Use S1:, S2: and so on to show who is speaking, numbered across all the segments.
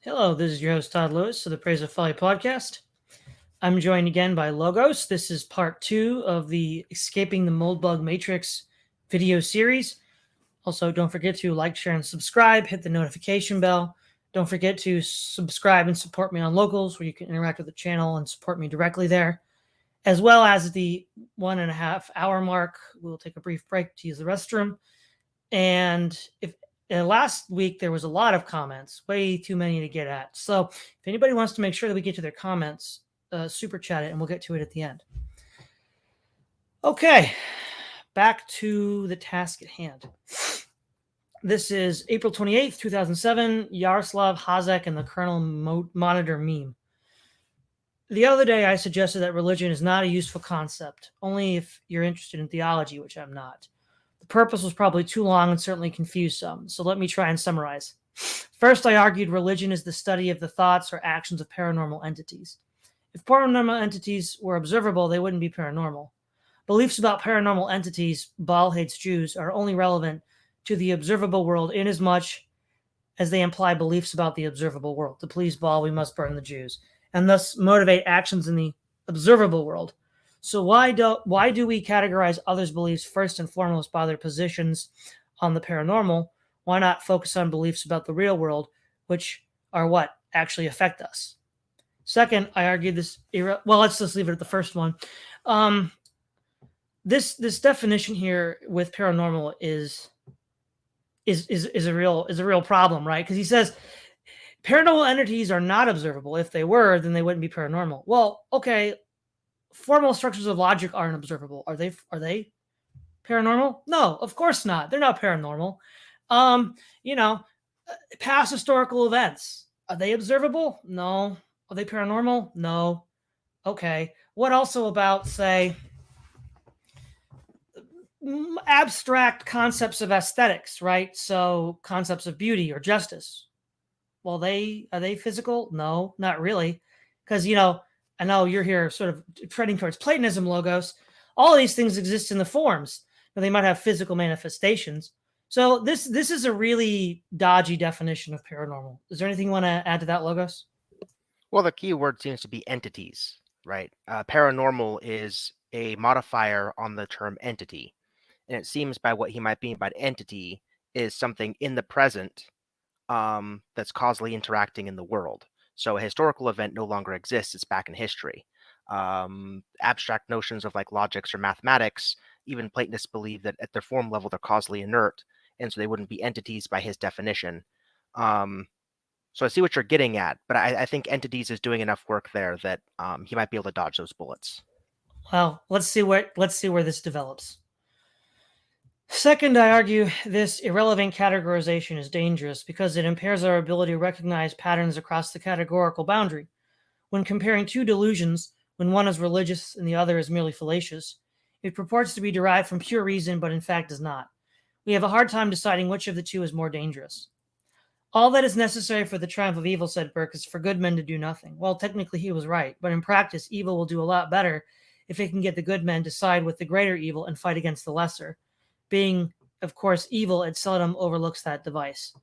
S1: Hello, this is your host Todd Lewis of the Praise of Folly podcast. I'm joined again by Logos. This is part 2 of the Escaping the Moldbug Matrix video series. Also, don't forget to like, share, and subscribe. Hit the notification bell. Don't forget to subscribe and support me on Locals, where you can interact with the channel and support me directly there. As well as the 1.5 hour mark, we'll take a brief break to use the restroom. And if last week there was a lot of comments, way too many to get at. So if anybody wants to make sure that we get to their comments, super chat it and we'll get to it at the end. Okay, back to the task at hand. This is April 28th, 2007, Yaroslav Hasek and the Kernel monitor meme. The other day I suggested that religion is not a useful concept, only if you're interested in theology, which I'm not. The purpose was probably too long and certainly confused some, so let me try and summarize. First, I argued religion is the study of the thoughts or actions of paranormal entities. If paranormal entities were observable, they wouldn't be paranormal. Beliefs about paranormal entities, Baal hates Jews, are only relevant to the observable world inasmuch as they imply beliefs about the observable world. To please Baal, we must burn the Jews, and thus motivate actions in the observable world. So why do we categorize others' beliefs first and foremost by their positions on the paranormal? Why not focus on beliefs about the real world, which are what actually affect us? Second, I argued this. Let's just leave it at the first one. This definition here with paranormal is a real problem, right? Because he says paranormal entities are not observable. If they were, then they wouldn't be paranormal. Well, okay. Formal structures of logic aren't observable. Are they paranormal? No, of course not. They're not paranormal. Past historical events, are they observable? No. Are they paranormal? No. Okay. What also about, say, abstract concepts of aesthetics, right? So concepts of beauty or justice. Well, are they physical? No, not really. Because, I know you're here sort of treading towards Platonism, Logos. All these things exist in the forms. Now, they might have physical manifestations. So this is a really dodgy definition of paranormal. Is there anything you want to add to that, Logos?
S2: Well, the key word seems to be entities, right? Paranormal is a modifier on the term entity. And it seems by what he might mean by entity is something in the present that's causally interacting in the world. So a historical event no longer exists, it's back in history. Abstract notions of like logics or mathematics, even Platonists believe that at their form level they're causally inert, and so they wouldn't be entities by his definition. So I see what you're getting at, but I think entities is doing enough work there that he might be able to dodge those bullets.
S1: Well, let's see where this develops. Second, I argue this irrelevant categorization is dangerous because it impairs our ability to recognize patterns across the categorical boundary. When comparing two delusions, when one is religious and the other is merely fallacious, it purports to be derived from pure reason, but in fact is not. We have a hard time deciding which of the two is more dangerous. All that is necessary for the triumph of evil, said Burke, is for good men to do nothing. Well, technically he was right, but in practice, evil will do a lot better if it can get the good men to side with the greater evil and fight against the lesser. Being, of course, evil, it seldom overlooks that device.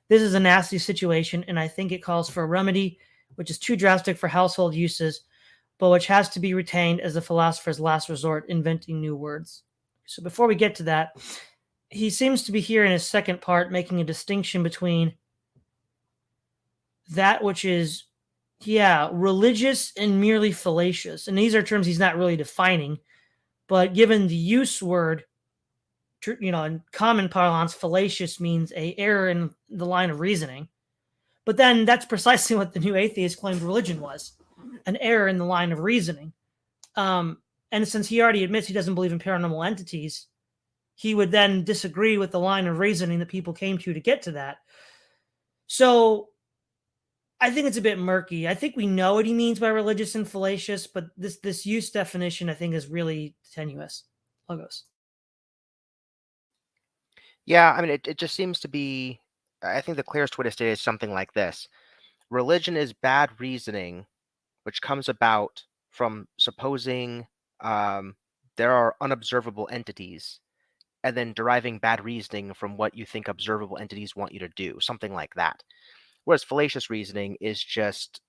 S1: This is a nasty situation, and I think it calls for a remedy which is too drastic for household uses, but which has to be retained as the philosopher's last resort, inventing new words. So before we get to that, he seems to be here in his second part making a distinction between that which is, religious and merely fallacious. And these are terms he's not really defining, but given the use word, in common parlance, fallacious means a error in the line of reasoning. But then that's precisely what the new atheist claimed religion was, an error in the line of reasoning. And since he already admits he doesn't believe in paranormal entities, he would then disagree with the line of reasoning that people came to get to that. So I think it's a bit murky. I think we know what he means by religious and fallacious, but this use definition, I think, is really tenuous. Logos.
S2: Yeah, I mean, it just seems to be, I think the clearest way to state it is something like this. Religion is bad reasoning, which comes about from supposing there are unobservable entities and then deriving bad reasoning from what you think observable entities want you to do, something like that. whereas fallacious reasoning is just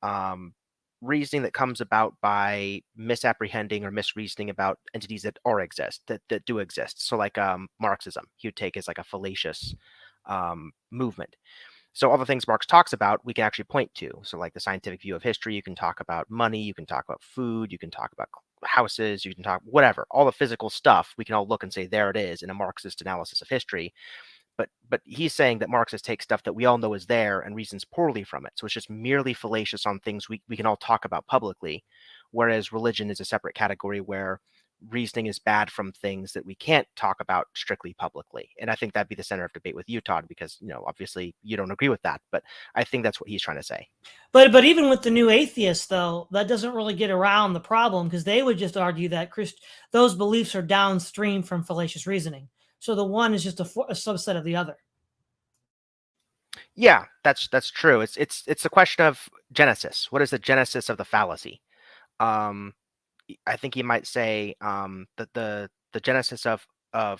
S2: reasoning that comes about by misapprehending or misreasoning about entities that exist, that do exist. So like Marxism, he would take as like a fallacious movement. So all the things Marx talks about, we can actually point to. So like the scientific view of history, you can talk about money, you can talk about food, you can talk about houses, you can talk whatever, all the physical stuff. We can all look and say, there it is in a Marxist analysis of history. But he's saying that Marxists take stuff that we all know is there and reasons poorly from it. So it's just merely fallacious on things we can all talk about publicly, whereas religion is a separate category where reasoning is bad from things that we can't talk about strictly publicly. And I think that'd be the center of debate with you, Todd, because obviously you don't agree with that, but I think that's what he's trying to say.
S1: But even with the new atheists, though, that doesn't really get around the problem, because they would just argue that those beliefs are downstream from fallacious reasoning. So the one is just a subset of the other.
S2: Yeah, that's true. It's a question of genesis. What is the genesis of the fallacy? I think you might say that the genesis of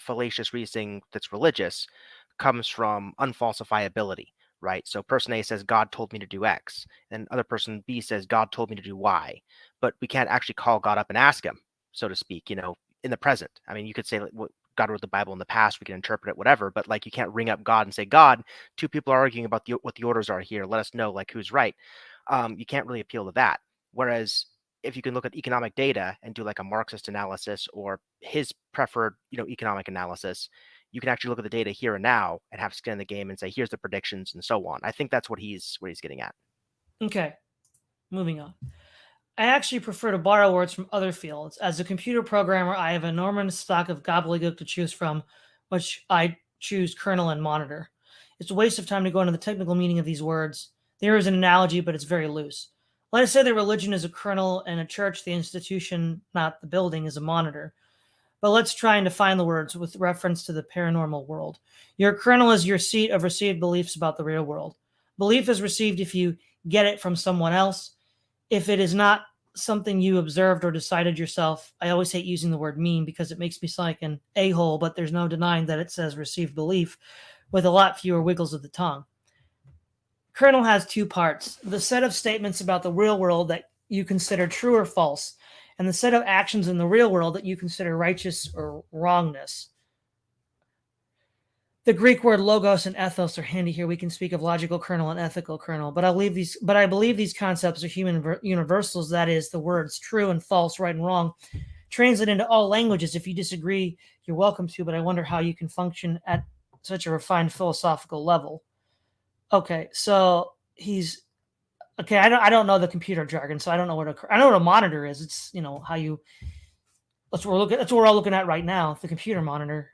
S2: fallacious reasoning that's religious comes from unfalsifiability, right? So person A says God told me to do X, and other person B says God told me to do Y, but we can't actually call God up and ask him, so to speak, in the present. I mean, you could say like, God wrote the Bible in the past, we can interpret it, whatever, but like you can't ring up God and say, God, two people are arguing about what the orders are here. Let us know like who's right. You can't really appeal to that. Whereas if you can look at economic data and do like a Marxist analysis or his preferred, economic analysis, you can actually look at the data here and now and have skin in the game and say, here's the predictions and so on. I think that's what he's getting at.
S1: Okay, moving on. I actually prefer to borrow words from other fields. As a computer programmer, I have an enormous stock of gobbledygook to choose from, which I choose kernel and monitor. It's a waste of time to go into the technical meaning of these words. There is an analogy, but it's very loose. Let us say that religion is a kernel and a church, the institution, not the building, is a monitor. But let's try and define the words with reference to the paranormal world. Your kernel is your seat of received beliefs about the real world. Belief is received if you get it from someone else. If it is not something you observed or decided yourself, I always hate using the word mean because it makes me sound like an a-hole, but there's no denying that it says received belief with a lot fewer wiggles of the tongue. Kernel has two parts: the set of statements about the real world that you consider true or false, and the set of actions in the real world that you consider righteous or wrongness. The Greek word logos and ethos are handy here. We can speak of logical kernel and ethical kernel, but I believe these concepts are human universals. That is, the words true and false, right and wrong, translate into all languages. If you disagree, you're welcome to, but I wonder how you can function at such a refined philosophical level. Okay, so he's okay. I don't know the computer jargon, so I don't know I know what a monitor is. It's how you. That's what we're all looking at right now. The computer monitor.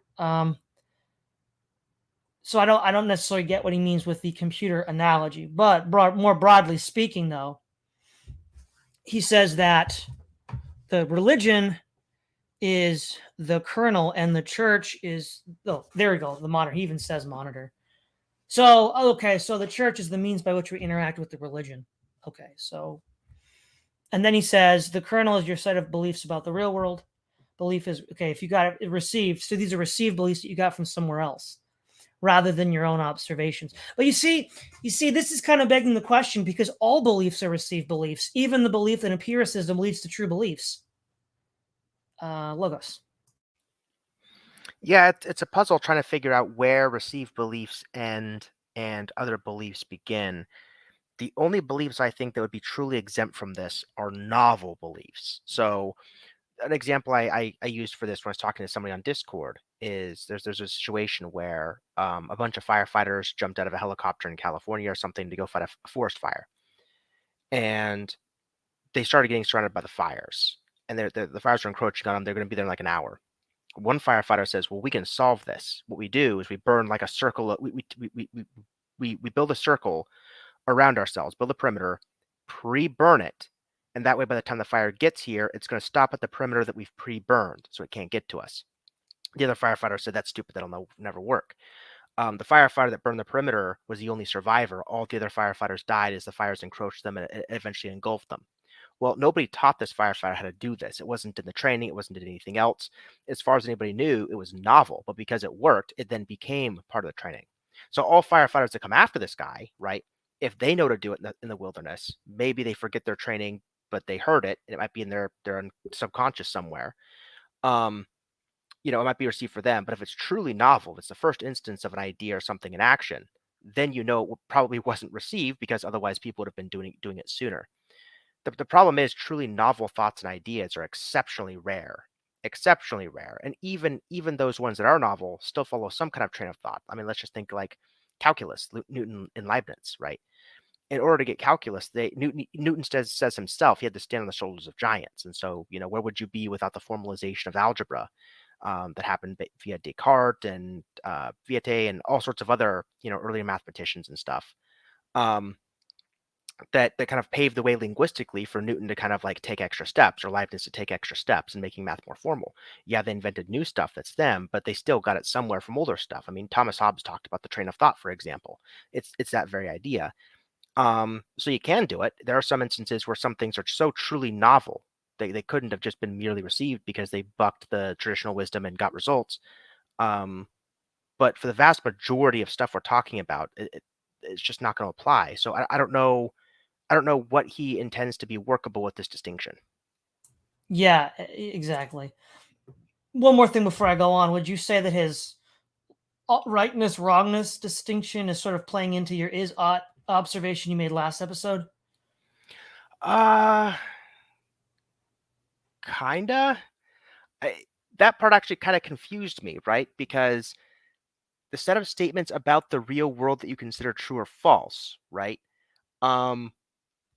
S1: So I don't necessarily get what he means with the computer analogy, but more broadly speaking, though, he says that the religion is the kernel and the church is, there we go, the monitor. He even says monitor. So, okay, so the church is the means by which we interact with the religion. Okay, so, and then he says the kernel is your set of beliefs about the real world. Belief is, okay, if you got it received, so these are received beliefs that you got from somewhere else, rather than your own observations. But you see, this is kind of begging the question, because all beliefs are received beliefs, even the belief that empiricism leads to true beliefs. Logos.
S2: Yeah, it's a puzzle trying to figure out where received beliefs end and other beliefs begin. The only beliefs I think that would be truly exempt from this are novel beliefs. So an example I used for this when I was talking to somebody on Discord is there's a situation where a bunch of firefighters jumped out of a helicopter in California or something to go fight a forest fire, and they started getting surrounded by the fires, and the fires are encroaching on them. They're going to be there in like an hour. One firefighter says, "Well, we can solve this. What we do is we burn like a circle. We build a circle around ourselves, build a perimeter, pre-burn it, and that way by the time the fire gets here, it's going to stop at the perimeter that we've pre-burned, so it can't get to us." The other firefighter said, "That's stupid. That'll never work." The firefighter that burned the perimeter was the only survivor. All the other firefighters died as the fires encroached them and it eventually engulfed them. Well, nobody taught this firefighter how to do this. It wasn't in the training. It wasn't in anything else. As far as anybody knew, it was novel. But because it worked, it then became part of the training. So all firefighters that come after this guy, right, if they know to do it in the wilderness, maybe they forget their training, but they heard it, and it might be in their subconscious somewhere. Um, it might be received for them. But if it's truly novel, if it's the first instance of an idea or something in action, then it probably wasn't received because otherwise people would have been doing it sooner. The problem is truly novel thoughts and ideas are exceptionally rare, and even those ones that are novel still follow some kind of train of thought. I mean, let's just think like calculus, Newton and Leibniz, right? In order to get calculus, Newton says himself he had to stand on the shoulders of giants, and so where would you be without the formalization of algebra that happened via Descartes and Vieta and all sorts of other earlier mathematicians and stuff. That kind of paved the way linguistically for Newton to kind of like take extra steps, or Leibniz to take extra steps in making math more formal. Yeah, they invented new stuff that's them, but they still got it somewhere from older stuff. I mean, Thomas Hobbes talked about the train of thought, for example. It's that very idea. So you can do it. There are some instances where some things are so truly novel they couldn't have just been merely received because they bucked the traditional wisdom and got results. But for the vast majority of stuff we're talking about, it's just not going to apply. So I don't know. I don't know what he intends to be workable with this distinction.
S1: Yeah, exactly. One more thing before I go on. Would you say that his rightness, wrongness distinction is sort of playing into your is-ought observation you made last episode?
S2: Kinda. That part actually kind of confused me, right? Because the set of statements about the real world that you consider true or false, right?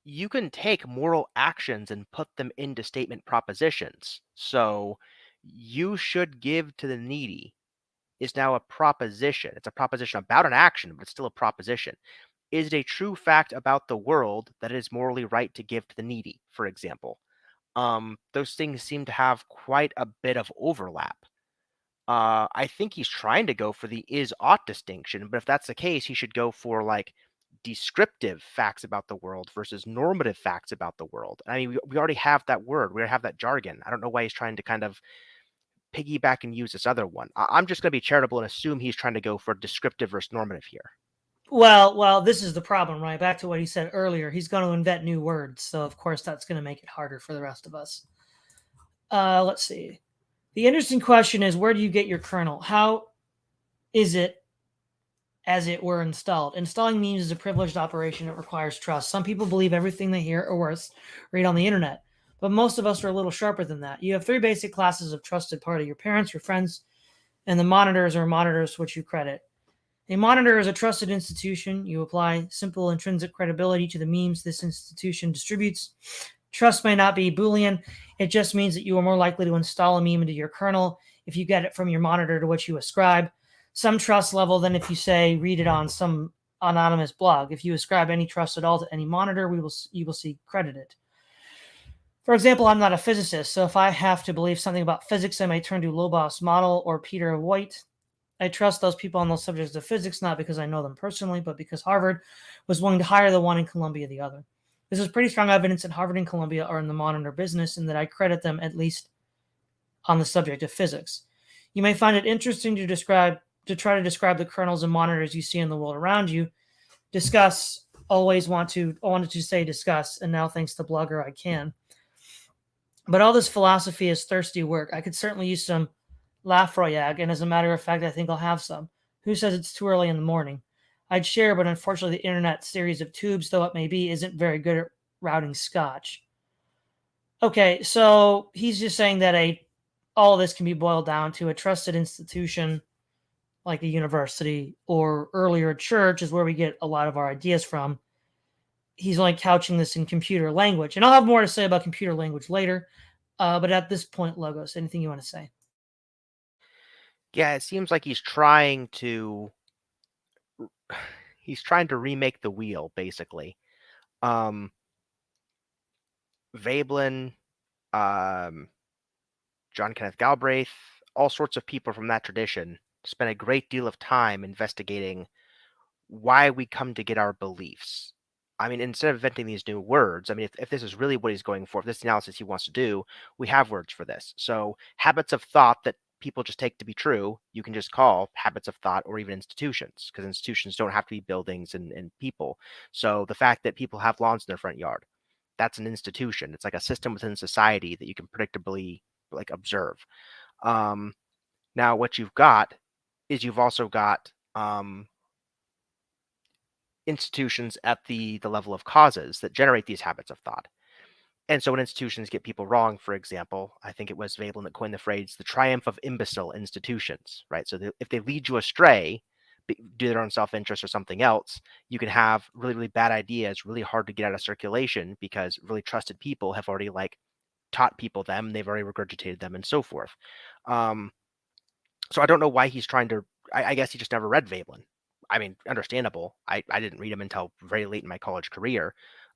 S2: You can take moral actions and put them into statement propositions. So, you should give to the needy is now a proposition. It's a proposition about an action, but it's still a proposition. Is it a true fact about the world that it is morally right to give to the needy, for example? Those things seem to have quite a bit of overlap. I think he's trying to go for the is ought distinction, but if that's the case, he should go for like descriptive facts about the world versus normative facts about the world. I mean, we already have that word, we already have that jargon. I don't know why he's trying to kind of piggyback and use this other one. I'm just going to be charitable and assume he's trying to go for descriptive versus normative here.
S1: Well, this is the problem, right? Back to what he said earlier. He's going to invent new words, so of course that's going to make it harder for the rest of us. Let's see. The interesting question is, where do you get your kernel? How is it, as it were, installed? Installing memes is a privileged operation. It requires trust. Some people believe everything they hear or worse read on the internet, but most of us are a little sharper than that. You have three basic classes of trusted party: your parents, your friends, and the monitors or monitors which you credit. A monitor is a trusted institution. You apply simple intrinsic credibility to the memes this institution distributes. Trust may not be Boolean. It just means that you are more likely to install a meme into your kernel if you get it from your monitor to which you ascribe some trust level than if you say read it on some anonymous blog. If you ascribe any trust at all to any monitor, you will see credited. For example, I'm not a physicist, so if I have to believe something about physics, I may turn to Lobos Model or Peter White. I trust those people on those subjects of physics, not because I know them personally, but because Harvard was willing to hire the one and Columbia the other. This is pretty strong evidence that Harvard and Columbia are in the monitor business and that I credit them at least on the subject of physics. You may find it interesting to try to describe the kernels and monitors you see in the world around you. Discuss, wanted to say discuss, and now thanks to Blogger I can. But all this philosophy is thirsty work. I could certainly use some Lafroyag, and as a matter of fact, I think I'll have some. Who says it's too early in the morning? I'd share, but unfortunately, the internet series of tubes, though it may be, isn't very good at routing scotch. Okay, so he's just saying that all of this can be boiled down to a trusted institution like a university or earlier a church is where we get a lot of our ideas from. He's only couching this in computer language, and I'll have more to say about computer language later. But at this point, Logos, anything you want to say?
S2: Yeah, it seems like he's trying to remake the wheel, basically. Um, Veblen, um, John Kenneth Galbraith, all sorts of people from that tradition spent a great deal of time investigating why we come to get our beliefs. I mean, instead of inventing these new words, I mean, if this is really what he's going for, if this analysis he wants to do, we have words for this. So, habits of thought that people just take to be true, you can just call habits of thought or even institutions, because institutions don't have to be buildings and people. So the fact that people have lawns in their front yard, that's an institution. It's like a system within society that you can predictably like observe. Now what you've got is you've also got institutions at the level of causes that generate these habits of thought. And so when institutions get people wrong, for example, I think it was Veblen that coined the phrase the triumph of imbecile institutions, right? So if they lead you astray due to their own self-interest or something else, you can have really, really bad ideas, really hard to get out of circulation because really trusted people have already like taught people them, they've already regurgitated them and so forth. So I don't know why he's trying to, I guess he just never read Veblen. I mean, understandable. I didn't read him until very late in my college career.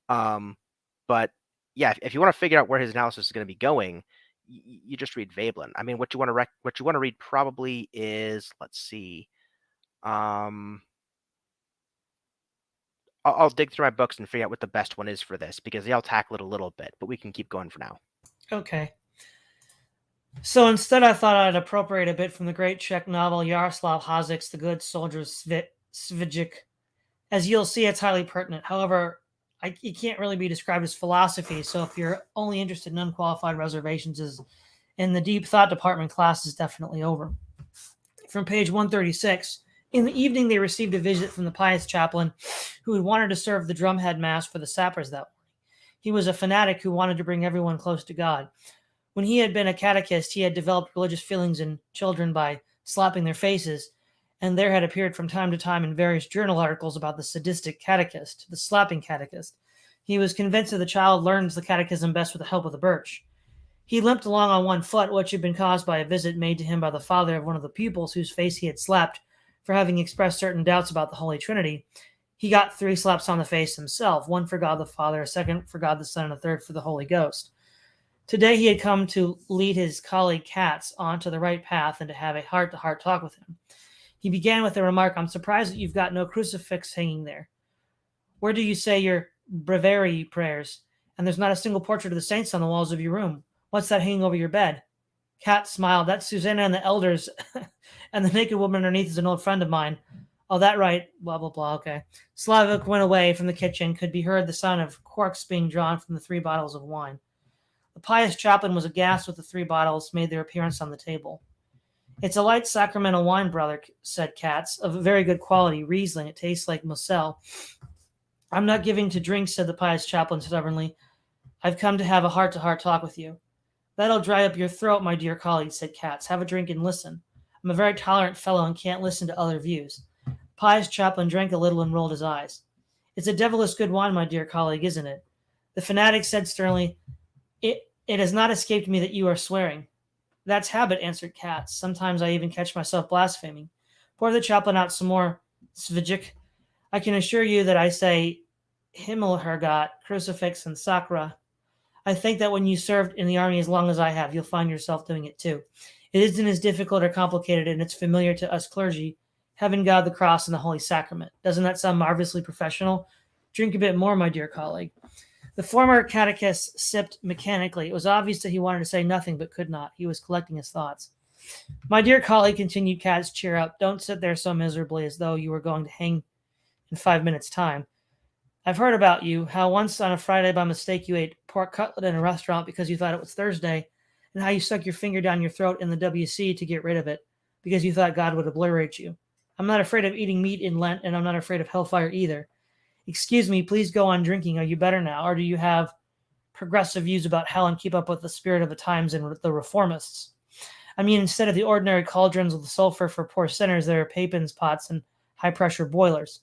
S2: But yeah, if you want to figure out where his analysis is going to be going, you just read Veblen. I mean, what you want to read probably is, let's see. I'll dig through my books and figure out what the best one is for this, because they all tackle it a little bit, but we can keep going for now.
S1: Okay. So instead, I thought I'd appropriate a bit from the great Czech novel Jaroslav Hasek's The Good Soldier Svijik. As you'll see, it's highly pertinent. However, it can't really be described as philosophy, so if you're only interested in unqualified reservations, in the deep thought department, class is definitely over. From page 136, in the evening they received a visit from the pious chaplain who had wanted to serve the drumhead mass for the sappers that morning. He was a fanatic who wanted to bring everyone close to God. When he had been a catechist, he had developed religious feelings in children by slapping their faces, and there had appeared from time to time in various journal articles about the sadistic catechist, the slapping catechist. He was convinced that the child learns the catechism best with the help of the birch. He limped along on one foot, which had been caused by a visit made to him by the father of one of the pupils whose face he had slapped for having expressed certain doubts about the Holy Trinity. He got 3 slaps on the face himself, one for God the Father, a second for God the Son, and a third for the Holy Ghost. Today he had come to lead his colleague Katz onto the right path and to have a heart-to-heart talk with him. He began with a remark, "I'm surprised that you've got no crucifix hanging there. Where do you say your breviary prayers? And there's not a single portrait of the saints on the walls of your room. What's that hanging over your bed?" Katz smiled. "That's Susanna and the elders, and the naked woman underneath is an old friend of mine." "Oh, that right, blah, blah, blah, okay." Slavik went away from the kitchen. Could be heard the sound of corks being drawn from the 3 bottles of wine. The pious chaplain was aghast with the 3 bottles made their appearance on the table. "It's a light sacramental wine, brother," said Katz, "of very good quality, Riesling. It tastes like Moselle." "I'm not giving to drink," said the pious chaplain stubbornly. "I've come to have a heart-to-heart talk with you." "That'll dry up your throat, my dear colleague," said Katz. "Have a drink and listen. I'm a very tolerant fellow and can't listen to other views." The pious chaplain drank a little and rolled his eyes. "It's a devilish good wine, my dear colleague, isn't it?" The fanatic said sternly, It has not escaped me that you are swearing." "That's habit," answered Katz. "Sometimes I even catch myself blaspheming." Pour the chaplain out some more Svijik. "I can assure you that I say Himmelherrgott, crucifix, and sacra. I think that when you served in the army as long as I have, you'll find yourself doing it too. It isn't as difficult or complicated, and it's familiar to us clergy. Heaven, God, the cross, and the Holy Sacrament. Doesn't that sound marvelously professional? Drink a bit more, my dear colleague." The former catechist sipped mechanically. It was obvious that he wanted to say nothing but could not. He was collecting his thoughts. "My dear colleague," continued Katz, "cheer up. Don't sit there so miserably as though you were going to hang in 5 minutes' time. I've heard about you, how once on a Friday by mistake you ate pork cutlet in a restaurant because you thought it was Thursday, and how you stuck your finger down your throat in the WC to get rid of it because you thought God would obliterate you. I'm not afraid of eating meat in Lent, and I'm not afraid of hellfire either. Excuse me, please go on drinking. Are you better now? Or do you have progressive views about hell and keep up with the spirit of the times and the reformists? I mean, instead of the ordinary cauldrons with sulfur for poor sinners, there are Papin's pots and high-pressure boilers.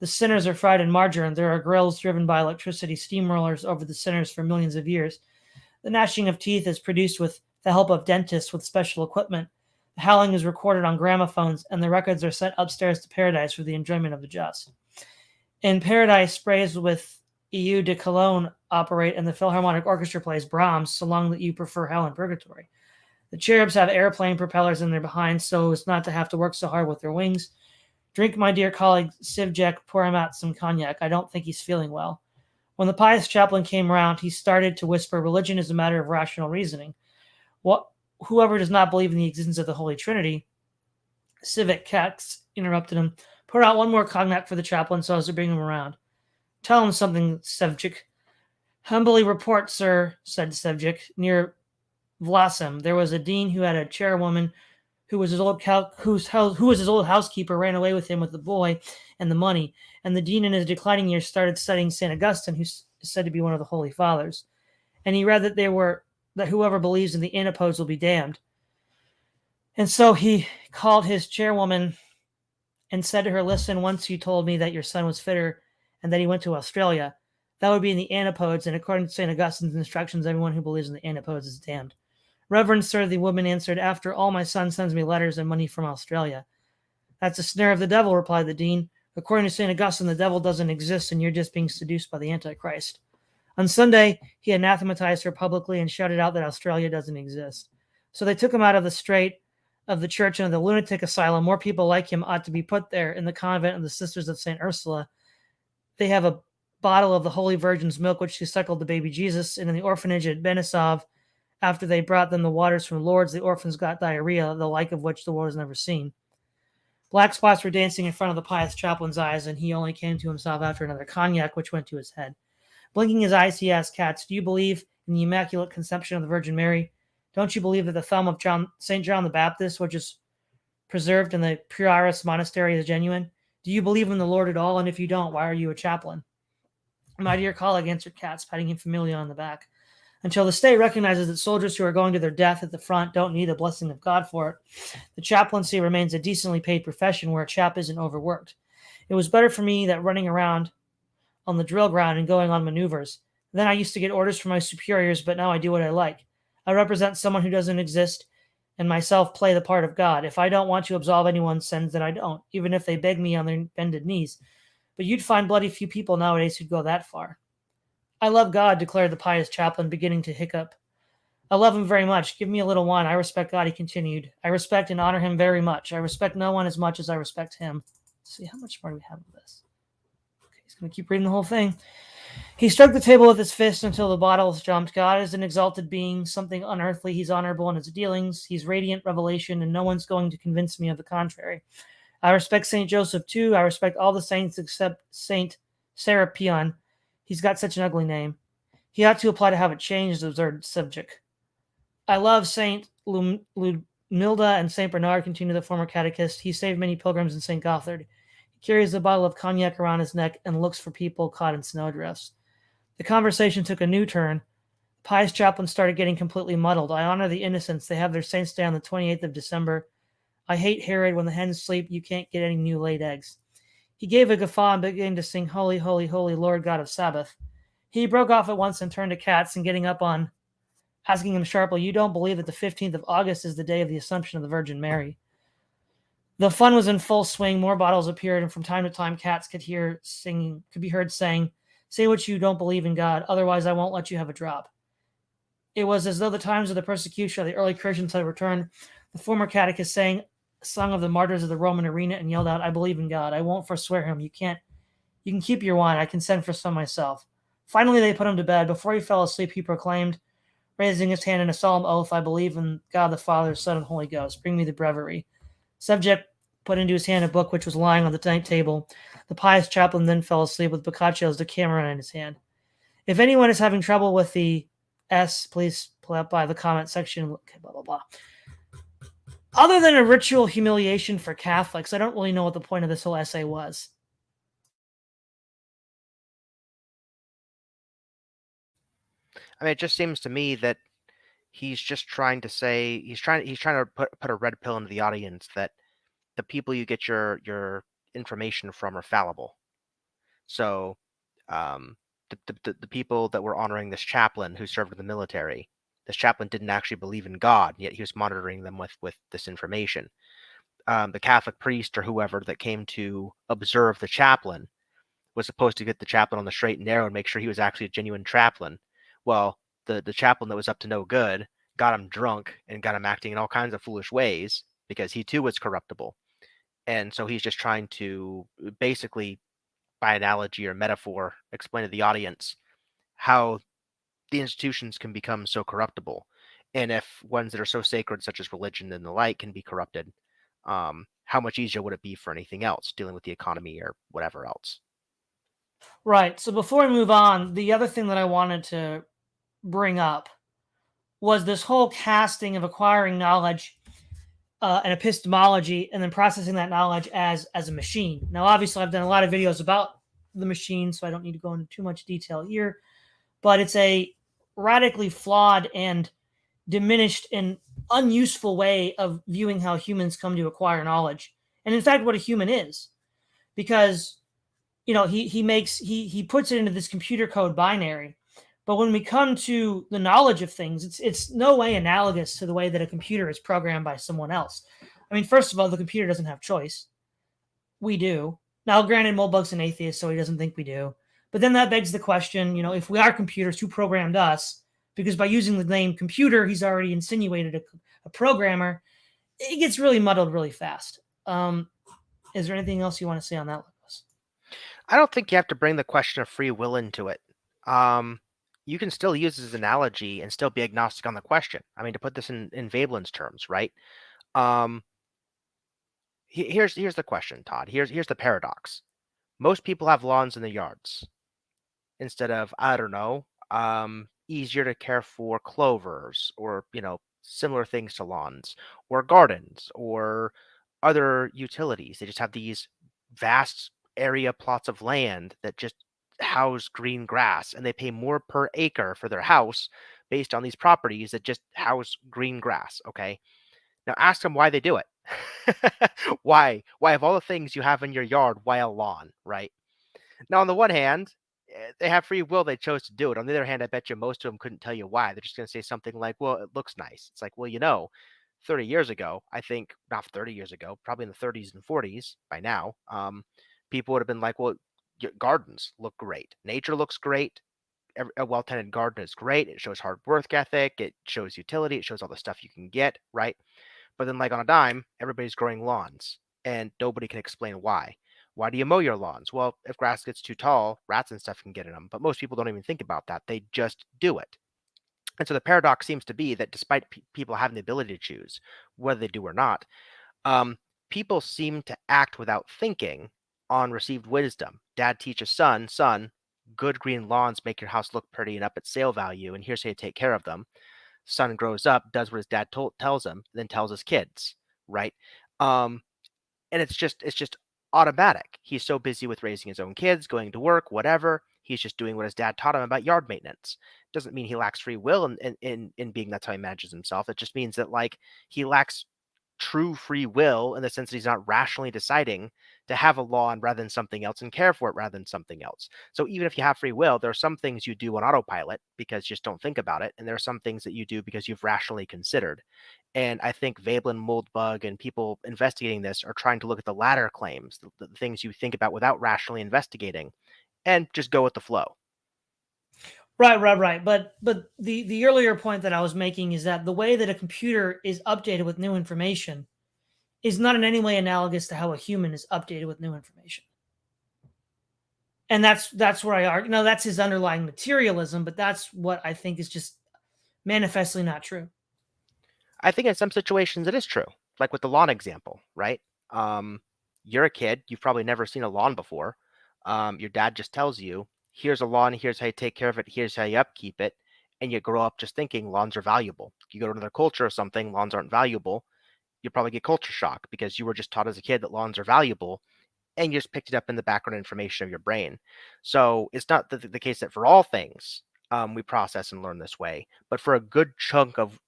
S1: The sinners are fried in margarine. There are grills driven by electricity steamrollers over the sinners for millions of years. The gnashing of teeth is produced with the help of dentists with special equipment. The howling is recorded on gramophones, and the records are sent upstairs to paradise for the enjoyment of the just. In paradise, sprays with eau de cologne operate, and the Philharmonic Orchestra plays Brahms, so long that you prefer hell and purgatory. The cherubs have airplane propellers in their behinds, so as not to have to work so hard with their wings. Drink, my dear colleague Sivjek, pour him out some cognac. I don't think he's feeling well. When the pious chaplain came round, he started to whisper, "Religion is a matter of rational reasoning. whoever does not believe in the existence of the Holy Trinity, Civic Kex interrupted him. Pour out one more cognac for the chaplain so as to bring him around. Tell him something, Sevcik. Humbly report, sir, said Sevcik. Near Vlasem, there was a dean who had a chairwoman who was his old housekeeper, ran away with him with the boy and the money. And the dean in his declining years started studying St. Augustine, who is said to be one of the Holy Fathers. And he read that whoever believes in the antipodes will be damned. And so he called his chairwoman and said to her, listen, once you told me that your son was fitter and that he went to Australia. That would be in the antipodes, and according to St. Augustine's instructions, everyone who believes in the antipodes is damned. Reverend sir, the woman answered, after all, my son sends me letters and money from Australia. That's a snare of the devil, replied the dean. According to St. Augustine, the devil doesn't exist, and you're just being seduced by the Antichrist. On Sunday, he anathematized her publicly and shouted out that Australia doesn't exist. So they took him out of the strait of the church and of the lunatic asylum. More people like him ought to be put there. In the convent of the Sisters of St. Ursula, they have a bottle of the Holy Virgin's milk, which she suckled the baby Jesus. And in the orphanage at Benisov, after they brought them the waters from Lourdes, the orphans got diarrhea, the like of which the world has never seen. Black spots were dancing in front of the pious chaplain's eyes, and he only came to himself after another cognac, which went to his head. Blinking his eyes, he asked Katz, do you believe in the Immaculate Conception of the Virgin Mary? Don't you believe that the thumb of St. John the Baptist, which is preserved in the Prioress Monastery, is genuine? Do you believe in the Lord at all? And if you don't, why are you a chaplain? My dear colleague, answered Katz, patting him familiarly on the back. Until the state recognizes that soldiers who are going to their death at the front don't need a blessing of God for it, the chaplaincy remains a decently paid profession where a chap isn't overworked. It was better for me that running around on the drill ground and going on maneuvers. Then I used to get orders from my superiors, but now I do what I like. I represent someone who doesn't exist and myself play the part of God. If I don't want to absolve anyone's sins, then I don't, even if they beg me on their bended knees. But you'd find bloody few people nowadays who'd go that far. I love God, declared the pious chaplain, beginning to hiccup. I love him very much. Give me a little wine. I respect God, he continued. I respect and honor him very much. I respect no one as much as I respect him. Let's see, how much more do we have of this? Okay, he's going to keep reading the whole thing. He struck the table with his fist until the bottles jumped. God is an exalted being, something unearthly. He's honorable in his dealings. He's radiant revelation, and no one's going to convince me of the contrary. I respect St. Joseph, too. I respect all the saints except St. Serapion. He's got such an ugly name. He ought to apply to have it changed, observed subject. I love St. Ludmilda and St. Bernard, continued the former catechist. He saved many pilgrims in St. Gothard. He carries a bottle of cognac around his neck and looks for people caught in snowdrifts. The conversation took a new turn. The pious chaplain started getting completely muddled. I honor the innocents. They have their saints' day on the 28th of December. I hate Herod. When the hens sleep, you can't get any new laid eggs. He gave a guffaw and began to sing, Holy, Holy, Holy, Lord God of Sabbath. He broke off at once and turned to Katz and getting up on, asking him sharply, you don't believe that the 15th of August is the day of the Assumption of the Virgin Mary? The fun was in full swing. More bottles appeared, and from time to time Katz could be heard saying, say what you don't believe in God, otherwise I won't let you have a drop. It was as though the times of the persecution of the early Christians had returned. The former catechist sung of the martyrs of the Roman arena and yelled out, I believe in God. I won't forswear him. You can keep your wine. I can send for some myself. Finally, they put him to bed. Before he fell asleep, he proclaimed, raising his hand in a solemn oath, I believe in God the Father, Son, and Holy Ghost. Bring me the breviary. Subject put into his hand a book which was lying on the night table. The pious chaplain then fell asleep with Boccaccio's Decameron in his hand. If anyone is having trouble with the S, please pull up by the comment section. Okay, blah, blah, blah. Other than a ritual humiliation for Catholics, I don't really know what the point of this whole essay was.
S2: I mean, it just seems to me that he's just trying to say he's trying to put a red pill into the audience that the people you get your information from are fallible. So, the people that were honoring this chaplain who served in the military, this chaplain didn't actually believe in God, yet he was monitoring them with this information. The Catholic priest or whoever that came to observe the chaplain was supposed to get the chaplain on the straight and narrow and make sure he was actually a genuine chaplain. Well, the chaplain that was up to no good got him drunk and got him acting in all kinds of foolish ways because he too was corruptible. And so he's just trying to basically, by analogy or metaphor, explain to the audience how the institutions can become so corruptible. And if ones that are so sacred, such as religion and the like, can be corrupted, how much easier would it be for anything else, dealing with the economy or whatever else?
S1: Right. So before we move on, the other thing that I wanted to bring up was this whole casting of acquiring knowledge and epistemology, and then processing that knowledge as a machine. Now, obviously, I've done a lot of videos about the machine, so I don't need to go into too much detail here. But it's a radically flawed and diminished and unuseful way of viewing how humans come to acquire knowledge, and in fact, what a human is, because he puts it into this computer code binary. But when we come to the knowledge of things, it's no way analogous to the way that a computer is programmed by someone else. I mean, first of all, the computer doesn't have choice. We do. Now, granted, Moldbug's an atheist, so he doesn't think we do. But then that begs the question, if we are computers, who programmed us? Because by using the name computer, he's already insinuated a programmer. It gets really muddled really fast. Is there anything else you want to say on that, Lucas?
S2: I don't think you have to bring the question of free will into it. You can still use this analogy and still be agnostic on the question. I mean, to put this in Veblen's terms, right? Here's the question, Todd. Here's the paradox. Most people have lawns in their yards instead of, I don't know, easier to care for clovers or similar things to lawns or gardens or other utilities. They just have these vast area plots of land that just house green grass, and they pay more per acre for their house based on these properties that just house green grass. Okay, now ask them why they do it. Why of all the things you have in your yard, why a lawn, right? Now, on the one hand, they have free will. They chose to do it. On the other hand, I bet you most of them couldn't tell you why. They're just going to say something like, well, it looks nice. It's like, well, 30 years ago, I think, not 30 years ago, probably in the 30s and 40s by now, people would have been like, well, gardens look great. Nature looks great. A well-tended garden is great. It shows hard work ethic. It shows utility. It shows all the stuff you can get, right? But then, like on a dime, everybody's growing lawns, and nobody can explain why. Why do you mow your lawns? Well, if grass gets too tall, rats and stuff can get in them. But most people don't even think about that. They just do it. And so the paradox seems to be that despite people having the ability to choose whether they do or not, people seem to act without thinking on received wisdom. Dad teaches son, good green lawns make your house look pretty and up its sale value, and here's how you take care of them. Son grows up, does what his dad tells him, then tells his kids, right? And it's just automatic. He's so busy with raising his own kids, going to work, whatever. He's just doing what his dad taught him about yard maintenance. Doesn't mean he lacks free will in being that's how he manages himself. It just means that he lacks true free will in the sense that he's not rationally deciding to have a lawn rather than something else and care for it rather than something else. So even if you have free will, there are some things you do on autopilot because you just don't think about it. And there are some things that you do because you've rationally considered. And I think Veblen, Moldbug, and people investigating this are trying to look at the latter claims, the things you think about without rationally investigating, and just go with the flow.
S1: Right. But the earlier point that I was making is that the way that a computer is updated with new information is not in any way analogous to how a human is updated with new information. And that's where I argue. No, that's his underlying materialism, but that's what I think is just manifestly not true.
S2: I think in some situations it is true, like with the lawn example, right? You're a kid, you've probably never seen a lawn before. Your dad just tells you, here's a lawn, here's how you take care of it, here's how you upkeep it. And you grow up just thinking lawns are valuable. You go to another culture or something, lawns aren't valuable. You probably get culture shock because you were just taught as a kid that lawns are valuable and you just picked it up in the background information of your brain. So it's not the case that for all things we process and learn this way, but for a good chunk of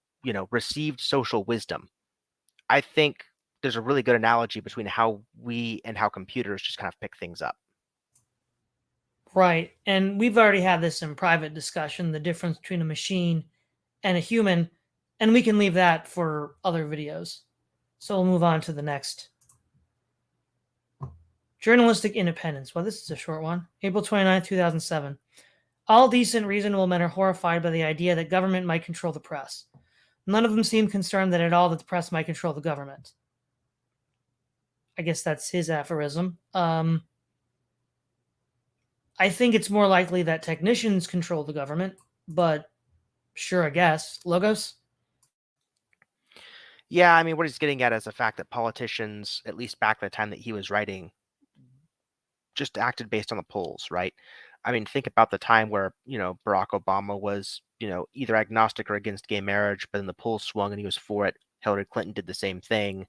S2: received social wisdom, I think there's a really good analogy between how we and how computers just kind of pick things up.
S1: Right. And we've already had this in private discussion, the difference between a machine and a human, and we can leave that for other videos. So we'll move on to the next. Journalistic independence. Well, this is a short one. April 29, 2007. All decent, reasonable men are horrified by the idea that government might control the press. None of them seem concerned that at all that the press might control the government. I guess that's his aphorism. I think it's more likely that technicians control the government, but sure, I guess. Logos?
S2: Yeah, I mean, what he's getting at is the fact that politicians, at least back at the time that he was writing, just acted based on the polls, right? I mean, think about the time where, Barack Obama was, either agnostic or against gay marriage, but then the polls swung and he was for it. Hillary Clinton did the same thing.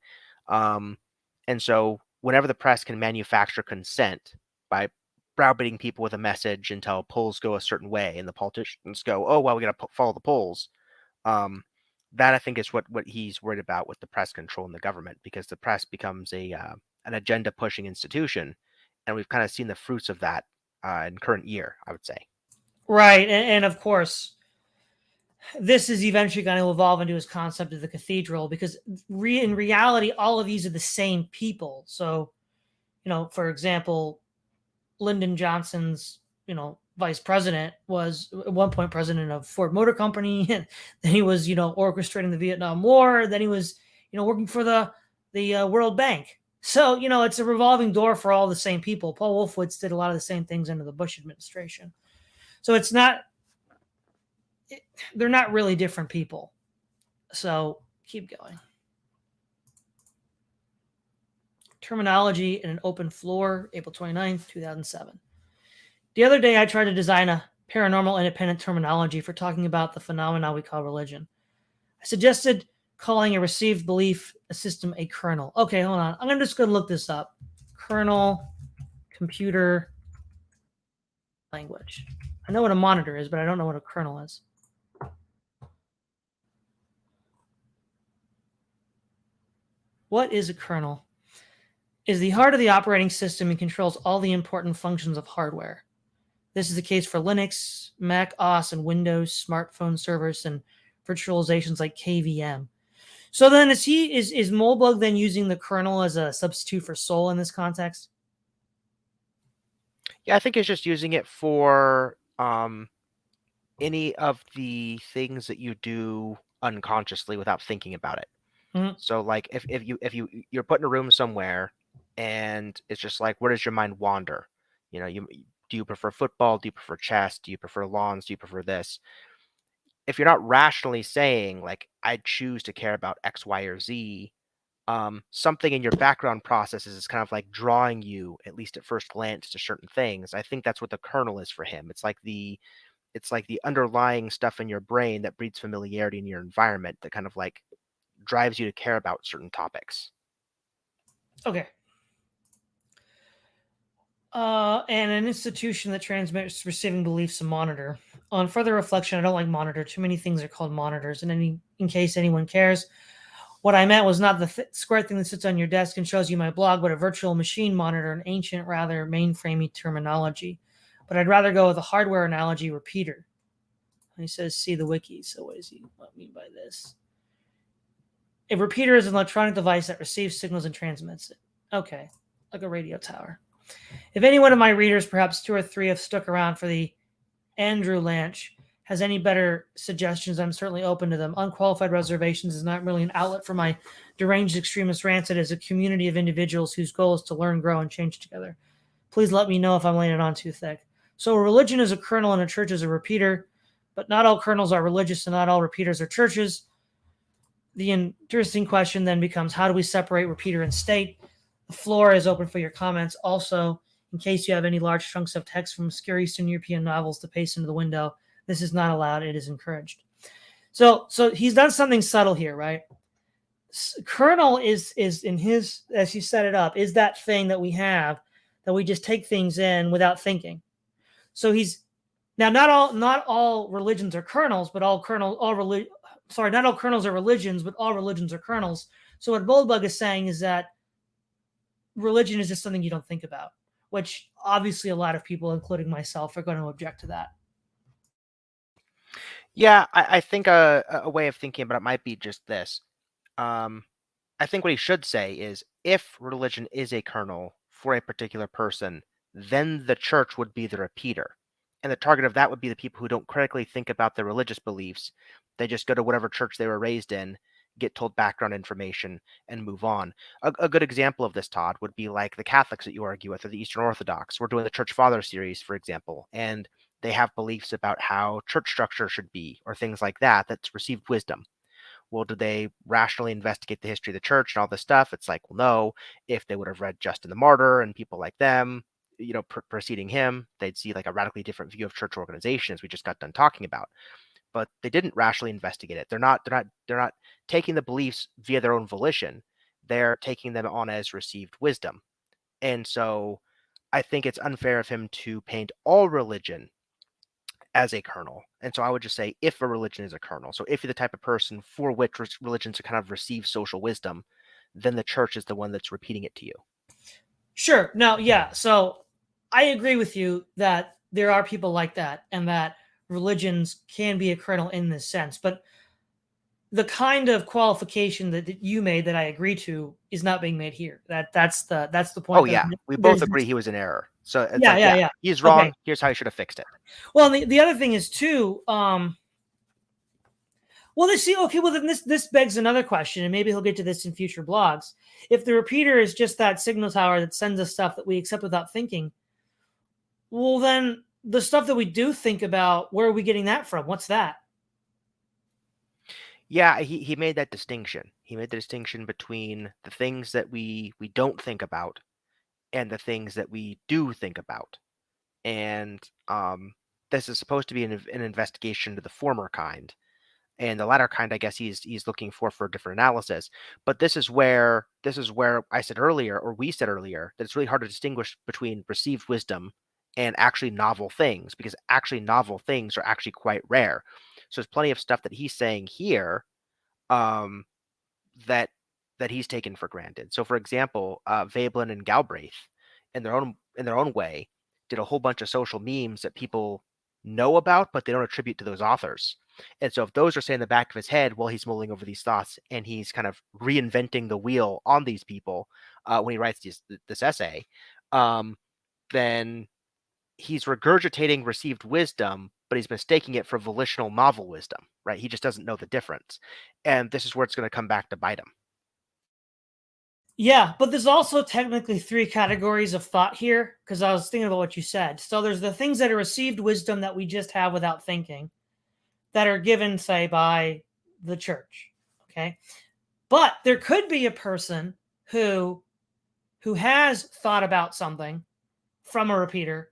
S2: Um, and so whenever the press can manufacture consent by browbeating people with a message until polls go a certain way and the politicians go, oh, well, we got to follow the polls. Um, that I think is what he's worried about with the press control in the government, because the press becomes an agenda pushing institution, and we've kind of seen the fruits of that in current year, I would say.
S1: Right. And of course, this is eventually going to evolve into his concept of the cathedral, because in reality, all of these are the same people. So, for example, Lyndon Johnson's, vice president was at one point president of Ford Motor Company, and then he was, orchestrating the Vietnam War. Then he was, working for the World Bank. So, it's a revolving door for all the same people. Paul Wolfowitz did a lot of the same things under the Bush administration. So they're not really different people. So keep going. Terminology in an open floor, April 29th, 2007. The other day, I tried to design a paranormal independent terminology for talking about the phenomena we call religion. I suggested calling a received belief a system a kernel. Okay, hold on. I'm just going to look this up. Kernel, computer, language. I know what a monitor is, but I don't know what a kernel is. What is a kernel? Is the heart of the operating system and controls all the important functions of hardware. This is the case for Linux, Mac OS, and Windows smartphone servers and virtualizations like KVM. So then is Moldbug then using the kernel as a substitute for soul in this context?
S2: Yeah, I think it's just using it for any of the things that you do unconsciously without thinking about it.
S1: Mm-hmm.
S2: So like if you're put in a room somewhere and it's just like, where does your mind wander? Do you prefer football? Do you prefer chess? Do you prefer lawns? Do you prefer this? If you're not rationally saying like, I choose to care about X, Y, or Z, something in your background processes is kind of like drawing you, at least at first glance, to certain things. I think that's what the kernel is for him. It's like the underlying stuff in your brain that breeds familiarity in your environment that kind of like drives you to care about certain topics.
S1: Okay. And an institution that transmits receiving beliefs, a monitor. On further reflection, I don't like monitor. Too many things are called monitors. And in case anyone cares, what I meant was not the square thing that sits on your desk and shows you my blog, but a virtual machine monitor, an ancient, rather mainframey terminology. But I'd rather go with a hardware analogy, repeater. He says, see the wiki. So what does he mean by this? A repeater is an electronic device that receives signals and transmits it. Okay, like a radio tower. If any one of my readers, perhaps 2 or 3, have stuck around for the Andrew Lanch, has any better suggestions, I'm certainly open to them. Unqualified Reservations is not really an outlet for my deranged extremist rants. It is a community of individuals whose goal is to learn, grow, and change together. Please let me know if I'm laying it on too thick. So a religion is a kernel and a church is a repeater, but not all kernels are religious and not all repeaters are churches. The interesting question then becomes, how do we separate repeater and state? The floor is open for your comments. Also, in case you have any large chunks of text from obscure Eastern European novels to paste into the window, this is not allowed. It is encouraged. So he's done something subtle here, right? Kernel is in his, as he set it up, is that thing that we have that we just take things in without thinking. So he's now not all religions are kernels, but not all kernels are religions, but all religions are kernels. So what Moldbug is saying is that religion is just something you don't think about, which obviously a lot of people, including myself, are going to object to that.
S2: Yeah, I think a way of thinking about it might be just this. I think what he should say is, if religion is a kernel for a particular person, then the church would be the repeater. And the target of that would be the people who don't critically think about their religious beliefs. They just go to whatever church they were raised in, get told background information, and move on. A good example of this, Todd, would be like the Catholics that you argue with, or the Eastern Orthodox. We're doing the Church Father series, for example, and they have beliefs about how church structure should be, or things like that, that's received wisdom. well, did they rationally investigate the history of the church and all this stuff? It's like, well, no. If they would have read Justin the Martyr and people like them, preceding him, they'd see like a radically different view of church organization, as we just got done talking about. But they didn't rationally investigate it. They're not taking the beliefs via their own volition. They're taking them on as received wisdom. And so I think it's unfair of him to paint all religion as a kernel. And so I would just say, if a religion is a kernel, so if you're the type of person for which religions to kind of receive social wisdom, then the church is the one that's repeating it to you.
S1: Sure. No, yeah. So I agree with you that there are people like that, and that religions can be a kernel in this sense. But the kind of qualification that you made that I agree to is not being made here. That's the point.
S2: Oh yeah, we both agree he was in error. So it's
S1: yeah.
S2: He's wrong.
S1: Okay.
S2: Here's how he should have fixed it.
S1: Well, the other thing is too. Well, let's see. Okay, well then this begs another question, and maybe he'll get to this in future blogs. If the repeater is just that signal tower that sends us stuff that we accept without thinking, well then the stuff that we do think about, where are we getting that from? What's that?
S2: Yeah, he made that distinction. He made the distinction between the things that we don't think about and the things that we do think about. And this is supposed to be an investigation to the former kind. And the latter kind, I guess he's looking for a different analysis. But this is where I said earlier, or we said earlier, that it's really hard to distinguish between received wisdom and actually novel things, because actually novel things are actually quite rare. So there's plenty of stuff that he's saying here that he's taken for granted. So for example, Veblen and Galbraith, in their own way, did a whole bunch of social memes that people know about, but they don't attribute to those authors. And so if those are saying in the back of his head while he's mulling over these thoughts, and he's kind of reinventing the wheel on these people when he writes this essay, then he's regurgitating received wisdom, but he's mistaking it for volitional novel wisdom, right? He just doesn't know the difference. And this is where it's going to come back to bite him.
S1: Yeah, but there's also technically 3 categories of thought here, because I was thinking about what you said. So there's the things that are received wisdom that we just have without thinking, that are given, say, by the church. Okay. But there could be a person who has thought about something from a repeater,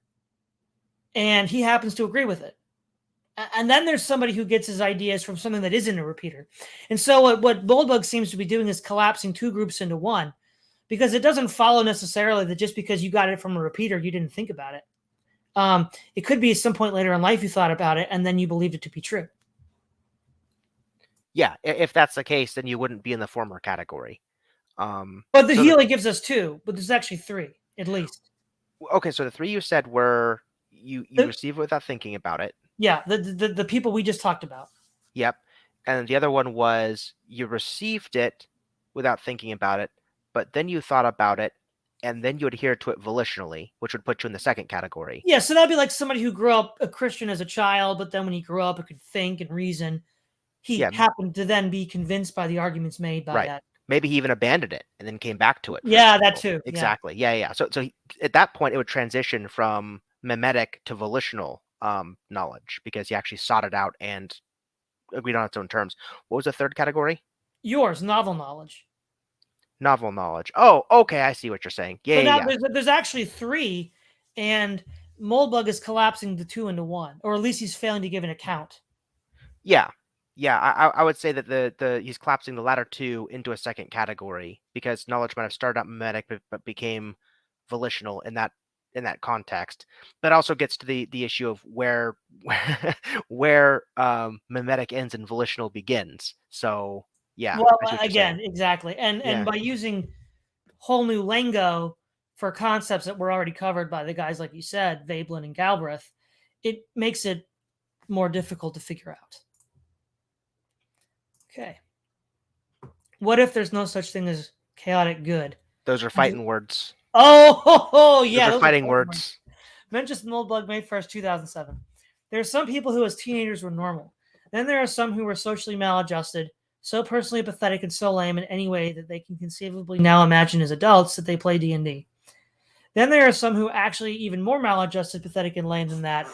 S1: and he happens to agree with it. And then there's somebody who gets his ideas from something that isn't a repeater. And so what Moldbug seems to be doing is collapsing 2 groups into one, because it doesn't follow necessarily that just because you got it from a repeater, you didn't think about it. It could be at some point later in life you thought about it, and then you believed it to be true.
S2: Yeah, if that's the case, then you wouldn't be in the former category.
S1: But he only gives us 2, but there's actually 3 at least.
S2: Okay, so the 3 you said were you receive it without thinking about it.
S1: Yeah, the people we just talked about.
S2: Yep. And the other one was you received it without thinking about it, but then you thought about it, and then you adhere to it volitionally, which would put you in the second category.
S1: Yeah, so that'd be like somebody who grew up a Christian as a child, but then when he grew up, it could think and reason. He happened to then be convinced by the arguments made by that.
S2: Maybe he even abandoned it and then came back to it.
S1: Yeah, that too.
S2: Exactly. Yeah. So at that point, it would transition from mimetic to volitional knowledge, because he actually sought it out and agreed on its own terms. What was the third category?
S1: Yours, novel knowledge.
S2: Novel knowledge. Oh, okay. I see what you're saying. Yeah.
S1: There's actually 3, and Moldbug is collapsing the 2 into 1, or at least he's failing to give an account.
S2: Yeah. I would say that he's collapsing the latter 2 into a second category, because knowledge might have started out mimetic but became volitional in that context. But also gets to the issue of where mimetic ends and volitional begins. So yeah.
S1: Well, again, exactly. And by using whole new lingo for concepts that were already covered by the guys like you said, Veblen and Galbraith, it makes it more difficult to figure out. Okay. What if there's no such thing as chaotic good?
S2: Those are fighting words.
S1: Oh, yeah.
S2: Those are fighting words.
S1: Mentions Moldbug, May 1st, 2007. There are some people who as teenagers were normal. Then there are some who were socially maladjusted, so personally apathetic and so lame in any way that they can conceivably now imagine as adults that they play D&D. Then there are some who actually even more maladjusted, pathetic, and lame than that,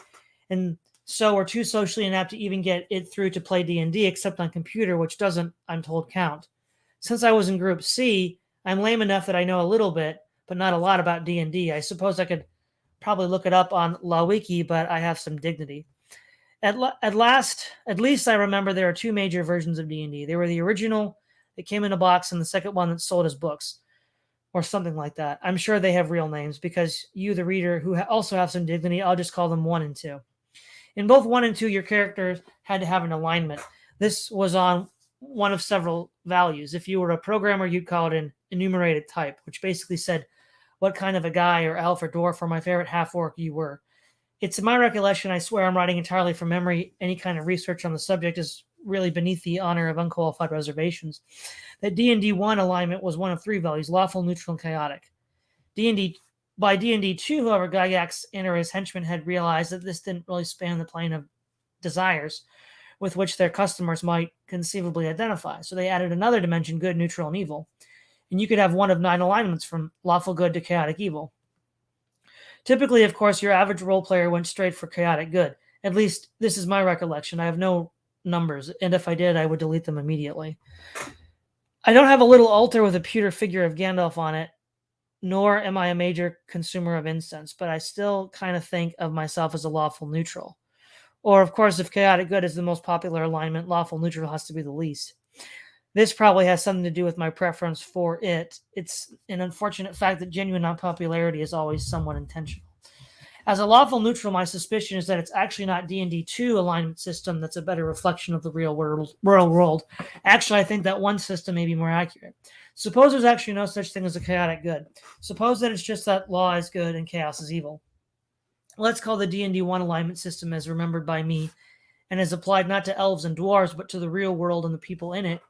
S1: and so we're too socially inept to even get it through to play D&D except on computer, which doesn't, I'm told, count. Since I was in Group C, I'm lame enough that I know a little bit, but not a lot about D&D. I suppose I could probably look it up on LawWiki, but I have some dignity. At least I remember there are two major versions of D&D. They were the original that came in a box and the second one that sold as books or something like that. I'm sure they have real names because you, the reader, who also have some dignity, I'll just call them 1 and 2. In both 1 and 2, your characters had to have an alignment. This was on one of several values. If you were a programmer, you'd call it an enumerated type, which basically said what kind of a guy or elf or dwarf or my favorite half-orc you were. It's in my recollection, I swear I'm writing entirely from memory, any kind of research on the subject is really beneath the honor of Unqualified Reservations, that D&D 1 alignment was one of 3 values, lawful, neutral, and chaotic. By D&D 2, however, Gygax and his henchmen had realized that this didn't really span the plane of desires with which their customers might conceivably identify. So they added another dimension, good, neutral, and evil. And you could have one of 9 alignments from lawful good to chaotic evil. Typically, of course, your average role player went straight for chaotic good. At least this is my recollection. I have no numbers, and if I did, I would delete them immediately. I don't have a little altar with a pewter figure of Gandalf on it, nor am I a major consumer of incense, but I still kind of think of myself as a lawful neutral. Or, of course, if chaotic good is the most popular alignment, lawful neutral has to be the least. This probably has something to do with my preference for it. It's an unfortunate fact that genuine unpopularity is always somewhat intentional. As a lawful neutral, my suspicion is that it's actually not D&D 2 alignment system that's a better reflection of the real world. Actually, I think that one system may be more accurate. Suppose there's actually no such thing as a chaotic good. Suppose that it's just that law is good and chaos is evil. Let's call the D&D 1 alignment system as remembered by me and as applied not to elves and dwarves, but to the real world and the people in it,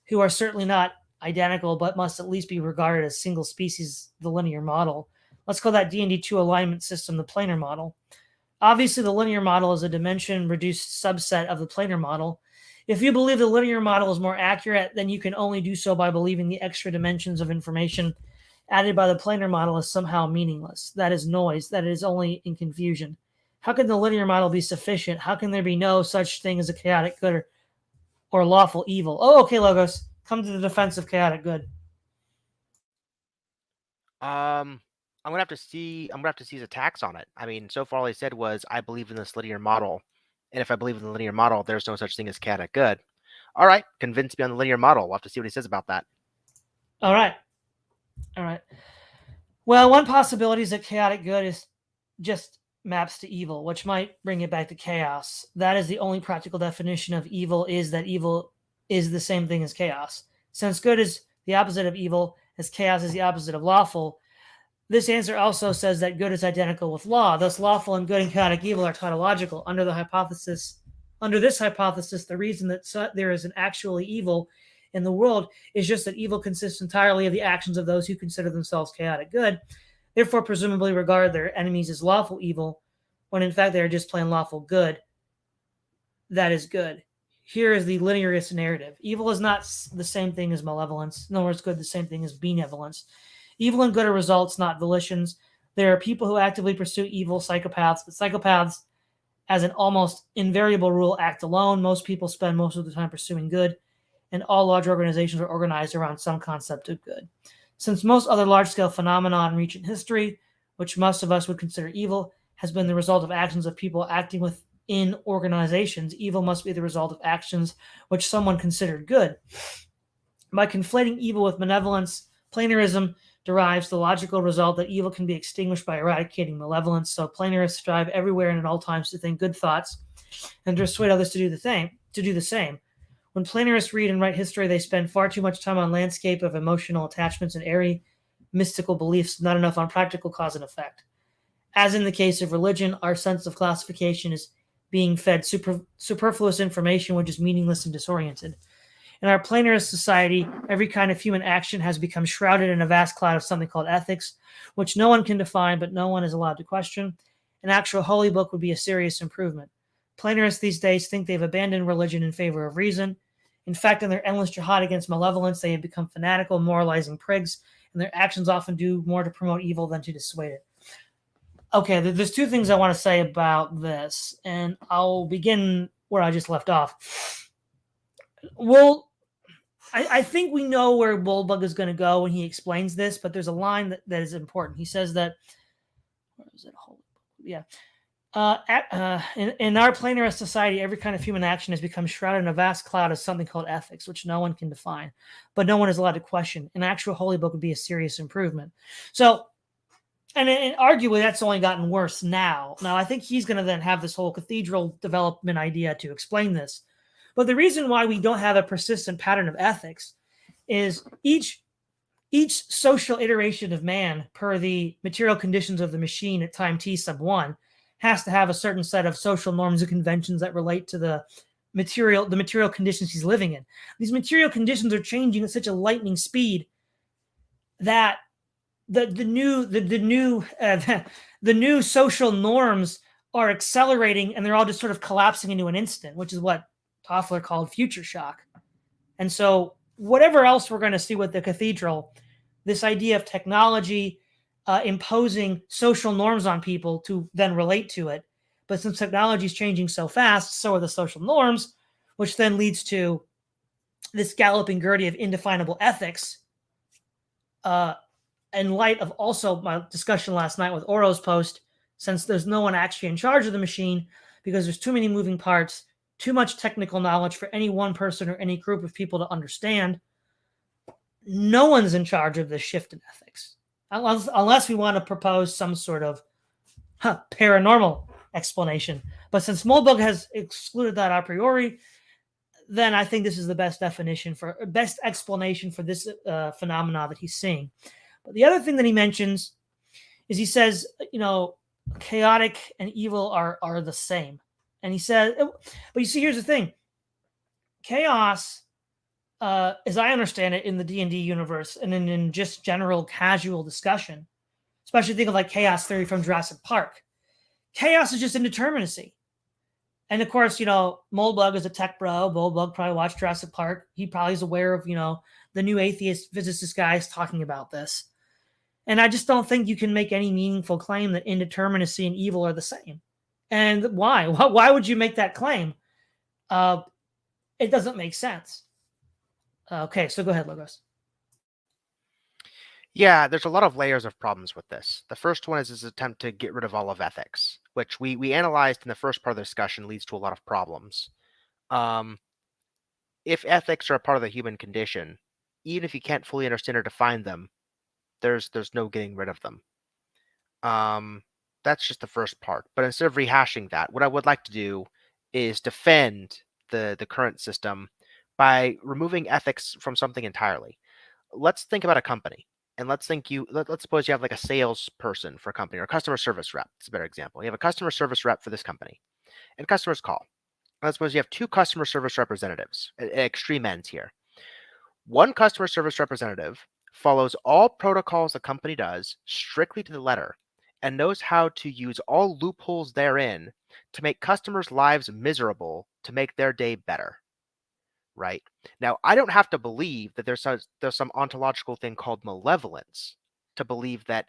S1: who are certainly not identical, but must at least be regarded as single species, the linear model. Let's call that D&D 2 alignment system the planar model. Obviously, the linear model is a dimension-reduced subset of the planar model. If you believe the linear model is more accurate, then you can only do so by believing the extra dimensions of information added by the planar model is somehow meaningless. That is noise. That is only in confusion. How can the linear model be sufficient? How can there be no such thing as a chaotic good or lawful evil? Oh, okay, Logos. Come to the defense of chaotic good.
S2: I'm gonna have to see. I'm gonna have to see his attacks on it. I mean, so far all he said was, "I believe in this linear model," and if I believe in the linear model, there's no such thing as chaotic good. All right, convince me on the linear model. We'll have to see what he says about that.
S1: All right. Well, one possibility is that chaotic good is just maps to evil, which might bring it back to chaos. That is the only practical definition of evil, is that evil is the same thing as chaos. Since good is the opposite of evil, as chaos is the opposite of lawful, this answer also says that good is identical with law. Thus, lawful and good and chaotic evil are tautological. Under this hypothesis, the reason that there is an actually evil in the world is just that evil consists entirely of the actions of those who consider themselves chaotic good, therefore presumably regard their enemies as lawful evil, when in fact they are just plain lawful good. That is good. Here is the linearist narrative. Evil is not the same thing as malevolence, nor is good the same thing as benevolence. Evil and good are results, not volitions. There are people who actively pursue evil, psychopaths, but psychopaths, as an almost invariable rule, act alone. Most people spend most of the time pursuing good, and all large organizations are organized around some concept of good. Since most other large-scale phenomena in recent history, which most of us would consider evil, has been the result of actions of people acting within organizations, evil must be the result of actions which someone considered good. By conflating evil with benevolence, planarism derives the logical result that evil can be extinguished by eradicating malevolence. So planarists strive everywhere and at all times to think good thoughts and to persuade others to do the same. When planarists read and write history, they spend far too much time on landscape of emotional attachments and airy mystical beliefs, not enough on practical cause and effect. As in the case of religion, our sense of classification is being fed superfluous information which is meaningless and disoriented. In our planarist society, every kind of human action has become shrouded in a vast cloud of something called ethics, which no one can define, but no one is allowed to question. An actual holy book would be a serious improvement. Planarists these days think they've abandoned religion in favor of reason. In fact, in their endless jihad against malevolence, they have become fanatical, moralizing prigs, and their actions often do more to promote evil than to dissuade it. Okay, there's two things I want to say about this, and I'll begin where I just left off. Well, I think we know where Moldbug is going to go when he explains this, but there's a line that is important. He says that, where is it? Yeah. In our planarist society, every kind of human action has become shrouded in a vast cloud of something called ethics, which no one can define, but no one is allowed to question. An actual holy book would be a serious improvement. So, and arguably, that's only gotten worse now. Now, I think he's going to then have this whole cathedral development idea to explain this. But the reason why we don't have a persistent pattern of ethics is each social iteration of man, per the material conditions of the machine at time t sub 1, has to have a certain set of social norms and conventions that relate to the material conditions he's living in. These material conditions are changing at such a lightning speed that the new social norms are accelerating, and they're all just sort of collapsing into an instant, which is what Toffler called future shock. And so whatever else we're going to see with the cathedral, this idea of technology imposing social norms on people to then relate to it. But since technology is changing so fast, so are the social norms, which then leads to this galloping gurney of indefinable ethics. In light of also my discussion last night with Oro's post, since there's no one actually in charge of the machine, because there's too many moving parts, too much technical knowledge for any one person or any group of people to understand, no one's in charge of this shift in ethics. Unless we want to propose some sort of paranormal explanation. But since Moldbug has excluded that a priori, then I think this is the best explanation for this phenomena that he's seeing. But the other thing that he mentions is he says, chaotic and evil are the same. And he says, but you see, here's the thing. Chaos, as I understand it in the D&D universe and in just general casual discussion, especially think of like chaos theory from Jurassic Park, chaos is just indeterminacy. And of course, Moldbug is a tech bro. Moldbug probably watched Jurassic Park. He probably is aware of, the new atheist physicist guys talking about this. And I just don't think you can make any meaningful claim that indeterminacy and evil are the same. And why? Why would you make that claim? It doesn't make sense. Okay, so go ahead, Logos.
S2: Yeah, there's a lot of layers of problems with this. The first one is his attempt to get rid of all of ethics, which we analyzed in the first part of the discussion leads to a lot of problems. If ethics are a part of the human condition, even if you can't fully understand or define them, there's no getting rid of them. That's just the first part. But instead of rehashing that, what I would like to do is defend the current system by removing ethics from something entirely. Let's think about a company. And let's suppose you have like a salesperson for a company or a customer service rep. It's a better example. You have a customer service rep for this company, and customers call. And let's suppose you have two customer service representatives at extreme ends here. One customer service representative follows all protocols the company does strictly to the letter and knows how to use all loopholes therein to make customers' lives miserable to make their day better. Right? Now, I don't have to believe that there's some ontological thing called malevolence to believe that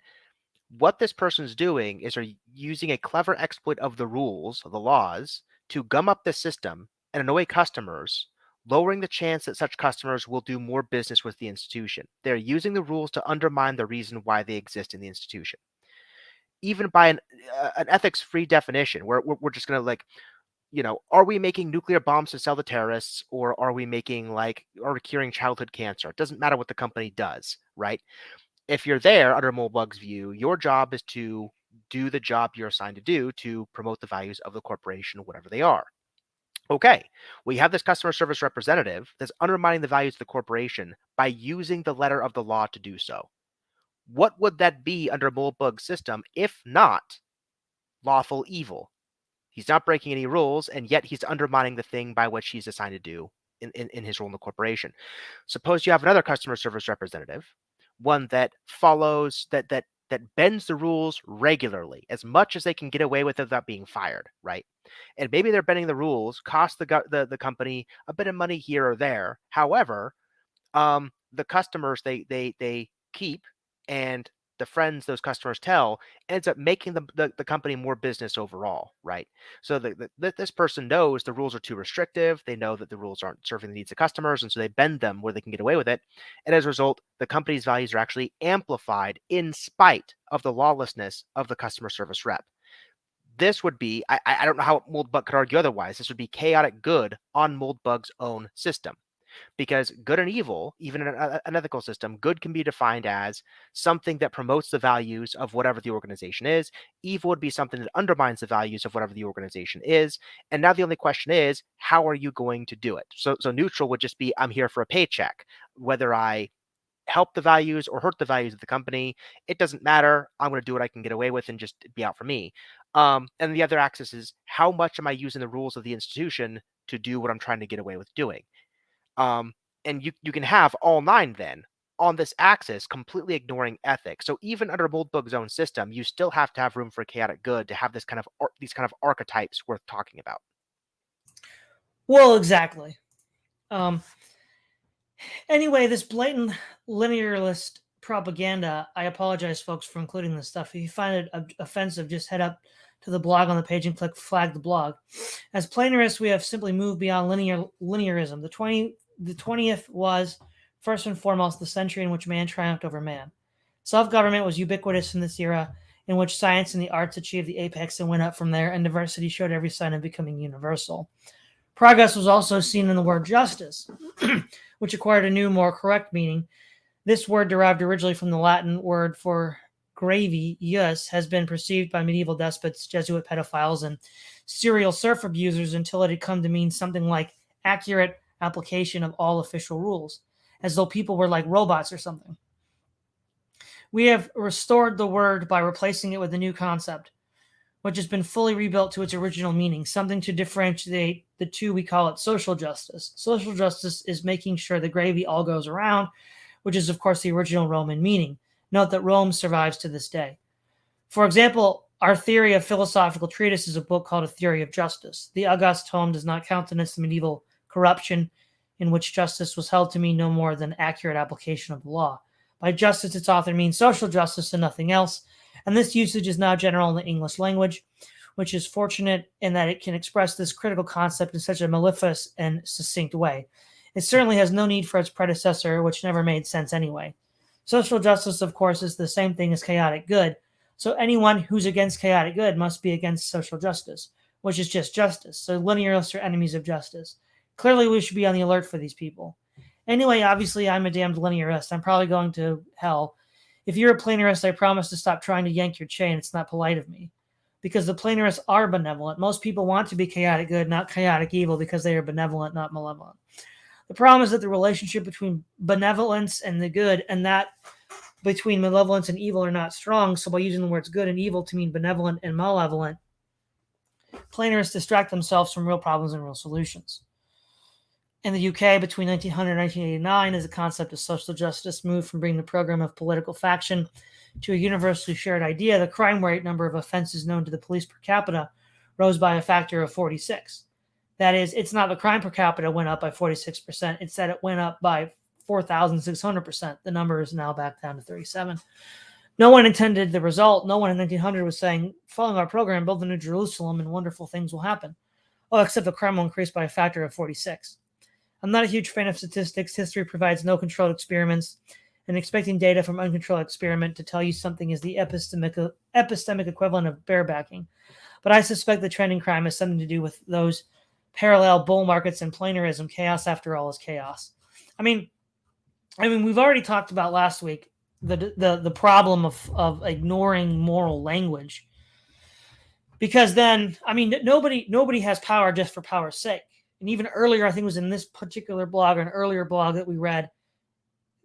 S2: what this person's doing is using a clever exploit of the rules, the laws, to gum up the system and annoy customers, lowering the chance that such customers will do more business with the institution. They're using the rules to undermine the reason why they exist in the institution. Even by an ethics-free definition, where we're just going to are we making nuclear bombs to sell to terrorists, or are we curing childhood cancer? It doesn't matter what the company does, right? If you're there under Moldbug's view, your job is to do the job you're assigned to do to promote the values of the corporation, whatever they are. Okay, we have this customer service representative that's undermining the values of the corporation by using the letter of the law to do so. What would that be under Moldbug's system if not lawful evil? He's not breaking any rules, and yet he's undermining the thing by which he's assigned to do in his role in the corporation. Suppose you have another customer service representative, one that follows, that bends the rules regularly, as much as they can get away with it without being fired, right? And maybe they're bending the rules, cost the company a bit of money here or there. However, the customers they keep, and the friends those customers tell ends up making the company more business overall, right? So this person knows the rules are too restrictive. They know that the rules aren't serving the needs of customers, and so they bend them where they can get away with it. And as a result, the company's values are actually amplified in spite of the lawlessness of the customer service rep. This would be, I don't know how Moldbug could argue otherwise. This would be chaotic good on Moldbug's own system. Because good and evil, even in an ethical system, good can be defined as something that promotes the values of whatever the organization is. Evil would be something that undermines the values of whatever the organization is. And now the only question is, how are you going to do it? So neutral would just be, I'm here for a paycheck. Whether I help the values or hurt the values of the company, it doesn't matter. I'm going to do what I can get away with and just be out for me. And the other axis is, how much am I using the rules of the institution to do what I'm trying to get away with doing? And you can have all 9 then on this axis, completely ignoring ethics. So even under Moldbug's own system, you still have to have room for chaotic good to have these kind of archetypes worth talking about.
S1: Well, exactly. Anyway, this blatant linearist propaganda, I apologize, folks, for including this stuff. If you find it offensive, just head up to the blog on the page and click flag the blog. As planarists, we have simply moved beyond linearism. The 20th was, first and foremost, the century in which man triumphed over man. Self-government was ubiquitous in this era, in which science and the arts achieved the apex and went up from there, and diversity showed every sign of becoming universal. Progress was also seen in the word justice, which acquired a new, more correct meaning. This word, derived originally from the Latin word for gravy, jus, has been perceived by medieval despots, Jesuit pedophiles, and serial serf abusers until it had come to mean something like accurate application of all official rules, as though people were like robots or something. We have restored the word by replacing it with a new concept, which has been fully rebuilt to its original meaning, something to differentiate the two. We call it social justice. Social justice is making sure the gravy all goes around, which is, of course, the original Roman meaning. Note that Rome survives to this day. For example, our theory of philosophical treatise is a book called A Theory of Justice. The august tome does not countenance the medieval corruption in which justice was held to mean no more than accurate application of the law. By justice, its author means social justice and nothing else, and this usage is now general in the English language, which is fortunate in that it can express this critical concept in such a mellifluous and succinct way. It certainly has no need for its predecessor, which never made sense anyway. Social justice, of course, is the same thing as chaotic good, so anyone who's against chaotic good must be against social justice, which is just justice. So linearists are enemies of justice. Clearly, we should be on the alert for these people. Anyway, obviously, I'm a damned linearist. I'm probably going to hell. If you're a planarist, I promise to stop trying to yank your chain. It's not polite of me. Because the planarists are benevolent. Most people want to be chaotic good, not chaotic evil, because they are benevolent, not malevolent. The problem is that the relationship between benevolence and the good, and that between malevolence and evil, are not strong. So by using the words good and evil to mean benevolent and malevolent, planarists distract themselves from real problems and real solutions. In the UK, between 1900 and 1989, as the concept of social justice moved from being the program of political faction to a universally shared idea, the crime rate number of offenses known to the police per capita rose by a factor of 46. That is, it's not the crime per capita went up by 46%. It's that it went up by 4,600%. The number is now back down to 37. No one intended the result. No one in 1900 was saying, following our program, build the New Jerusalem and wonderful things will happen. Oh, except the crime will increase by a factor of 46. I'm not a huge fan of statistics. History provides no controlled experiments, and expecting data from uncontrolled experiment to tell you something is the epistemic equivalent of barebacking. But I suspect the trend in crime has something to do with those parallel bull markets and planarism. Chaos, after all, is chaos. I mean, we've already talked about last week the problem of ignoring moral language, because then, I mean, nobody has power just for power's sake. And even earlier, I think it was in this particular blog or an earlier blog that we read,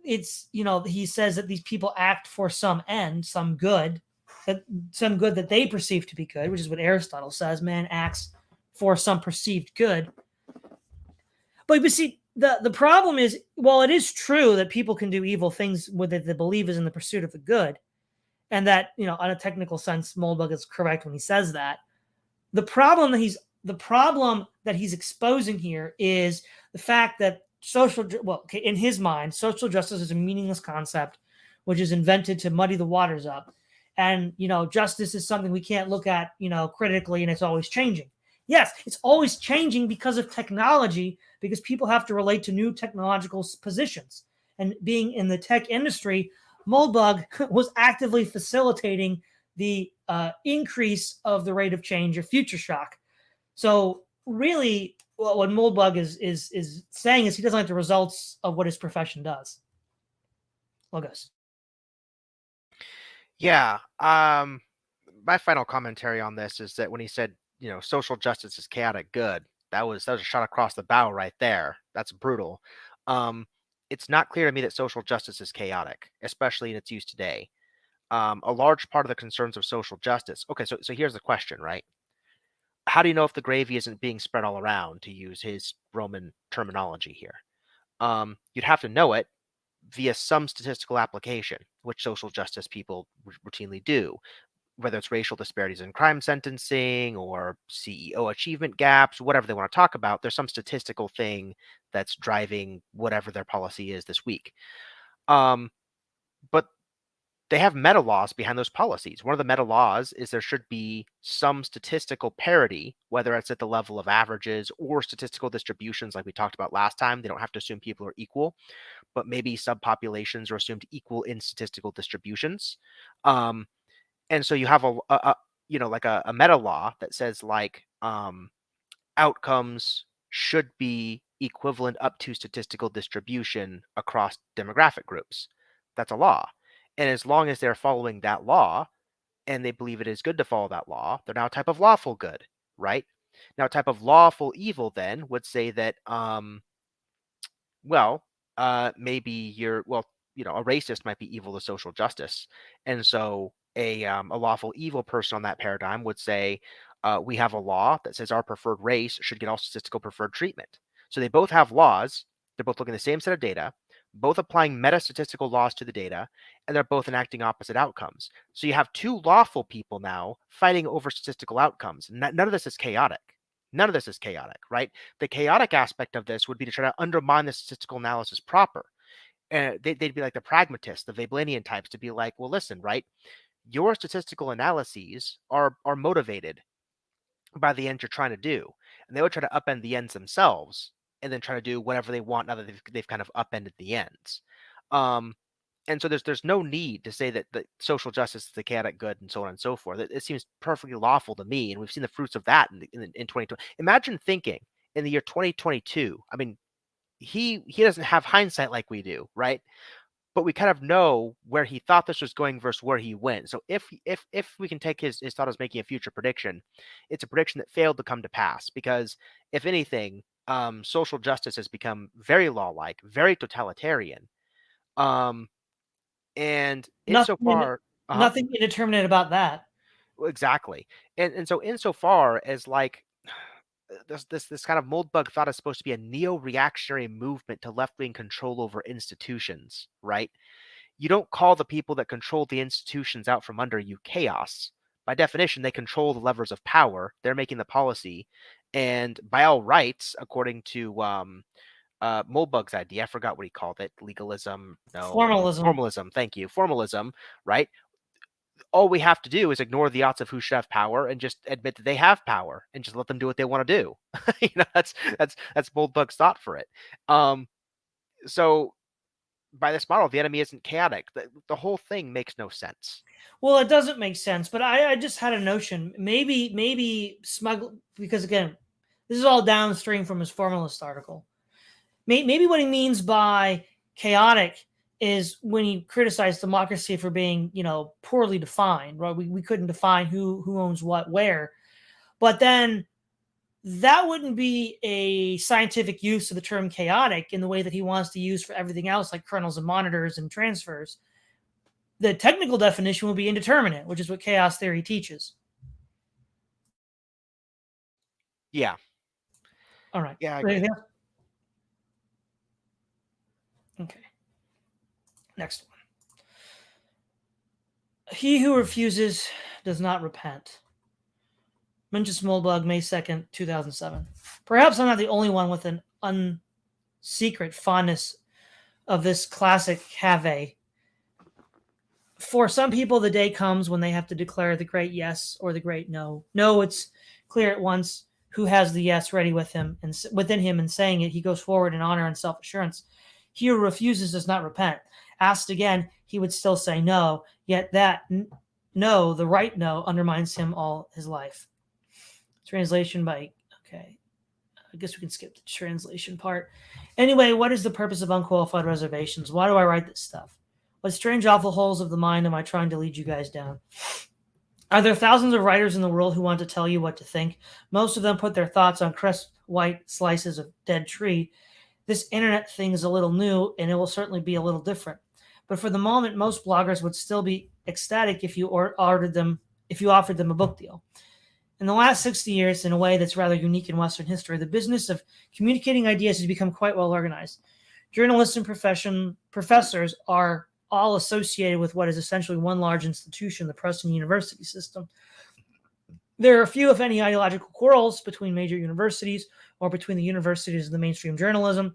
S1: it's, he says that these people act for some end, some good that they perceive to be good, which is what Aristotle says. Man acts for some perceived good. But you see, the problem is, while it is true that people can do evil things with it, they believe is in the pursuit of the good, and that, on a technical sense, Moldbug is correct when he says that, the problem that he's exposing here is the fact that in his mind, social justice is a meaningless concept which is invented to muddy the waters up. And, justice is something we can't look at, critically, and it's always changing. Yes, it's always changing because of technology, because people have to relate to new technological positions. And being in the tech industry, Moldbug was actively facilitating the increase of the rate of change or future shock. So really, what Moldbug is saying is he doesn't like the results of what his profession does. Logos.
S2: Yeah. My final commentary on this is that when he said, social justice is chaotic good, that was a shot across the bow right there. That's brutal. It's not clear to me that social justice is chaotic, especially in its use today. A large part of the concerns of social justice. Okay, so here's the question, right? How do you know if the gravy isn't being spread all around, to use his Roman terminology here? You'd have to know it via some statistical application, which social justice people routinely do, whether it's racial disparities in crime sentencing or CEO achievement gaps, whatever they want to talk about. There's some statistical thing that's driving whatever their policy is this week. But they have meta laws behind those policies. One of the meta laws is there should be some statistical parity, whether it's at the level of averages or statistical distributions, like we talked about last time. They don't have to assume people are equal, but maybe subpopulations are assumed equal in statistical distributions. And so you have a meta law that says outcomes should be equivalent up to statistical distribution across demographic groups. That's a law. And as long as they're following that law and they believe it is good to follow that law, they're now a type of lawful good, right? Now, a type of lawful evil then would say that, maybe a racist might be evil to social justice. And so a lawful evil person on that paradigm would say, we have a law that says our preferred race should get all statistical preferred treatment. So they both have laws. They're both looking at the same set of data, both applying meta statistical laws to the data, and they're both enacting opposite outcomes. So you have two lawful people now fighting over statistical outcomes. None of this is chaotic. None of this is chaotic, right? The chaotic aspect of this would be to try to undermine the statistical analysis proper. And they'd be like the pragmatists, the Veblennian types, to be like, well, listen, right? Your statistical analyses are motivated by the end you're trying to do. And they would try to upend the ends themselves and then try to do whatever they want now that they've kind of upended the ends. And so there's no need to say that social justice is the chaotic good and so on and so forth. It seems perfectly lawful to me, and we've seen the fruits of that in 2020. Imagine thinking in the year 2022. I mean, he doesn't have hindsight like we do, right? But we kind of know where he thought this was going versus where he went. So if we can take his thought as making a future prediction, it's a prediction that failed to come to pass, because if anything, social justice has become very law-like, very totalitarian. And insofar,
S1: nothing indeterminate about that.
S2: Exactly. And so insofar as this kind of Moldbug thought is supposed to be a neo-reactionary movement to left-wing control over institutions, right? You don't call the people that control the institutions out from under you chaos. By definition, they control the levers of power. They're making the policy. And by all rights, according to Moldbug's idea, I forgot what he called it, legalism, no, formalism, thank you, formalism, right? All we have to do is ignore the odds of who should have power and just admit that they have power and just let them do what they want to do. That's Moldbug's thought for it. So by this model, the enemy isn't chaotic. The whole thing makes no sense.
S1: Well, it doesn't make sense, but I just had a notion. Maybe smuggle, because again, this is all downstream from his formalist article. Maybe what he means by chaotic is when he criticized democracy for being, poorly defined, right? We couldn't define who owns what where. But then that wouldn't be a scientific use of the term chaotic in the way that he wants to use for everything else, like kernels and monitors and transfers. The technical definition would be indeterminate, which is what chaos theory teaches.
S2: Yeah.
S1: All right.
S2: Yeah, I agree.
S1: Okay. Next one. He who refuses does not repent. Mentions Moldbug, May 2nd, 2007. Perhaps I'm not the only one with an unsecret fondness of this classic have. For some people, the day comes when they have to declare the great yes or the great no. No, it's clear at once who has the yes ready with him and within him, and saying it, he goes forward in honor and self-assurance. He who refuses does not repent. Asked again, he would still say no, yet that no, the right no, undermines him all his life. Translation by, okay, I guess we can skip the translation part. Anyway, what is the purpose of unqualified reservations? Why do I write this stuff? What strange, awful holes of the mind am I trying to lead you guys down? Are there thousands of writers in the world who want to tell you what to think? Most of them put their thoughts on crisp white slices of dead tree. This internet thing is a little new, and it will certainly be a little different. But for the moment, most bloggers would still be ecstatic if you offered them a book deal. In the last 60 years, in a way that's rather unique in Western history, the business of communicating ideas has become quite well organized. Journalists and professors are all associated with what is essentially one large institution, the Preston University system. There are few, if any, ideological quarrels between major universities or between the universities and the mainstream journalism.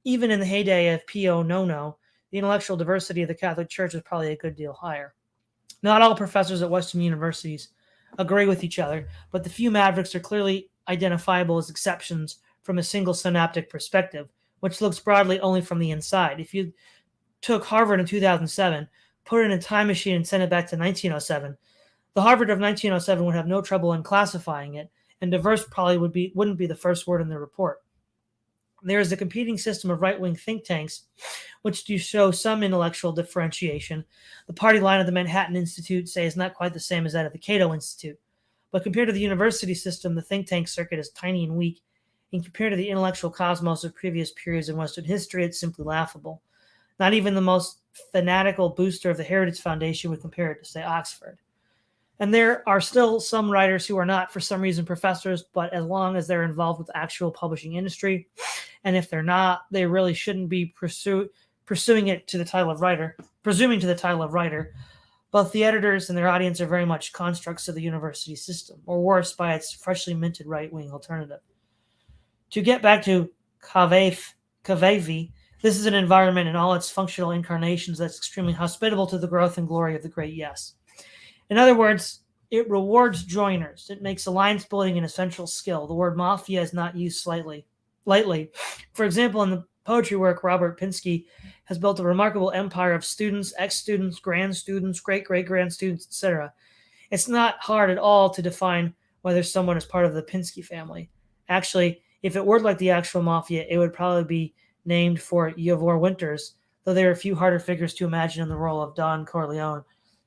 S1: Even in the heyday of Pio Nono, the intellectual diversity of the Catholic Church was probably a good deal higher. Not all professors at Western universities agree with each other, but the few mavericks are clearly identifiable as exceptions from a single synaptic perspective, which looks broadly only from the inside. If you took Harvard in 2007, put it in a time machine and sent it back to 1907, the Harvard of 1907 would have no trouble in classifying it, and diverse probably wouldn't be the first word in the report. There is a competing system of right-wing think tanks which do show some intellectual differentiation. The party line of the Manhattan Institute, say, is not quite the same as that of the Cato Institute. But compared to the university system, the think tank circuit is tiny and weak, and compared to the intellectual cosmos of previous periods in Western history, it's simply laughable. Not even the most fanatical booster of the Heritage Foundation would compare it to, say, Oxford. And there are still some writers who are not, for some reason, professors, but as long as they're involved with the actual publishing industry, and if they're not, they really shouldn't be presuming to the title of writer. Both the editors and their audience are very much constructs of the university system, or worse, by its freshly minted right-wing alternative. To get back to Kavevi, this is an environment in all its functional incarnations that's extremely hospitable to the growth and glory of the great yes. In other words, it rewards joiners. It makes alliance building an essential skill. The word mafia is not used lightly. For example, in the poetry work, Robert Pinsky has built a remarkable empire of students, ex-students, grand students, great-great-grand students, etc. It's not hard at all to define whether someone is part of the Pinsky family. Actually, if it were like the actual mafia, it would probably be named for Ivor Winters, though there are a few harder figures to imagine in the role of Don Corleone.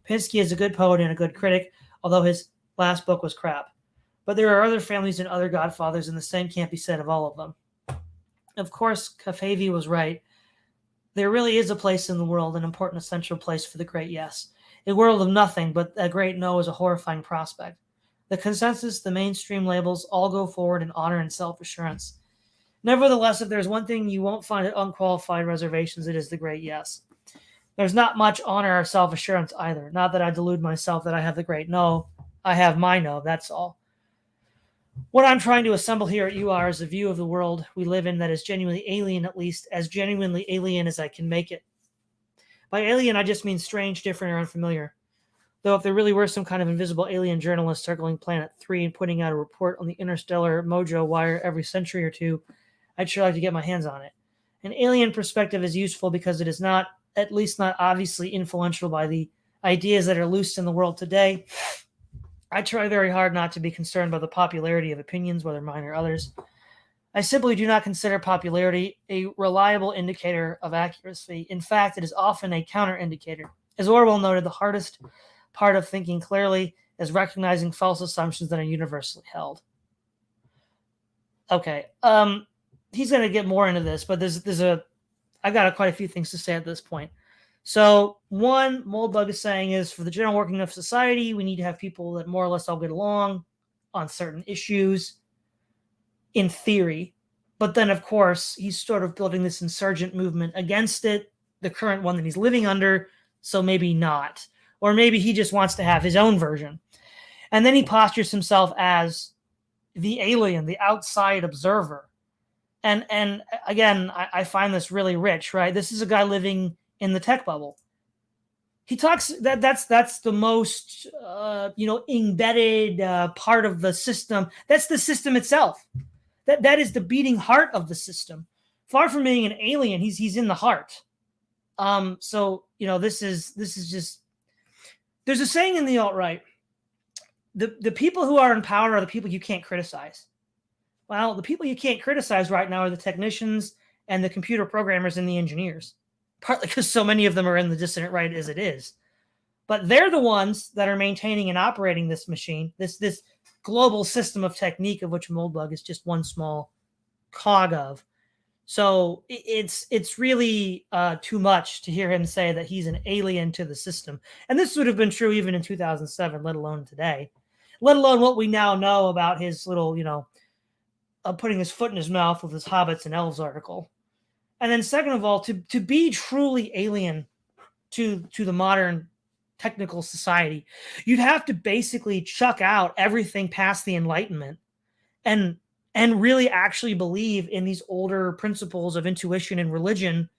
S1: Pinsky is a good poet and a good critic, although his last book was crap. But there are other families and other godfathers, and the same can't be said of all of them. Of course, Kafavi was right. There really is a place in the world, an important essential place for the great yes. A world of nothing, but a great no is a horrifying prospect. The consensus, the mainstream labels, all go forward in honor and self-assurance. Nevertheless, if there's one thing you won't find at Unqualified Reservations, it is the great yes. There's not much honor or self-assurance either. Not that I delude myself that I have the great no. I have my no, that's all. What I'm trying to assemble here at UR is a view of the world we live in that is genuinely alien, at least as genuinely alien as I can make it. By alien, I just mean strange, different, or unfamiliar. Though if there really were some kind of invisible alien journalist circling Planet 3 and putting out a report on the interstellar mojo wire every century or two, I'd sure like to get my hands on it. An alien perspective is useful because it is not, at least not obviously influential by the ideas that are loose in the world today. I try very hard not to be concerned by the popularity of opinions, whether mine or others. I simply do not consider popularity a reliable indicator of accuracy. In fact, it is often a counter-indicator. As Orwell noted, the hardest part of thinking clearly is recognizing false assumptions that are universally held. Okay, he's going to get more into this, but I've got quite a few things to say at this point. So one, Moldbug is saying is for the general working of society, we need to have people that more or less all get along on certain issues in theory. But then, of course, he's sort of building this insurgent movement against it, the current one that he's living under, so maybe not. Or maybe he just wants to have his own version. And then he postures himself as the alien, the outside observer. And again, I find this really rich, right? This is a guy living in the tech bubble. he talks that's the most embedded part of the system. That's the system itself. That is the beating heart of the system. Far from being an alien, he's in the heart. So this is just, there's a saying in the alt-right, the people who are in power are the people you can't criticize. Well, the people you can't criticize right now are the technicians and the computer programmers and the engineers, partly because so many of them are in the dissident right as it is. But they're the ones that are maintaining and operating this machine, this global system of technique, of which Moldbug is just one small cog of. So it's really too much to hear him say that he's an alien to the system. And this would have been true even in 2007, let alone today, let alone what we now know about his little, putting his foot in his mouth with his Hobbits and Elves article. And then second of all, to be truly alien to the modern technical society, you'd have to basically chuck out everything past the Enlightenment and really actually believe in these older principles of intuition and religion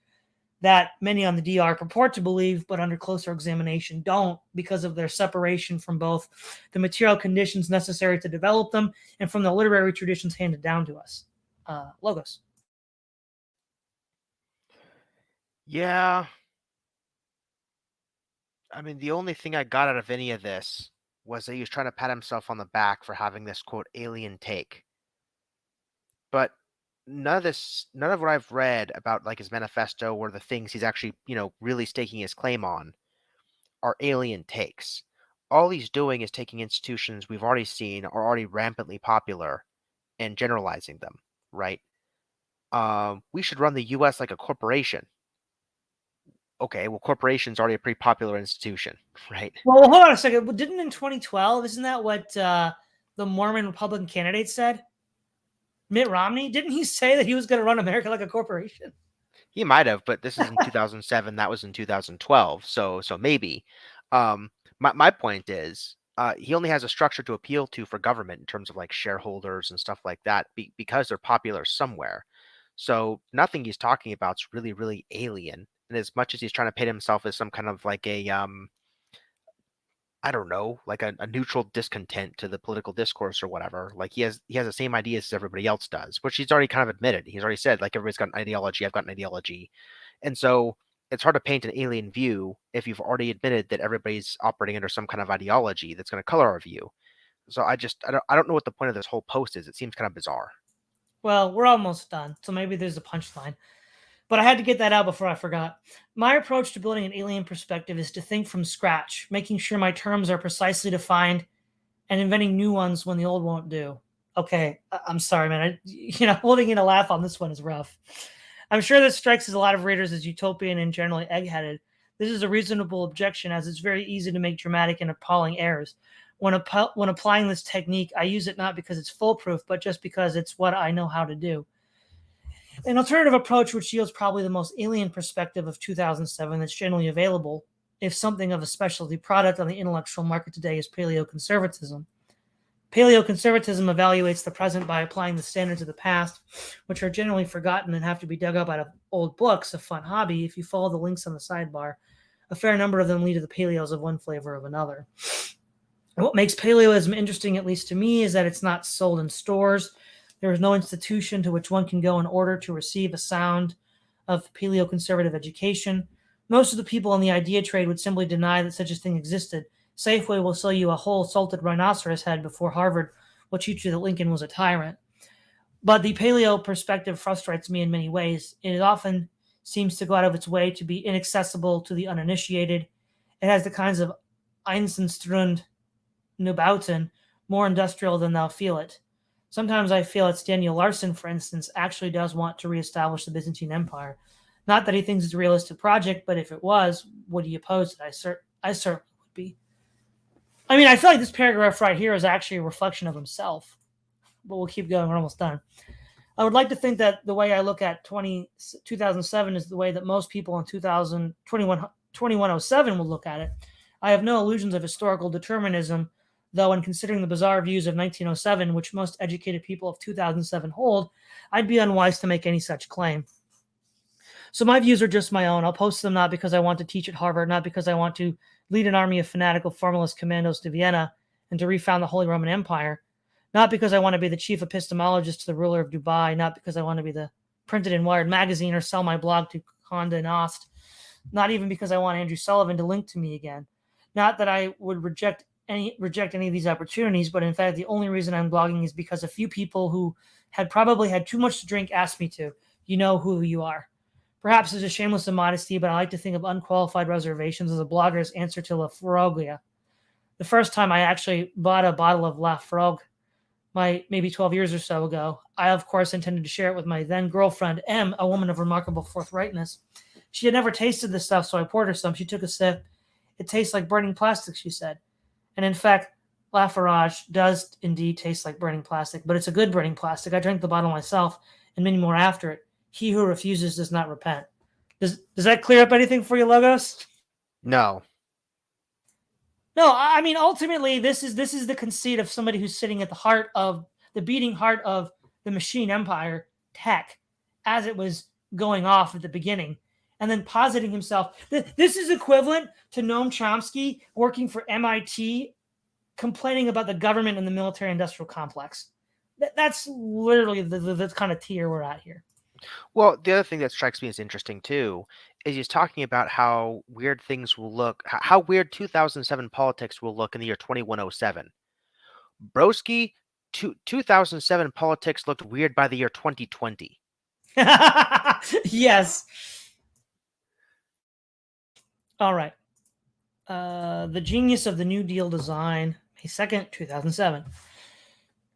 S1: that many on the DR purport to believe, but under closer examination don't, because of their separation from both the material conditions necessary to develop them and from the literary traditions handed down to us. Logos.
S2: Yeah. I mean, the only thing I got out of any of this was that he was trying to pat himself on the back for having this, quote, alien take. But none of what I've read about like his manifesto or the things he's actually, really staking his claim on are alien takes. All he's doing is taking institutions we've already seen are already rampantly popular and generalizing them, right? We should run the U.S. like a corporation. Okay, well, corporation's already a pretty popular institution, right?
S1: Well, hold on a second. Well, didn't in 2012, isn't that what the Mormon Republican candidate said? Mitt Romney? Didn't he say that he was going to run America like a corporation?
S2: He might have, but this is in 2007. That was in 2012. So maybe. My point is, he only has a structure to appeal to for government in terms of like shareholders and stuff like that, because they're popular somewhere. So nothing he's talking about is really, really alien. And as much as he's trying to paint himself as some kind of like a I don't know, like a neutral discontent to the political discourse or whatever. Like he has the same ideas as everybody else does, which he's already kind of admitted. He's already said, like, everybody's got an ideology, I've got an ideology. And so it's hard to paint an alien view if you've already admitted that everybody's operating under some kind of ideology that's going to color our view. So I don't know what the point of this whole post is. It seems kind of bizarre.
S1: Well, we're almost done, so maybe there's a punchline. But I had to get that out before I forgot. My approach to building an alien perspective is to think from scratch, making sure my terms are precisely defined and inventing new ones when the old won't do. Okay, I'm sorry, man. Holding in a laugh on this one is rough. I'm sure this strikes as a lot of readers as utopian and generally egg-headed. This is a reasonable objection, as it's very easy to make dramatic and appalling errors. When applying this technique, I use it not because it's foolproof, but just because it's what I know how to do. An alternative approach, which yields probably the most alien perspective of 2007 that's generally available, if something of a specialty product on the intellectual market today, is paleoconservatism. Paleoconservatism evaluates the present by applying the standards of the past, which are generally forgotten and have to be dug up out of old books, a fun hobby. If you follow the links on the sidebar, a fair number of them lead to the paleos of one flavor or another. And what makes paleoism interesting, at least to me, is that it's not sold in stores. There is no institution to which one can go in order to receive a sound of paleoconservative education. Most of the people in the idea trade would simply deny that such a thing existed. Safeway will sell you a whole salted rhinoceros head before Harvard will teach you that Lincoln was a tyrant. But the paleo perspective frustrates me in many ways. It often seems to go out of its way to be inaccessible to the uninitiated. It has the kinds of Einsenstrund Neubauten, more industrial than thou feel it. Sometimes I feel it's Daniel Larson, for instance, actually does want to reestablish the Byzantine Empire. Not that he thinks it's a realistic project, but if it was, would he oppose it? I certainly would be. I mean, I feel like this paragraph right here is actually a reflection of himself. But we'll keep going. We're almost done. I would like to think that the way I look at 2007 is the way that most people in 2107 will look at it. I have no illusions of historical determinism, though in considering the bizarre views of 1907, which most educated people of 2007 hold, I'd be unwise to make any such claim. So my views are just my own. I'll post them not because I want to teach at Harvard, not because I want to lead an army of fanatical formalist commandos to Vienna and to refound the Holy Roman Empire, not because I want to be the chief epistemologist to the ruler of Dubai, not because I want to be the printed in Wired magazine or sell my blog to Condé Nast, not even because I want Andrew Sullivan to link to me again. Not that I would reject any of these opportunities, but in fact, the only reason I'm blogging is because a few people who had probably had too much to drink asked me to. You know who you are. Perhaps as a shameless immodesty, but I like to think of Unqualified Reservations as a blogger's answer to La Froglia. The first time I actually bought a bottle of La Frogue, maybe 12 years or so ago, I, of course, intended to share it with my then girlfriend, M, a woman of remarkable forthrightness. She had never tasted this stuff, so I poured her some. She took a sip. It tastes like burning plastic, she said. And in fact, Lafarge does indeed taste like burning plastic, but it's a good burning plastic. I drank the bottle myself and many more after it. He who refuses does not repent. Does that clear up anything for you, Logos?
S2: No.
S1: No, I mean, ultimately, this is the conceit of somebody who's sitting at the heart of the beating heart of the machine empire tech as it was going off at the beginning, and then positing himself. This is equivalent to Noam Chomsky working for MIT, complaining about the government and the military-industrial complex. That's literally the kind of tier we're at here.
S2: Well, the other thing that strikes me as interesting too is he's talking about how weird things will look, how weird 2007 politics will look in the year 2107. Broski, 2007 politics looked weird by the year 2020.
S1: Yes. All right. The genius of the New Deal design, May 2nd, 2007.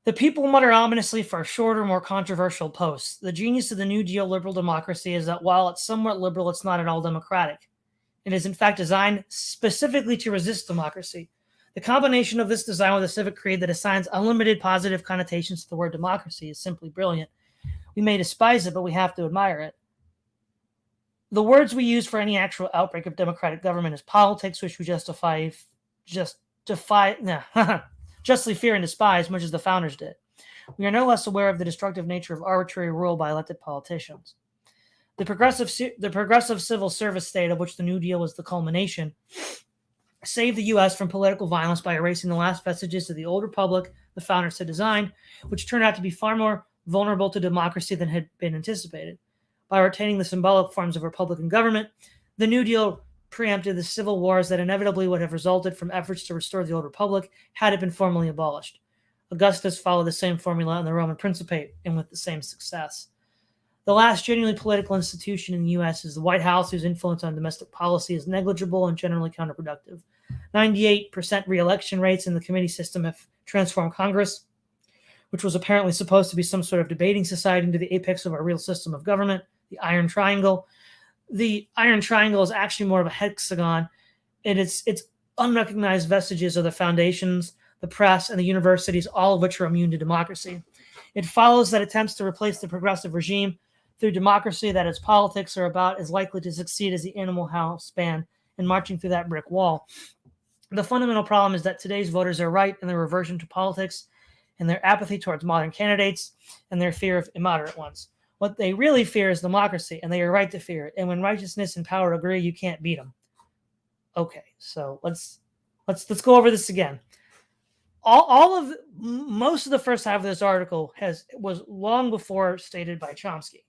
S1: The people mutter ominously for shorter, more controversial posts. The genius of the New Deal liberal democracy is that while it's somewhat liberal, it's not at all democratic. It is in fact designed specifically to resist democracy. The combination of this design with a civic creed that assigns unlimited positive connotations to the word democracy is simply brilliant. We may despise it, but we have to admire it. The words we use for any actual outbreak of democratic government is politics, which we justly fear and despise, much as the founders did. We are no less aware of the destructive nature of arbitrary rule by elected politicians. The progressive civil service state, of which the New Deal was the culmination, saved the U.S. from political violence by erasing the last vestiges of the old republic the founders had designed, which turned out to be far more vulnerable to democracy than had been anticipated. By retaining the symbolic forms of republican government, the New Deal preempted the civil wars that inevitably would have resulted from efforts to restore the old republic had it been formally abolished. Augustus followed the same formula in the Roman Principate, and with the same success. The last genuinely political institution in the U.S. is the White House, whose influence on domestic policy is negligible and generally counterproductive. 98% re-election rates in the committee system have transformed Congress, which was apparently supposed to be some sort of debating society, into the apex of our real system of government, the Iron Triangle. The Iron Triangle is actually more of a hexagon, and it's unrecognized vestiges of the foundations, the press, and the universities, all of which are immune to democracy. It follows that attempts to replace the progressive regime through democracy that its politics are about is likely to succeed as the Animal House band in marching through that brick wall. The fundamental problem is that today's voters are right in their reversion to politics and their apathy towards modern candidates and their fear of immoderate ones. What they really fear is democracy, and they are right to fear it. And when righteousness and power agree, you can't beat them. Okay, so let's go over this again. Most of the first half of this article was long before stated by Chomsky.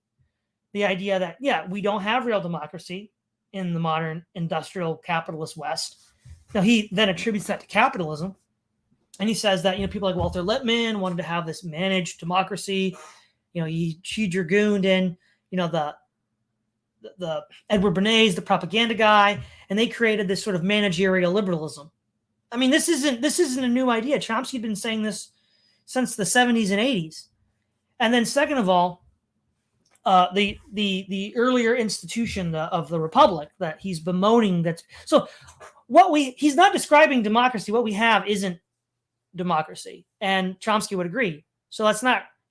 S1: The idea that, yeah, we don't have real democracy in the modern industrial capitalist West. Now, he then attributes that to capitalism. And he says that, people like Walter Lippmann wanted to have this managed democracy. He dragooned in, the Edward Bernays, the propaganda guy, and they created this sort of managerial liberalism. I mean, this isn't a new idea. Chomsky had been saying this since the 70s and 80s. And then second of all, the earlier institution of the republic that he's bemoaning. He's not describing democracy. What we have isn't democracy, and Chomsky would agree. So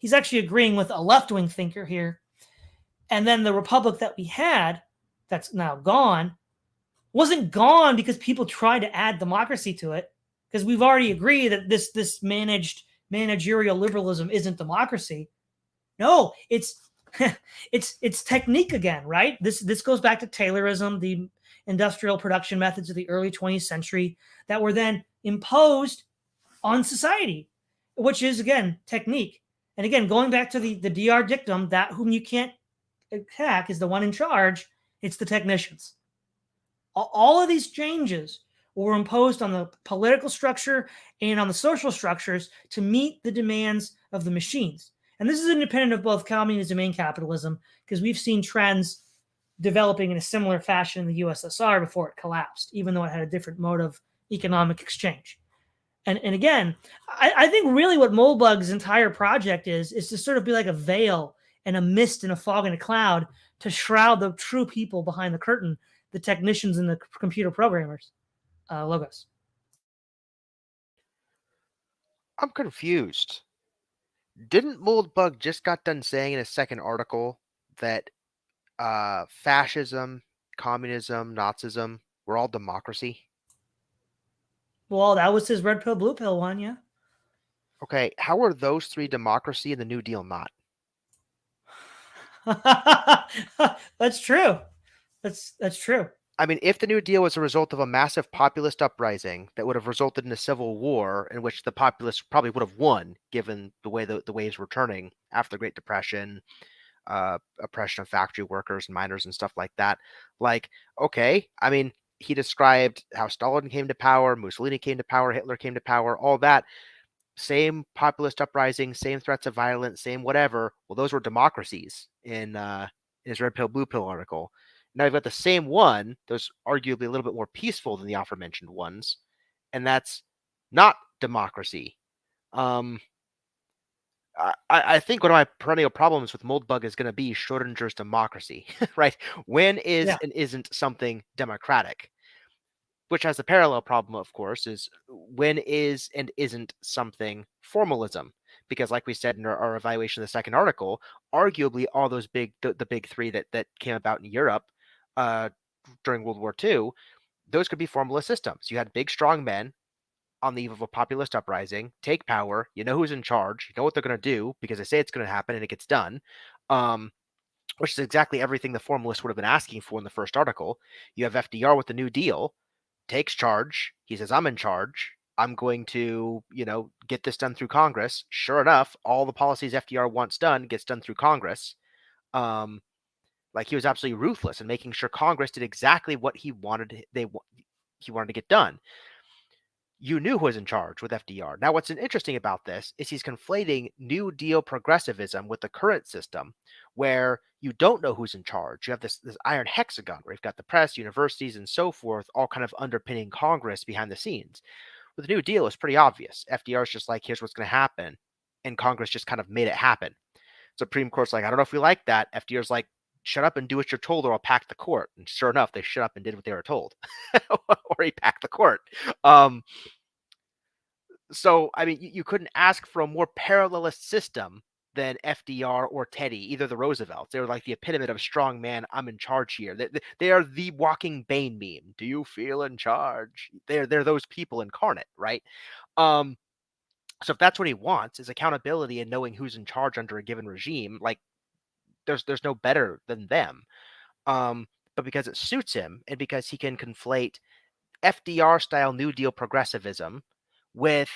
S1: he's actually agreeing with a left-wing thinker here. And then the republic that we had, that's now gone, wasn't gone because people tried to add democracy to it, because we've already agreed that this managerial liberalism isn't democracy. No, it's It's technique again, right? This goes back to Taylorism, the industrial production methods of the early 20th century that were then imposed on society, which is again technique. And again, going back to the DR dictum, that whom you can't attack is the one in charge. It's the technicians. All of these changes were imposed on the political structure and on the social structures to meet the demands of the machines. And this is independent of both communism and capitalism, because we've seen trends developing in a similar fashion in the USSR before it collapsed, even though it had a different mode of economic exchange. And again, I think really what Moldbug's entire project is to sort of be like a veil and a mist and a fog and a cloud to shroud the true people behind the curtain, the technicians and the computer programmers. Logos.
S2: I'm confused. Didn't Moldbug just got done saying in a second article that fascism, communism, Nazism were all democracy?
S1: Well, that was his red pill, blue pill one, yeah.
S2: Okay, how are those three democracy and the New Deal not?
S1: That's true. That's true.
S2: I mean, if the New Deal was a result of a massive populist uprising that would have resulted in a civil war in which the populace probably would have won, given the way the waves were turning after the Great Depression, oppression of factory workers and miners and stuff like that. Like, okay, I mean, he described how Stalin came to power, Mussolini came to power, Hitler came to power, all that. Same populist uprising, same threats of violence, same whatever. Well, those were democracies in his red pill, blue pill article. Now you've got the same one, those arguably a little bit more peaceful than the aforementioned ones, and that's not democracy. I think one of my perennial problems with Moldbug is going to be Schrodinger's democracy, right? When is and isn't something democratic? Which has the parallel problem, of course, is when is and isn't something formalism? Because, like we said in our evaluation of the second article, arguably all those the big three that came about in Europe during World War II, those could be formalist systems. You had big, strong men on the eve of a populist uprising take power. You know who's in charge. You know what they're going to do because they say it's going to happen and it gets done. Which is exactly everything the formalists would have been asking for in the first article. You have FDR with the New Deal, takes charge. He says, I'm in charge. I'm going to, get this done through Congress. Sure enough, all the policies FDR wants done gets done through Congress. Like he was absolutely ruthless in making sure Congress did exactly what he wanted. He wanted to get done. You knew who was in charge with FDR. Now, what's interesting about this is he's conflating New Deal progressivism with the current system, where you don't know who's in charge. You have this iron hexagon where you've got the press, universities, and so forth, all kind of underpinning Congress behind the scenes. With the New Deal, it's pretty obvious. FDR's just like, here's what's going to happen, and Congress just kind of made it happen. Supreme Court's like, I don't know if we like that. FDR's like, shut up and do what you're told, or I'll pack the court. And sure enough, they shut up and did what they were told, or he packed the court. So, I mean, you couldn't ask for a more parallelist system than FDR or Teddy, either the Roosevelts. They were like the epitome of strong man, I'm in charge here. They are the walking Bane meme. Do you feel in charge? They're those people incarnate, right? So if that's what he wants is accountability and knowing who's in charge under a given regime, like there's no better than them. But because it suits him and because he can conflate FDR style New Deal progressivism with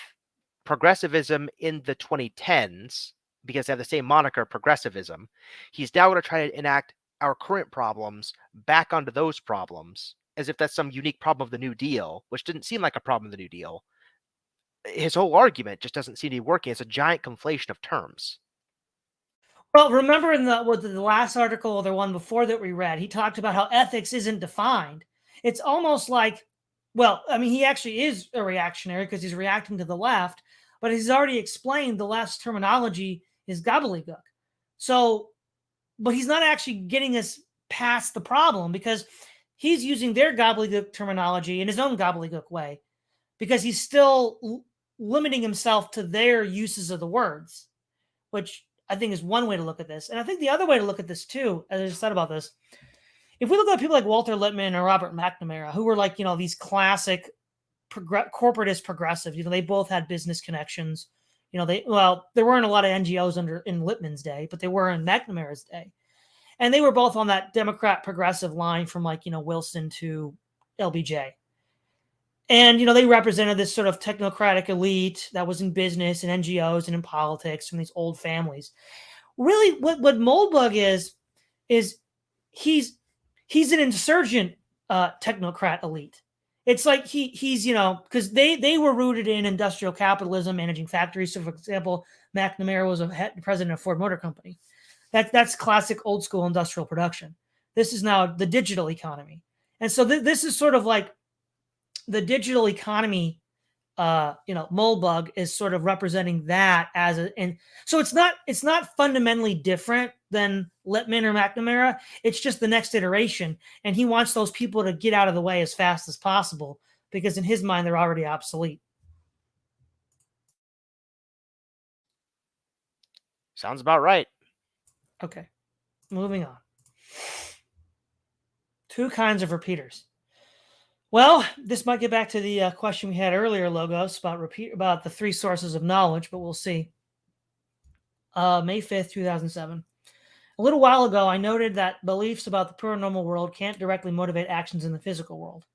S2: progressivism in the 2010s, because they have the same moniker, progressivism, he's now going to try to enact our current problems back onto those problems as if that's some unique problem of the New Deal, which didn't seem like a problem of the New Deal. His whole argument just doesn't seem to be working. It's a giant conflation of terms.
S1: Well, remember in the last article or the one before that we read, he talked about how ethics isn't defined. It's almost like, well, I mean, he actually is a reactionary because he's reacting to the left, but he's already explained the left's terminology is gobbledygook. So, but he's not actually getting us past the problem because he's using their gobbledygook terminology in his own gobbledygook way because he's still limiting himself to their uses of the words, which I think is one way to look at this. And I think the other way to look at this too, as I just said about this, if we look at people like Walter Lippmann or Robert McNamara, who were like, these classic corporatist progressives, they both had business connections, There weren't a lot of NGOs in Lippmann's day, but they were in McNamara's day. And they were both on that Democrat progressive line from Wilson to LBJ. And, they represented this sort of technocratic elite that was in business and NGOs and in politics from these old families. Really, what Moldbug is he's an insurgent technocrat elite. It's like he's because they were rooted in industrial capitalism, managing factories. So, for example, McNamara was a president of Ford Motor Company. That's classic old school industrial production. This is now the digital economy, and so this is sort of like the digital economy. Moldbug is sort of representing that and so it's not fundamentally different than Lippmann or McNamara. It's just the next iteration, and he wants those people to get out of the way as fast as possible because in his mind they're already obsolete.
S2: Sounds about right.
S1: Okay, moving on. Two kinds of repeaters. Well, this might get back to the question we had earlier, Logos, about the three sources of knowledge, but we'll see. May 5th, 2007. A little while ago, I noted that beliefs about the paranormal world can't directly motivate actions in the physical world.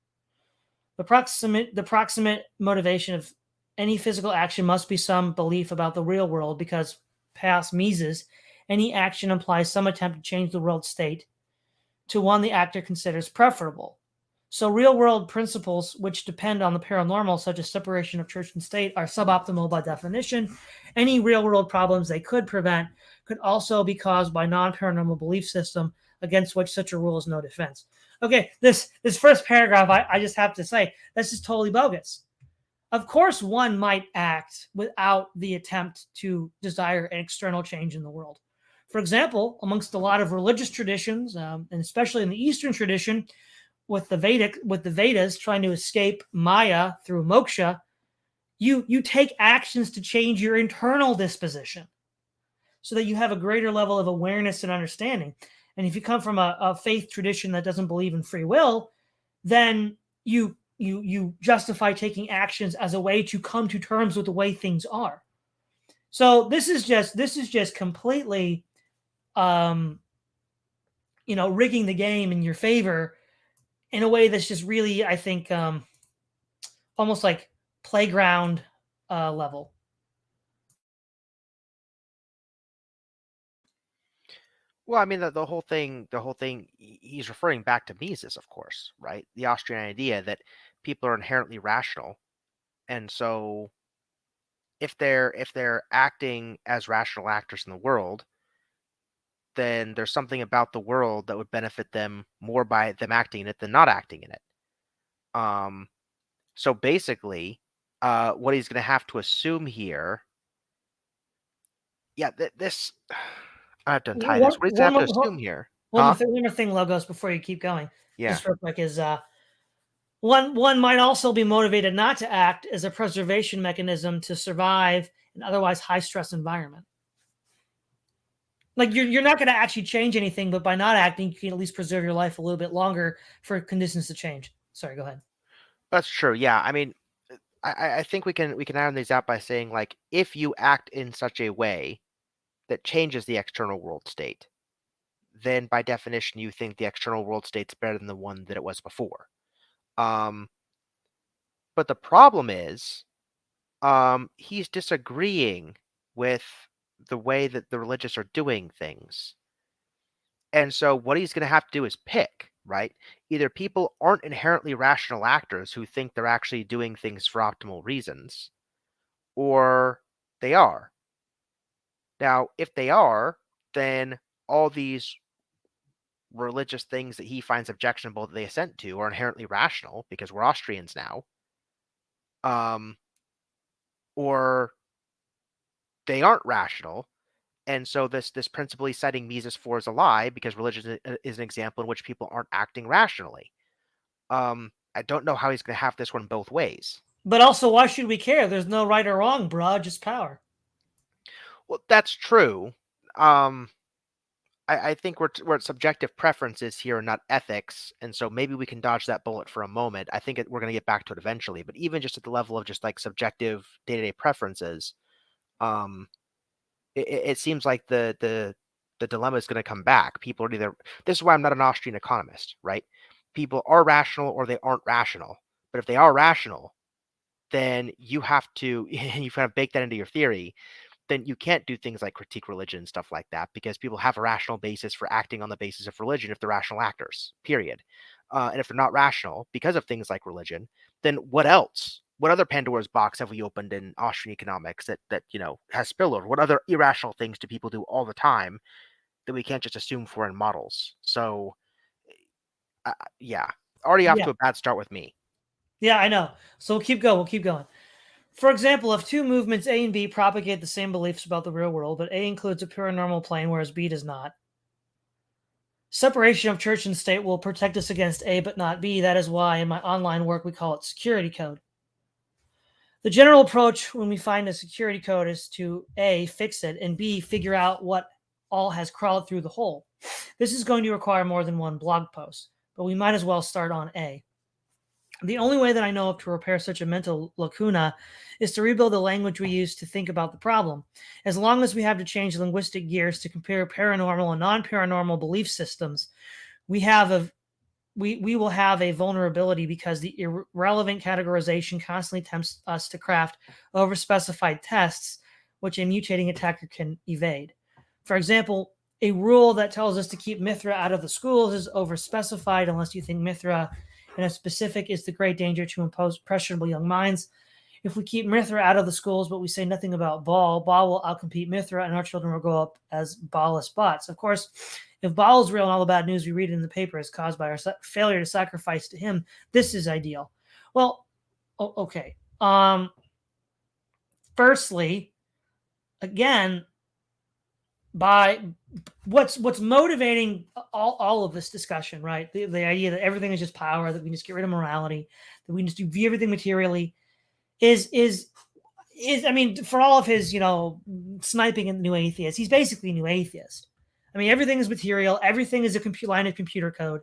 S1: The proximate motivation of any physical action must be some belief about the real world, because past Mises, any action implies some attempt to change the world state to one the actor considers preferable. So real-world principles which depend on the paranormal, such as separation of church and state, are suboptimal by definition. Any real-world problems they could prevent could also be caused by non-paranormal belief system against which such a rule is no defense. Okay, this first paragraph, I just have to say, this is totally bogus. Of course, one might act without the attempt to desire an external change in the world. For example, amongst a lot of religious traditions, and especially in the Eastern tradition, with the Vedas trying to escape Maya through moksha, you take actions to change your internal disposition so that you have a greater level of awareness and understanding. And if you come from a faith tradition that doesn't believe in free will, then you justify taking actions as a way to come to terms with the way things are. So this is just completely rigging the game in your favor in a way that's just really, I think, almost like playground level.
S2: Well, I mean, the whole thing, he's referring back to Mises, of course, right? The Austrian idea that people are inherently rational, and so if they're acting as rational actors in the world, then there's something about the world that would benefit them more by them acting in it than not acting in it. So basically, what he's going to have to assume here, this I have to untie this. What he's going to have to assume here,
S1: One more thing, Logos, before you keep going, just real quick, is one might also be motivated not to act as a preservation mechanism to survive an otherwise high stress environment. Like you're not going to actually change anything, but by not acting, you can at least preserve your life a little bit longer for conditions to change. Sorry, go ahead.
S2: That's true. Yeah, I mean, I think we can iron these out by saying, like, if you act in such a way that changes the external world state, then by definition you think the external world state's better than the one that it was before. But the problem is, he's disagreeing with the way that the religious are doing things. And so what he's going to have to do is pick, right? Either people aren't inherently rational actors who think they're actually doing things for optimal reasons, or they are. Now, if they are, then all these religious things that he finds objectionable that they assent to are inherently rational because we're Austrians now. Or they aren't rational. And so this principle he's citing Mises for is a lie because religion is an example in which people aren't acting rationally. I don't know how he's going to have this one both ways.
S1: But also, why should we care? There's no right or wrong, bro. Just power.
S2: Well, that's true. I think we're at subjective preferences here, not ethics, and so maybe we can dodge that bullet for a moment. I think we're going to get back to it eventually, but even just at the level of just like subjective day-to-day preferences, It seems like the dilemma is going to come back. People are either, this is why I'm not an Austrian economist, right? People are rational or they aren't rational. But if they are rational, then you have to, and you kind of bake that into your theory, then you can't do things like critique religion and stuff like that because people have a rational basis for acting on the basis of religion if they're rational actors, period. And if they're not rational because of things like religion, then what else? What other Pandora's box have we opened in Austrian economics that has spillover? What other irrational things do people do all the time that we can't just assume foreign models? So, yeah, already off
S1: Yeah.
S2: to a bad start with me.
S1: Yeah, I know. So we'll keep going. We'll keep going. For example, if two movements A and B propagate the same beliefs about the real world, but A includes a paranormal plane, whereas B does not, separation of church and state will protect us against A but not B. That is why in my online work we call it security code. The general approach when we find a security code is to A, fix it, and B, figure out what all has crawled through the hole. This is going to require more than one blog post, but we might as well start on A. The only way that I know of to repair such a mental lacuna is to rebuild the language we use to think about the problem. As long as we have to change linguistic gears to compare paranormal and non-paranormal belief systems, we will have a vulnerability because the irrelevant categorization constantly tempts us to craft overspecified tests, which a mutating attacker can evade. For example, a rule that tells us to keep Mithra out of the schools is overspecified unless you think Mithra in a specific is the great danger to impose impressionable young minds. If we keep Mithra out of the schools, but we say nothing about Baal, Baal will outcompete Mithra, and our children will grow up as Baalist bots. Of course, if Baal is real and all the bad news we read in the paper is caused by our failure to sacrifice to him, this is ideal. Well, okay. Firstly, again, by what's motivating all of this discussion, right? The idea that everything is just power, that we just get rid of morality, that we just view everything materially, is I mean, for all of his sniping at new atheists, he's basically a new atheist. I mean, everything is material, everything is a line of computer code,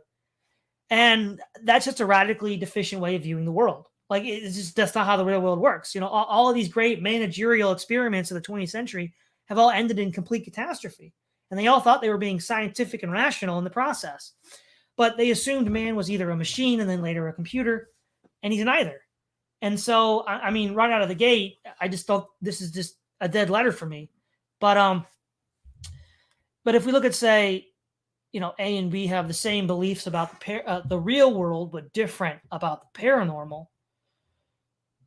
S1: and that's just a radically deficient way of viewing the world. Like, that's not how the real world works. All of these great managerial experiments of the 20th century have all ended in complete catastrophe, and they all thought they were being scientific and rational in the process, but they assumed man was either a machine and then later a computer, and he's neither. And so, I mean, right out of the gate, I just thought this is just a dead letter for me. But if we look at, say, A and B have the same beliefs about the real world, but different about the paranormal.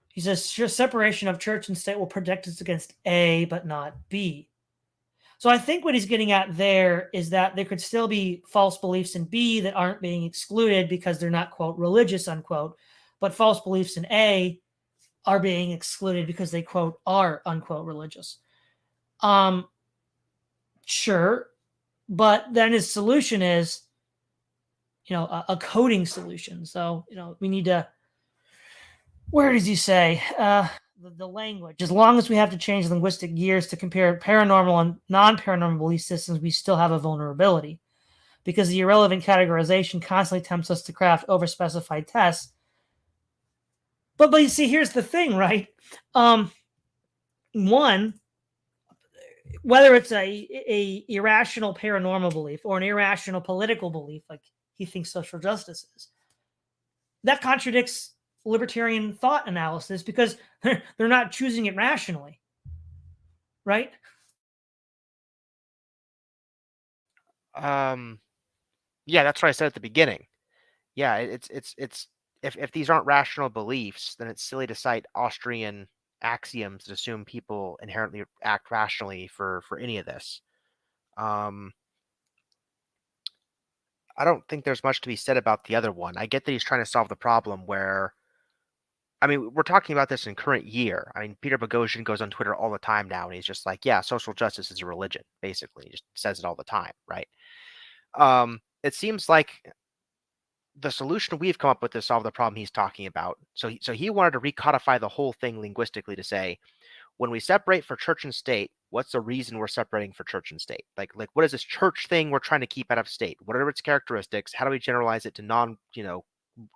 S1: He says separation of church and state will protect us against A, but not B. So I think what he's getting at there is that there could still be false beliefs in B that aren't being excluded because they're not, quote, religious, unquote, but false beliefs in A are being excluded because they, quote, are, unquote, religious. Sure. But then his solution is, a coding solution. So, we need to, where does he say? The language. As long as we have to change linguistic gears to compare paranormal and non-paranormal belief systems, we still have a vulnerability because the irrelevant categorization constantly tempts us to craft overspecified tests. But you see, here's the thing, right? One, whether it's a irrational paranormal belief or an irrational political belief, like he thinks social justice is, that contradicts libertarian thought analysis because they're not choosing it rationally, right?
S2: Yeah, that's what I said at the beginning. Yeah, it's if these aren't rational beliefs, then it's silly to cite Austrian axioms that assume people inherently act rationally for any of this. I don't think there's much to be said about the other one. I get that he's trying to solve the problem where, I mean, we're talking about this in current year. I mean, Peter Boghossian goes on Twitter all the time now, and he's just like, yeah, social justice is a religion, basically. He just says it all the time, right? It seems like the solution we've come up with to solve the problem he's talking about. So he wanted to recodify the whole thing linguistically to say, when we separate for church and state, what's the reason we're separating for church and state? Like what is this church thing we're trying to keep out of state? What are its characteristics? How do we generalize it to non,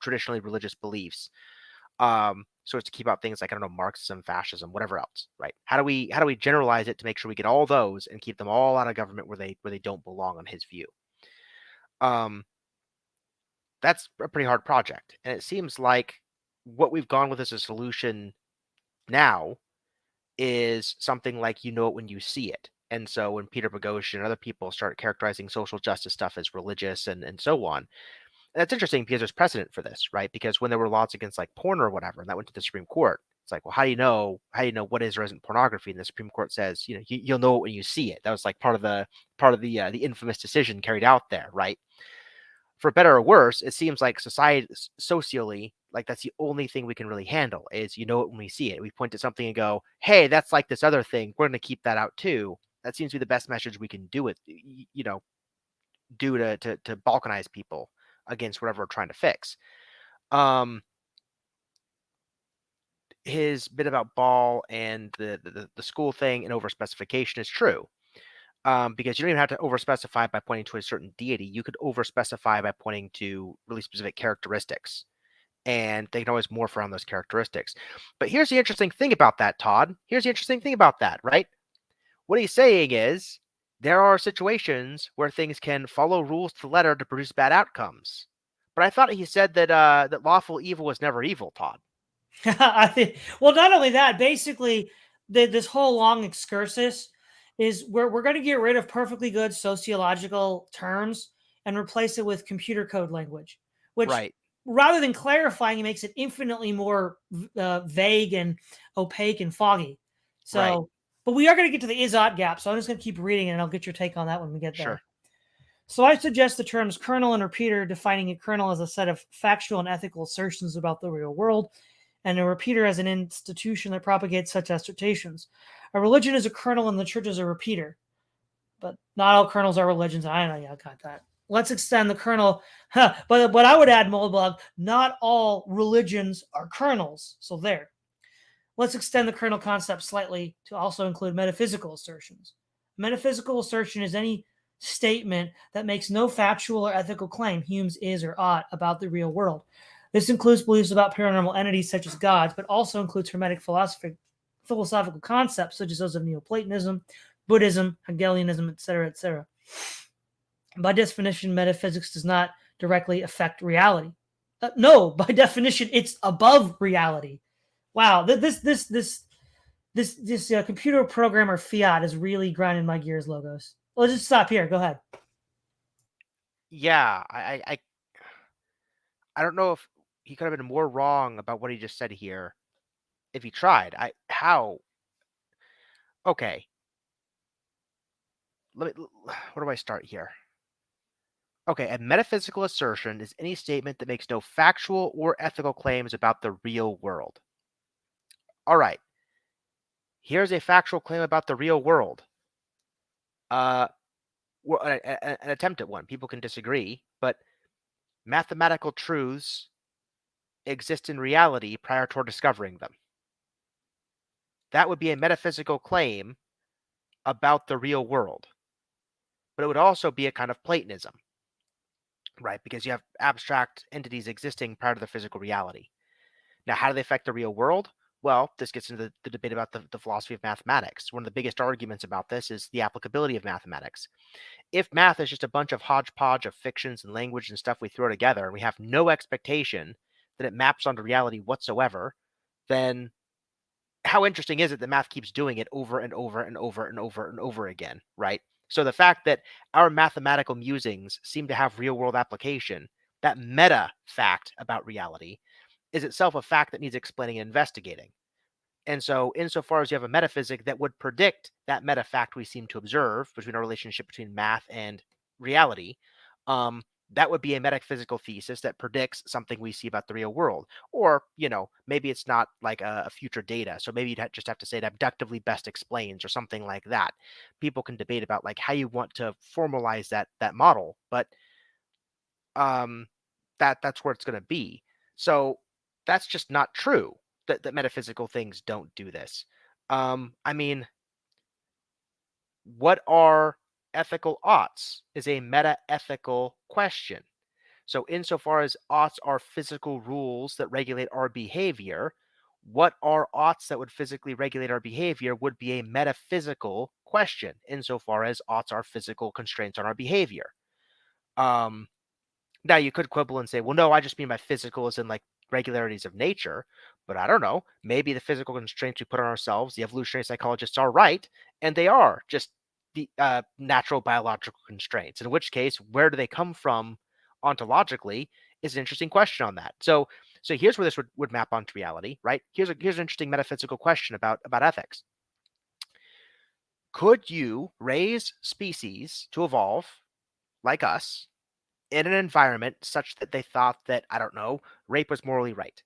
S2: traditionally religious beliefs? so as to keep out things like, I don't know, Marxism, fascism, whatever else, right? How do we generalize it to make sure we get all those and keep them all out of government where they don't belong on his view? That's a pretty hard project, and it seems like what we've gone with as a solution now is something like, you know it when you see it. And so when Peter Boghossian and other people start characterizing social justice stuff as religious and so on, and that's interesting because there's precedent for this, right? Because when there were laws against like porn or whatever, and that went to the Supreme Court, it's like, well, how do you know what is or isn't pornography? And the Supreme Court says, you'll know it when you see it. That was like part of the infamous decision carried out there, right? For better or worse, it seems like society, socially, like that's the only thing we can really handle is you know it when we see it. We point to something and go, hey, that's like this other thing. We're going to keep that out too. That seems to be the best message we can do to balkanize people against whatever we're trying to fix. His bit about Ball and the school thing and overspecification is true. Because you don't even have to overspecify by pointing to a certain deity. You could overspecify by pointing to really specific characteristics, and they can always morph around those characteristics. But here's the interesting thing about that, Todd. Here's the interesting thing about that, right? What he's saying is there are situations where things can follow rules to the letter to produce bad outcomes. But I thought he said that that lawful evil was never evil, Todd.
S1: I think. Well, not only that, basically, this whole long excursus is we're going to get rid of perfectly good sociological terms and replace it with computer code language, which
S2: Right.
S1: rather than clarifying, it makes it infinitely more vague and opaque and foggy. So,
S2: Right.
S1: but we are going to get to the is-ought gap, so I'm just going to keep reading and I'll get your take on that when we get there.
S2: Sure.
S1: So I suggest the terms kernel and repeater, defining a kernel as a set of factual and ethical assertions about the real world, and a repeater as an institution that propagates such assertions. A religion is a kernel and the church is a repeater. But not all kernels are religions. I know, yeah, I got that. Let's extend the kernel. But I would add, Moldbug, not all religions are kernels. So there. Let's extend the kernel concept slightly to also include metaphysical assertions. Metaphysical assertion is any statement that makes no factual or ethical claim, Hume's is or ought, about the real world. This includes beliefs about paranormal entities such as gods, but also includes Hermetic philosophical concepts such as those of Neoplatonism, Buddhism, Hegelianism, etc., etc. By definition, metaphysics does not directly affect reality. No, by definition, it's above reality. Wow, this computer programmer Fiat is really grinding my gears, Logos. Well, just stop here. Go ahead.
S2: Yeah, I don't know if he could have been more wrong about what he just said here if he tried. How? Okay. Where do I start here? Okay, a metaphysical assertion is any statement that makes no factual or ethical claims about the real world. All right. Here's a factual claim about the real world. An attempt at one. People can disagree, but mathematical truths exist in reality prior to discovering them. That would be a metaphysical claim about the real world. But it would also be a kind of Platonism, right? Because you have abstract entities existing prior to the physical reality. Now, how do they affect the real world? Well, this gets into the debate about the philosophy of mathematics. One of the biggest arguments about this is the applicability of mathematics. If math is just a bunch of hodgepodge of fictions and language and stuff we throw together, and we have no expectation that it maps onto reality whatsoever, then how interesting is it that math keeps doing it over and over and over and over and over again, right? So the fact that our mathematical musings seem to have real world application, that meta fact about reality, is itself a fact that needs explaining and investigating. And so, insofar as you have a metaphysic that would predict that meta fact we seem to observe between our relationship between math and reality, that would be a metaphysical thesis that predicts something we see about the real world. Or, maybe it's not like a future data. So maybe you'd just have to say it abductively best explains or something like that. People can debate about like how you want to formalize that model, but that's where it's going to be. So that's just not true that metaphysical things don't do this. I mean, what are ethical oughts is a meta-ethical question. So insofar as oughts are physical rules that regulate our behavior, what are oughts that would physically regulate our behavior would be a metaphysical question, insofar as oughts are physical constraints on our behavior. Now you could quibble and say, well, no, I just mean by physical as in like regularities of nature, but I don't know. Maybe the physical constraints we put on ourselves, the evolutionary psychologists are right, and they are just the natural biological constraints. In which case, where do they come from ontologically is an interesting question on that. So here's where this would map onto reality, right? Here's an interesting metaphysical question about ethics. Could you raise species to evolve like us in an environment such that they thought that, I don't know, rape was morally right?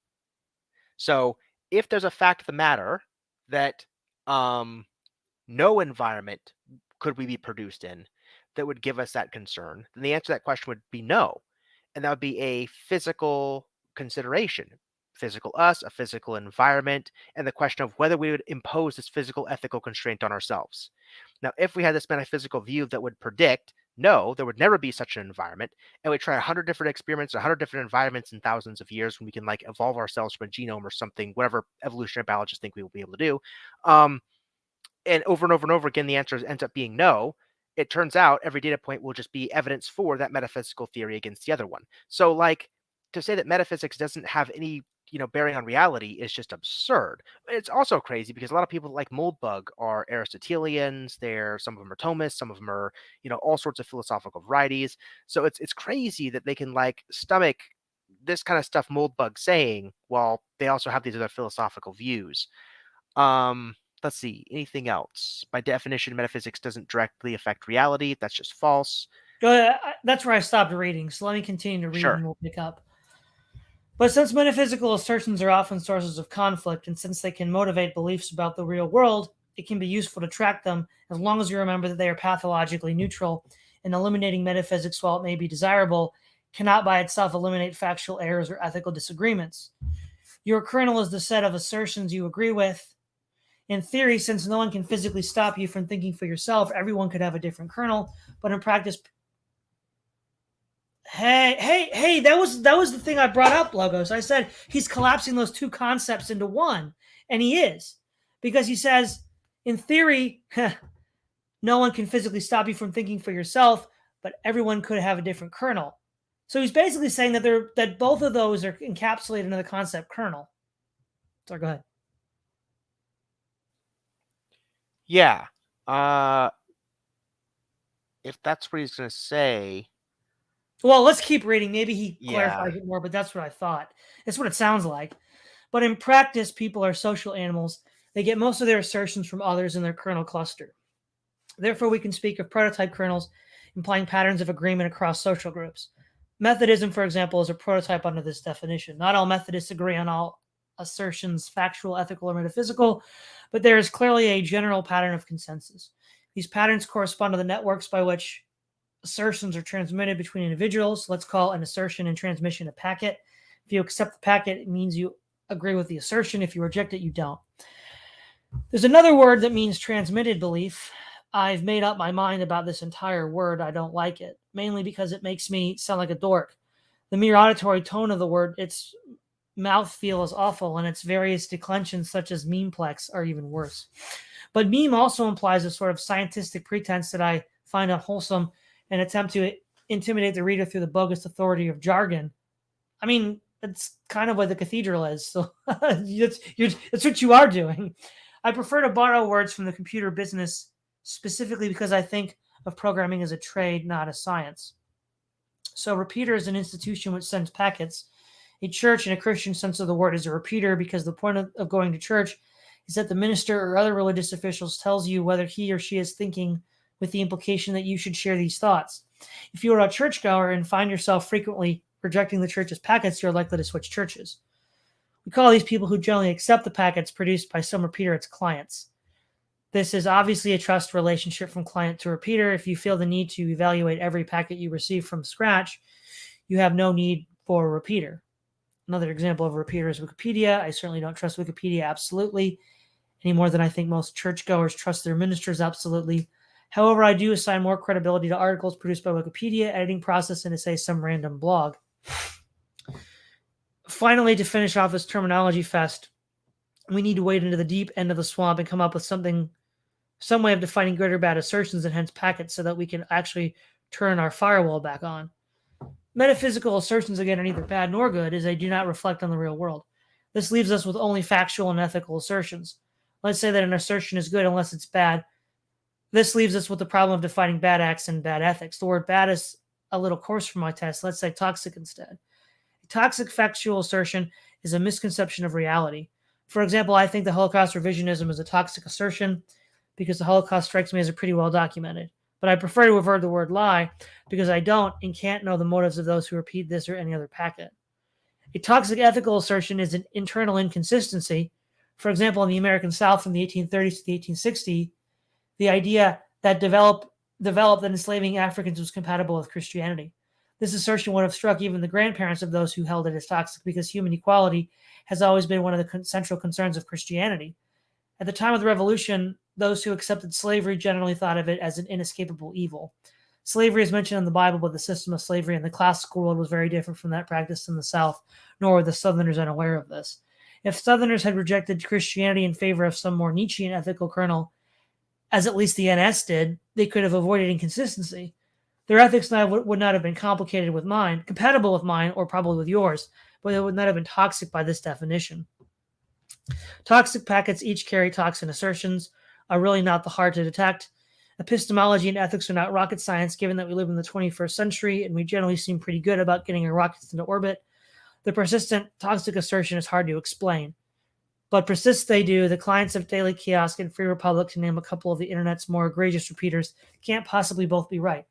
S2: So if there's a fact of the matter that no environment could we be produced in that would give us that concern, then the answer to that question would be no. And that would be a physical consideration. Physical us, a physical environment, and the question of whether we would impose this physical ethical constraint on ourselves. Now, if we had this metaphysical view that would predict, no, there would never be such an environment, and we try 100 different experiments, 100 different environments in thousands of years when we can like evolve ourselves from a genome or something, whatever evolutionary biologists think we will be able to do. And over and over and over again, the answer ends up being no. It turns out every data point will just be evidence for that metaphysical theory against the other one. So, like, to say that metaphysics doesn't have any bearing on reality is just absurd. It's also crazy because a lot of people like Moldbug are Aristotelians. Some of them are Thomists, some of them are all sorts of philosophical varieties. So it's crazy that they can like stomach this kind of stuff Moldbug saying while they also have these other philosophical views. Let's see, anything else? By definition, metaphysics doesn't directly affect reality. That's just false.
S1: That's where I stopped reading. So let me continue to read and we'll pick up. But since metaphysical assertions are often sources of conflict, and since they can motivate beliefs about the real world, it can be useful to track them as long as you remember that they are pathologically neutral, and eliminating metaphysics, while it may be desirable, cannot by itself eliminate factual errors or ethical disagreements. Your kernel is the set of assertions you agree with. In theory, since no one can physically stop you from thinking for yourself, everyone could have a different kernel, but in practice... Hey, that was the thing I brought up, Logos. I said he's collapsing those two concepts into one, and he is. Because he says, in theory, no one can physically stop you from thinking for yourself, but everyone could have a different kernel. So he's basically saying that both of those are encapsulated in the concept kernel. So go ahead.
S2: Yeah. If that's what he's going to say...
S1: Well, let's keep reading. Maybe he clarifies it more, but that's what I thought. That's what it sounds like. But in practice, people are social animals. They get most of their assertions from others in their kernel cluster. Therefore, we can speak of prototype kernels, implying patterns of agreement across social groups. Methodism, for example, is a prototype under this definition. Not all Methodists agree on all assertions, factual, ethical, or metaphysical, but there is clearly a general pattern of consensus. These patterns correspond to the networks by which assertions are transmitted between individuals. Let's call an assertion and transmission a packet. If you accept the packet, it means you agree with the assertion. If you reject it, you don't. There's another word that means transmitted belief. I've made up my mind about this entire word. I don't like it, mainly because it makes me sound like a dork. The mere auditory tone of the word, its mouthfeel is awful, and its various declensions, such as memeplex, are even worse. But meme also implies a sort of scientific pretense that I find unwholesome, and attempt to intimidate the reader through the bogus authority of jargon. I mean, that's kind of what the cathedral is. So that's what you are doing. I prefer to borrow words from the computer business, specifically because I think of programming as a trade, not a science. So repeater is an institution which sends packets. A church, in a Christian sense of the word, is a repeater because the point of going to church is that the minister or other religious officials tells you whether he or she is thinking, with the implication that you should share these thoughts. If you are a churchgoer and find yourself frequently rejecting the church's packets, you're likely to switch churches. We call these people who generally accept the packets produced by some repeater its clients. This is obviously a trust relationship from client to repeater. If you feel the need to evaluate every packet you receive from scratch, you have no need for a repeater. Another example of a repeater is Wikipedia. I certainly don't trust Wikipedia absolutely, any more than I think most churchgoers trust their ministers absolutely. However, I do assign more credibility to articles produced by Wikipedia, editing process, and to say some random blog. Finally, to finish off this terminology fest, We need to wade into the deep end of the swamp and come up with some way of defining good or bad assertions and hence packets so that we can actually turn our firewall back on. Metaphysical assertions, again, are neither bad nor good, as they do not reflect on the real world. This leaves us with only factual and ethical assertions. Let's say that an assertion is good unless it's bad. This leaves us with the problem of defining bad acts and bad ethics. The word bad is a little coarse for my test. Let's say toxic instead. A toxic factual assertion is a misconception of reality. For example, I think the Holocaust revisionism is a toxic assertion because the Holocaust strikes me as pretty well documented. But I prefer to avert the word lie because I don't and can't know the motives of those who repeat this or any other packet. A toxic ethical assertion is an internal inconsistency. For example, in the American South from the 1830s to the 1860s, the idea that developed that enslaving Africans was compatible with Christianity. This assertion would have struck even the grandparents of those who held it as toxic because human equality has always been one of the central concerns of Christianity. At the time of the Revolution, those who accepted slavery generally thought of it as an inescapable evil. Slavery is mentioned in the Bible, but the system of slavery in the classical world was very different from that practiced in the South, nor were the Southerners unaware of this. If Southerners had rejected Christianity in favor of some more Nietzschean ethical kernel, as at least the NS did, they could have avoided inconsistency. Their ethics would not have been compatible with mine, or probably with yours, but they would not have been toxic by this definition. Toxic packets each carry toxin assertions, are really not that hard to detect. Epistemology and ethics are not rocket science, given that we live in the 21st century and we generally seem pretty good about getting our rockets into orbit. The persistent toxic assertion is hard to explain. But persist they do, the clients of Daily Kiosk and Free Republic, to name a couple of the internet's more egregious repeaters, can't possibly both be right.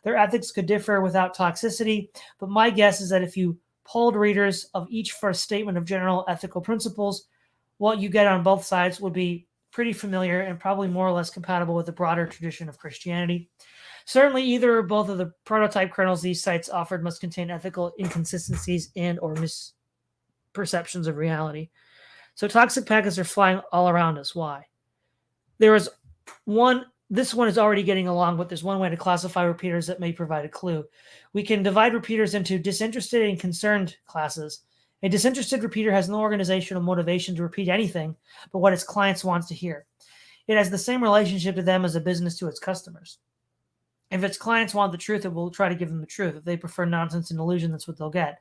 S1: Their ethics could differ without toxicity, but my guess is that if you polled readers of each first statement of general ethical principles, what you get on both sides would be pretty familiar and probably more or less compatible with the broader tradition of Christianity. Certainly, either or both of the prototype kernels these sites offered must contain ethical inconsistencies and or misperceptions of reality. So toxic packets are flying all around us. Why? There is one, this one is already getting along, but there's one way to classify repeaters that may provide a clue. We can divide repeaters into disinterested and concerned classes. A disinterested repeater has no organizational motivation to repeat anything but what its clients want to hear. It has the same relationship to them as a business to its customers. If its clients want the truth, it will try to give them the truth. If they prefer nonsense and illusion, that's what they'll get.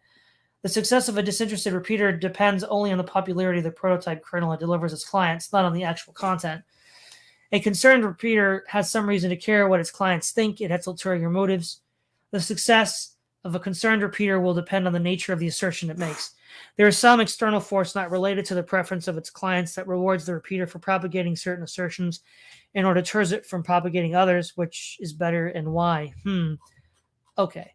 S1: The success of a disinterested repeater depends only on the popularity of the prototype kernel it delivers its clients, not on the actual content. A concerned repeater has some reason to care what its clients think. It has ulterior motives. The success of a concerned repeater will depend on the nature of the assertion it makes. There is some external force not related to the preference of its clients that rewards the repeater for propagating certain assertions and or deters it from propagating others, which is better and why. Okay.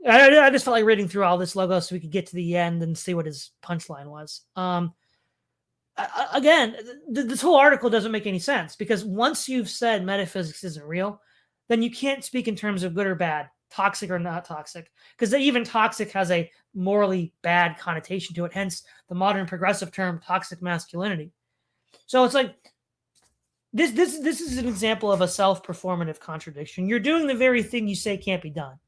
S1: I just felt like reading through all this logo so we could get to the end and see what his punchline was. Again, this whole article doesn't make any sense because once you've said metaphysics isn't real, then you can't speak in terms of good or bad, toxic or not toxic, because even toxic has a morally bad connotation to it, hence the modern progressive term toxic masculinity. So it's like this is an example of a self-performative contradiction. You're doing the very thing you say can't be done.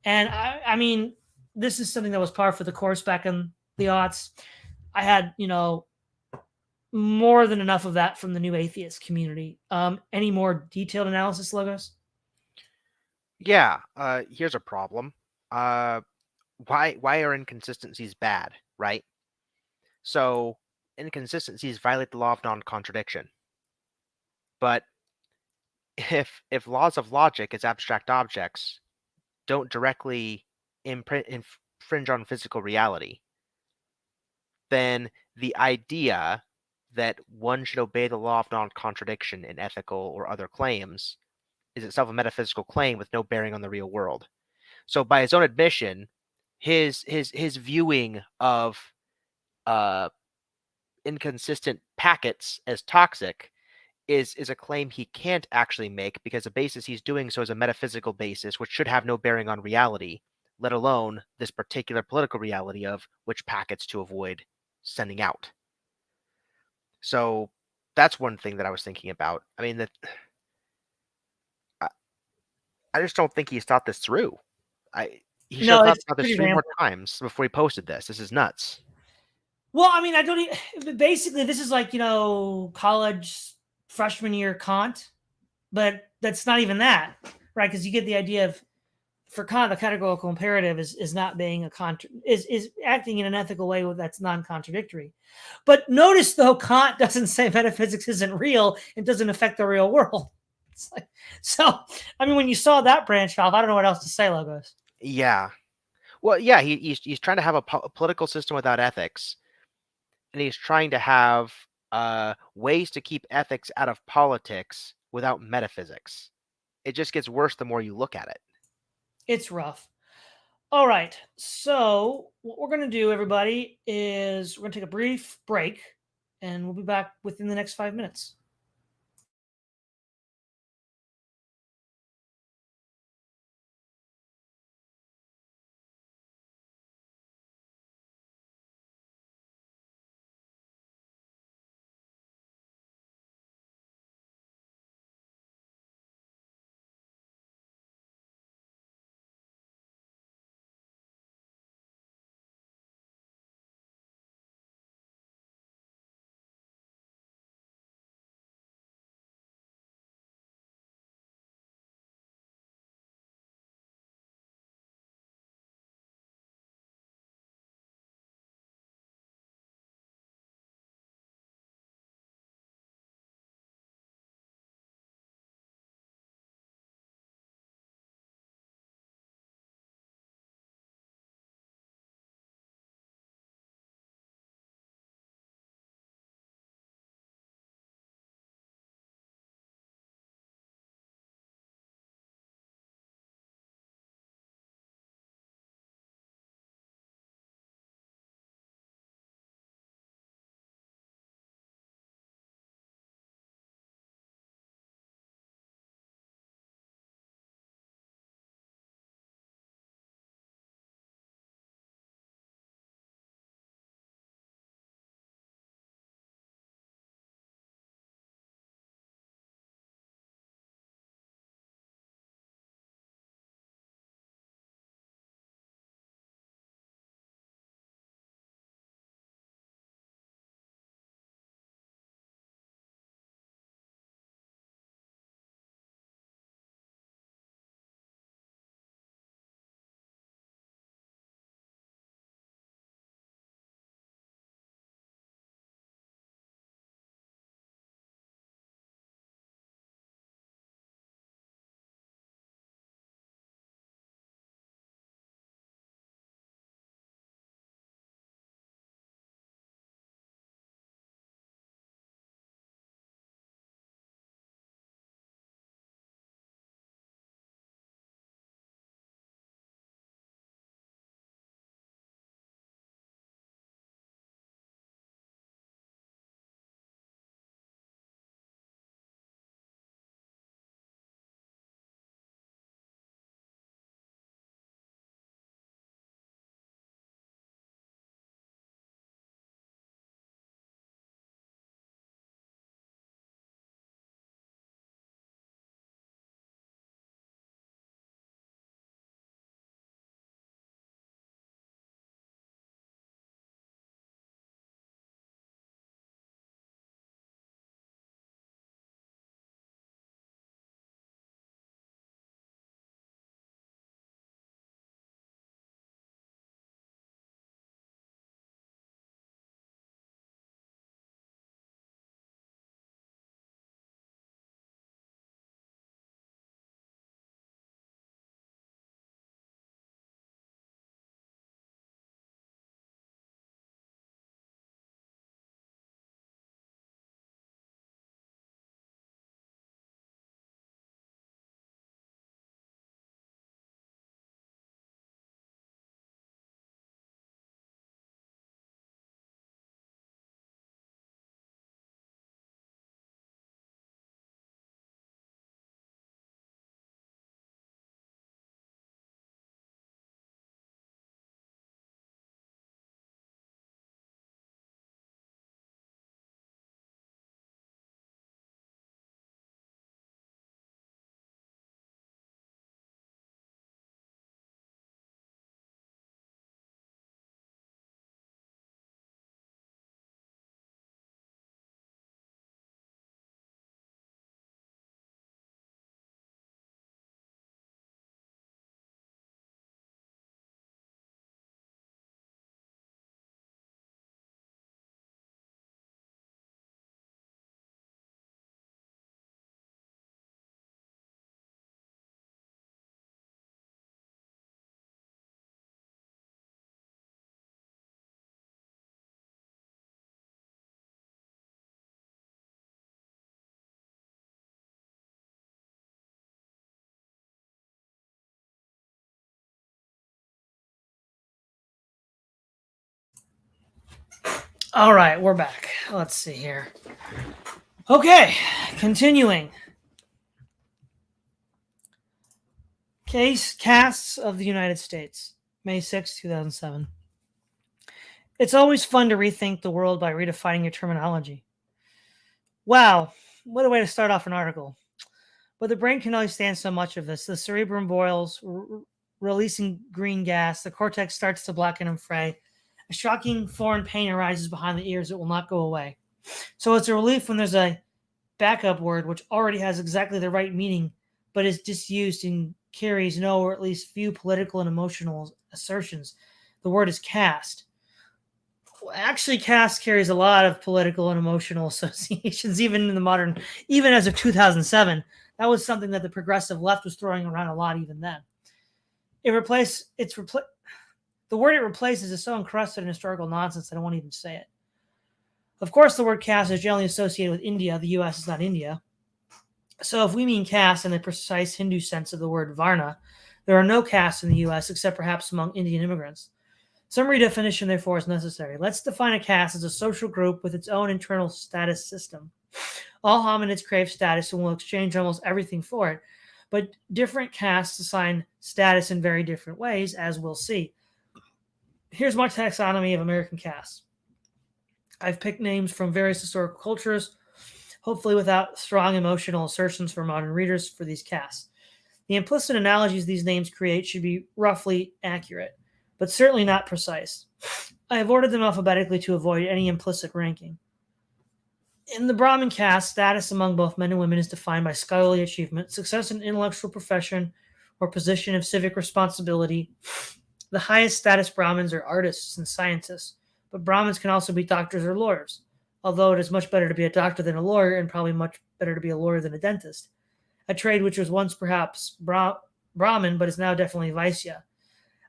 S1: And I mean, this is something that was par for the course back in the aughts. I had, more than enough of that from the new atheist community. Any more detailed analysis, Logos?
S2: Yeah, here's a problem. Why are inconsistencies bad, right? So inconsistencies violate the law of non-contradiction. But if laws of logic as abstract objects don't directly infringe on physical reality, then the idea that one should obey the law of non-contradiction in ethical or other claims is itself a metaphysical claim with no bearing on the real world. So by his own admission, his viewing of inconsistent packets as toxic is a claim he can't actually make because the basis he's doing so is a metaphysical basis which should have no bearing on reality, let alone this particular political reality of which packets to avoid sending out. So that's one thing that I was thinking about. I mean, I just don't think he's thought this through. He should have thought about this 3 more times before he posted this. This is nuts.
S1: Well, I mean, I don't even, basically, this is like, college freshman year Kant, but that's not even that, right? Because you get the idea of, for Kant, the categorical imperative is not being is acting in an ethical way that's non-contradictory. But notice though, Kant doesn't say metaphysics isn't real and doesn't affect the real world. Like, so, I mean, when you saw that branch off, I don't know what else to say, Logos.
S2: Yeah. Well, yeah, he's trying to have a political system without ethics, and he's trying to have ways to keep ethics out of politics without metaphysics. It just gets worse the more you look at it.
S1: It's rough. All right. So, what we're going to do, everybody, is we're going to take a brief break and we'll be back within the next 5 minutes. All right, we're back. Let's see here. Okay, continuing. Castes of the United States, May 6, 2007. It's always fun to rethink the world by redefining your terminology. Wow, what a way to start off an article. But the brain can only stand so much of this. The cerebrum boils, releasing green gas. The cortex starts to blacken and fray. A shocking foreign pain arises behind the ears. It will not go away. So it's a relief when there's a backup word which already has exactly the right meaning, but is disused and carries no or at least few political and emotional assertions. The word is caste. Actually, caste carries a lot of political and emotional associations, even in the modern, even as of 2007. That was something that the progressive left was throwing around a lot even then. The word it replaces is so encrusted in historical nonsense that I won't even say it. Of course, the word caste is generally associated with India. The U.S. is not India. So if we mean caste in the precise Hindu sense of the word varna, there are no castes in the U.S. except perhaps among Indian immigrants. Some redefinition, therefore, is necessary. Let's define a caste as a social group with its own internal status system. All hominids crave status and will exchange almost everything for it, but different castes assign status in very different ways, as we'll see. Here's my taxonomy of American castes. I've picked names from various historical cultures, hopefully without strong emotional assertions for modern readers for these castes. The implicit analogies these names create should be roughly accurate, but certainly not precise. I have ordered them alphabetically to avoid any implicit ranking. In the Brahmin caste, status among both men and women is defined by scholarly achievement, success in intellectual profession, or position of civic responsibility. The highest status Brahmins are artists and scientists, but Brahmins can also be doctors or lawyers, although it is much better to be a doctor than a lawyer and probably much better to be a lawyer than a dentist, a trade which was once perhaps Brahmin but is now definitely Vaisya.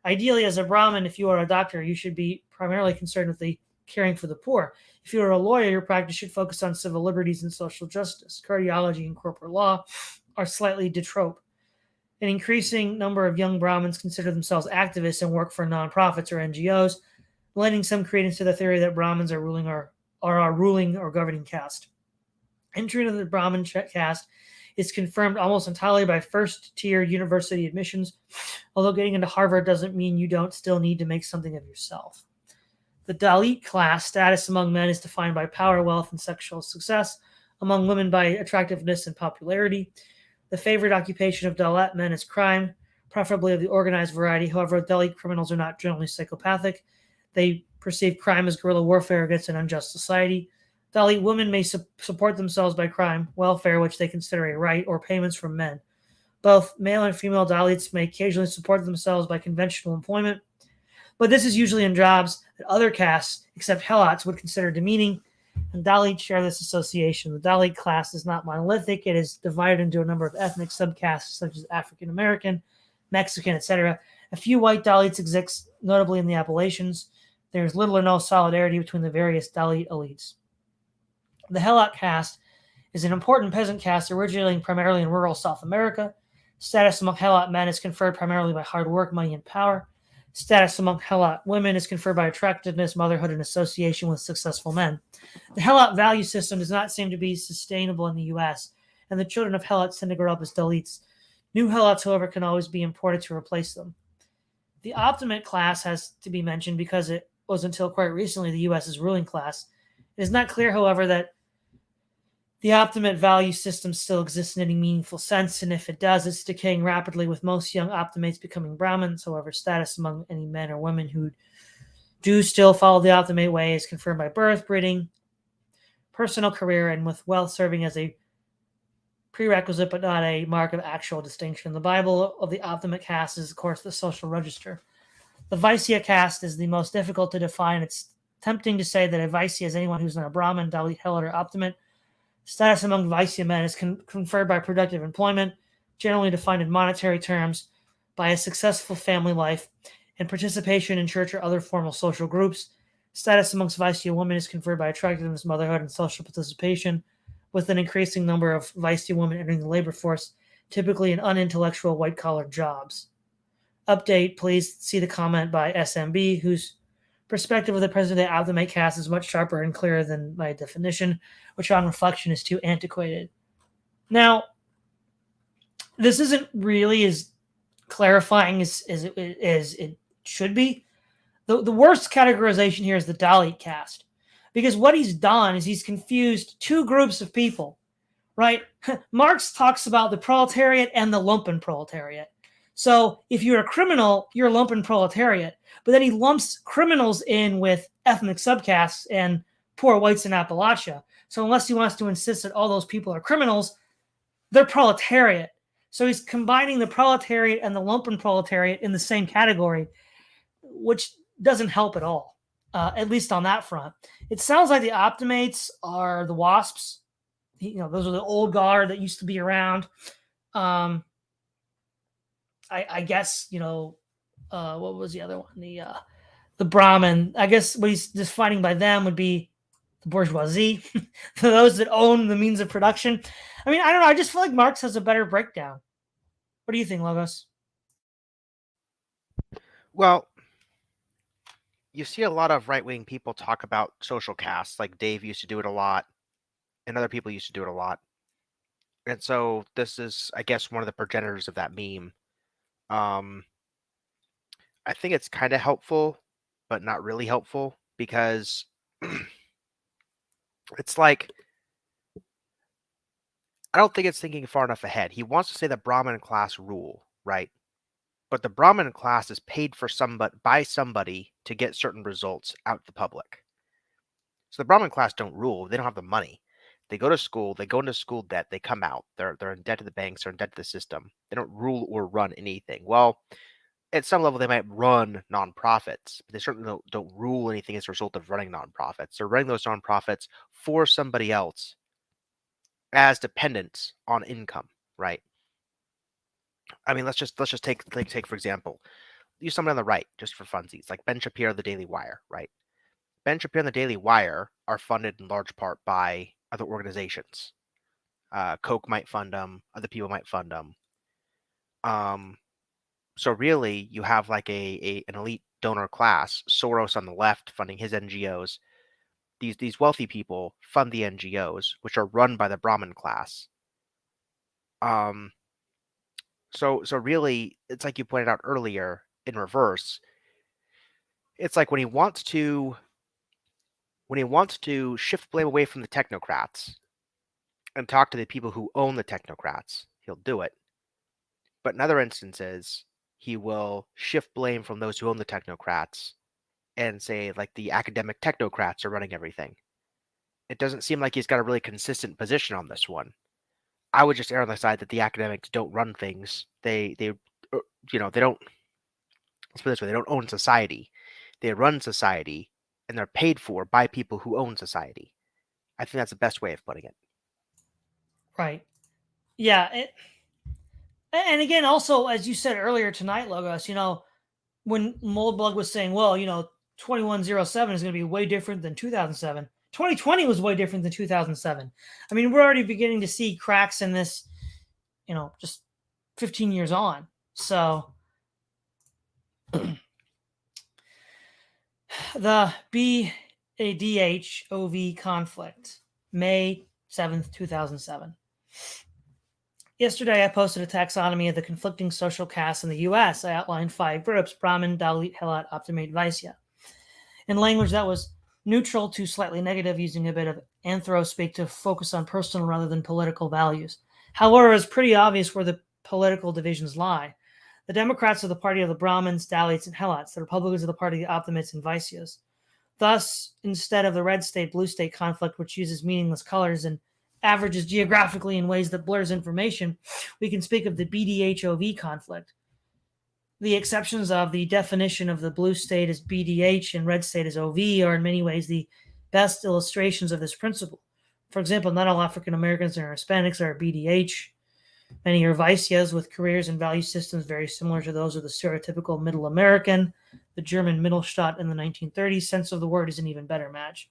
S1: Ideally, as a Brahmin, if you are a doctor, you should be primarily concerned with the caring for the poor. If you are a lawyer, your practice should focus on civil liberties and social justice. Cardiology and corporate law are slightly de trop. An increasing number of young Brahmins consider themselves activists and work for nonprofits or NGOs, lending some credence to the theory that Brahmins are our ruling or governing caste. Entry into the Brahmin caste is confirmed almost entirely by first-tier university admissions, although getting into Harvard doesn't mean you don't still need to make something of yourself. The Dalit class status among men is defined by power, wealth, and sexual success, among women by attractiveness and popularity. The favorite occupation of Dalit men is crime, preferably of the organized variety. However, Dalit criminals are not generally psychopathic. They perceive crime as guerrilla warfare against an unjust society. Dalit women may support themselves by crime, welfare, which they consider a right, or payments from men. Both male and female Dalits may occasionally support themselves by conventional employment, but this is usually in jobs that other castes, except Helots, would consider demeaning, and Dalits share this association. The Dalit class is not monolithic. It is divided into a number of ethnic subcastes, such as African American, Mexican, etc. A few white Dalits exist, notably in the Appalachians. There is little or no solidarity between the various Dalit elites. The Helot caste is an important peasant caste originating primarily in rural South America. Status among Helot men is conferred primarily by hard work, money, and power. Status among Helot women is conferred by attractiveness, motherhood, and association with successful men. The Helot value system does not seem to be sustainable in the U.S., and the children of Helots tend to grow up as Dalits. New Helots, however, can always be imported to replace them. The Optimate class has to be mentioned because it was until quite recently the U.S.'s ruling class. It is not clear, however, that the Optimate value system still exists in any meaningful sense, and if it does, it's decaying rapidly, with most young Optimates becoming Brahmins. However, status among any men or women who do still follow the Optimate way is confirmed by birth, breeding, personal career, and with wealth serving as a prerequisite but not a mark of actual distinction. The Bible of the Optimate caste is, of course, the social register. The Vaisya caste is the most difficult to define. It's tempting to say that a Vaisya is anyone who's not a Brahmin, Dalit, Helot, or Optimate. Status among Vaisya men is conferred by productive employment, generally defined in monetary terms, by a successful family life, and participation in church or other formal social groups. Status amongst Vaisya women is conferred by attractiveness, motherhood, and social participation, with an increasing number of Vaisya women entering the labor force, typically in unintellectual white-collar jobs. Update, please see the comment by SMB, whose perspective of the present-day Optimate caste is much sharper and clearer than my definition, which on reflection is too antiquated. Now, this isn't really as clarifying as it should be. The worst categorization here is the Dalit caste, because what he's done is he's confused two groups of people, right? Marx talks about the proletariat and the lumpen proletariat. So if you're a criminal, you're a lumpen proletariat. But then he lumps criminals in with ethnic subcastes and poor whites in Appalachia. So unless he wants to insist that all those people are criminals, they're proletariat. So he's combining the proletariat and the lumpen proletariat in the same category, which doesn't help at all, at least on that front. It sounds like the Optimates are the WASPs. Those are the old guard that used to be around. I guess, what was the other one? The Brahman. I guess what he's defining by them would be the bourgeoisie, for those that own the means of production. I mean, I don't know. I just feel like Marx has a better breakdown. What do you think, Logos?
S2: Well, you see a lot of right-wing people talk about social castes, like Dave used to do it a lot, and other people used to do it a lot. And so this is, I guess, one of the progenitors of that meme. I think it's kind of helpful, but not really helpful, because it's like, I don't think it's thinking far enough ahead. He wants to say the Brahmin class rule, right? But the Brahmin class is paid for by somebody to get certain results out to the public. So the Brahmin class don't rule. They don't have the money. They go to school. They go into school debt. They come out. They're in debt to the banks. They're in debt to the system. They don't rule or run anything. Well, at some level, they might run nonprofits, but they certainly don't rule anything as a result of running nonprofits. They're running those nonprofits for somebody else as dependents on income, right? I mean, let's just take for example, use someone on the right just for funsies, like Ben Shapiro, the Daily Wire, right? Ben Shapiro and the Daily Wire are funded in large part by other organizations. Koch might fund them. Other people might fund them. So really, you have like an elite donor class. Soros on the left funding his NGOs. These wealthy people fund the NGOs, which are run by the Brahmin class. So really, it's like you pointed out earlier, in reverse. It's like when he wants to shift blame away from the technocrats and talk to the people who own the technocrats, he'll do it. But in other instances, he will shift blame from those who own the technocrats and say, like, the academic technocrats are running everything. It doesn't seem like he's got a really consistent position on this one. I would just err on the side that the academics don't run things. They don't, let's put it this way, they don't own society. They run society, and they're paid for by people who own society. I think that's the best way of putting it.
S1: Right. Yeah. And again, also, as you said earlier tonight, Logos, when Moldbug was saying, well, 2107 is going to be way different than 2007. 2020 was way different than 2007. I mean, we're already beginning to see cracks in this, just 15 years on. So the BDHOV conflict, May 7th, 2007. Yesterday, I posted a taxonomy of the conflicting social castes in the U.S. I outlined 5 groups: Brahmin, Dalit, Helat, Optimate, Vaisya, in language that was neutral to slightly negative, using a bit of anthro-speak to focus on personal rather than political values. However, it's pretty obvious where the political divisions lie. The Democrats are the party of the Brahmins, Dalits, and Helats. The Republicans are the party of the Optimates and Vaisyas. Thus, instead of the red state, blue state conflict, which uses meaningless colors and averages geographically in ways that blurs information, we can speak of the BDHOV conflict. The exceptions of the definition of the blue state as BDH and red state as OV are in many ways the best illustrations of this principle. For example, not all African Americans and Hispanics are BDH. Many are Vaisyas with careers and value systems very similar to those of the stereotypical Middle American. The German Mittelstadt in the 1930s sense of the word is an even better match.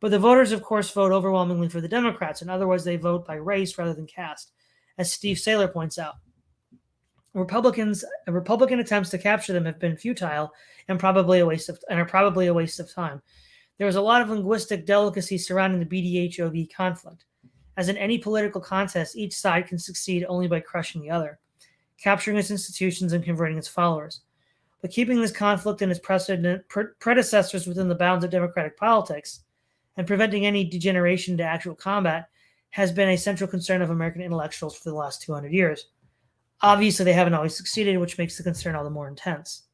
S1: But the voters, of course, vote overwhelmingly for the Democrats. In other words, they vote by race rather than caste, as Steve Saylor points out. Republican attempts to capture them have been futile and probably a waste of time. There was a lot of linguistic delicacy surrounding the BDHOV conflict. As in any political contest, each side can succeed only by crushing the other, capturing its institutions and converting its followers. But keeping this conflict and its predecessors within the bounds of democratic politics and preventing any degeneration to actual combat has been a central concern of American intellectuals for the last 200 years. Obviously, they haven't always succeeded, which makes the concern all the more intense.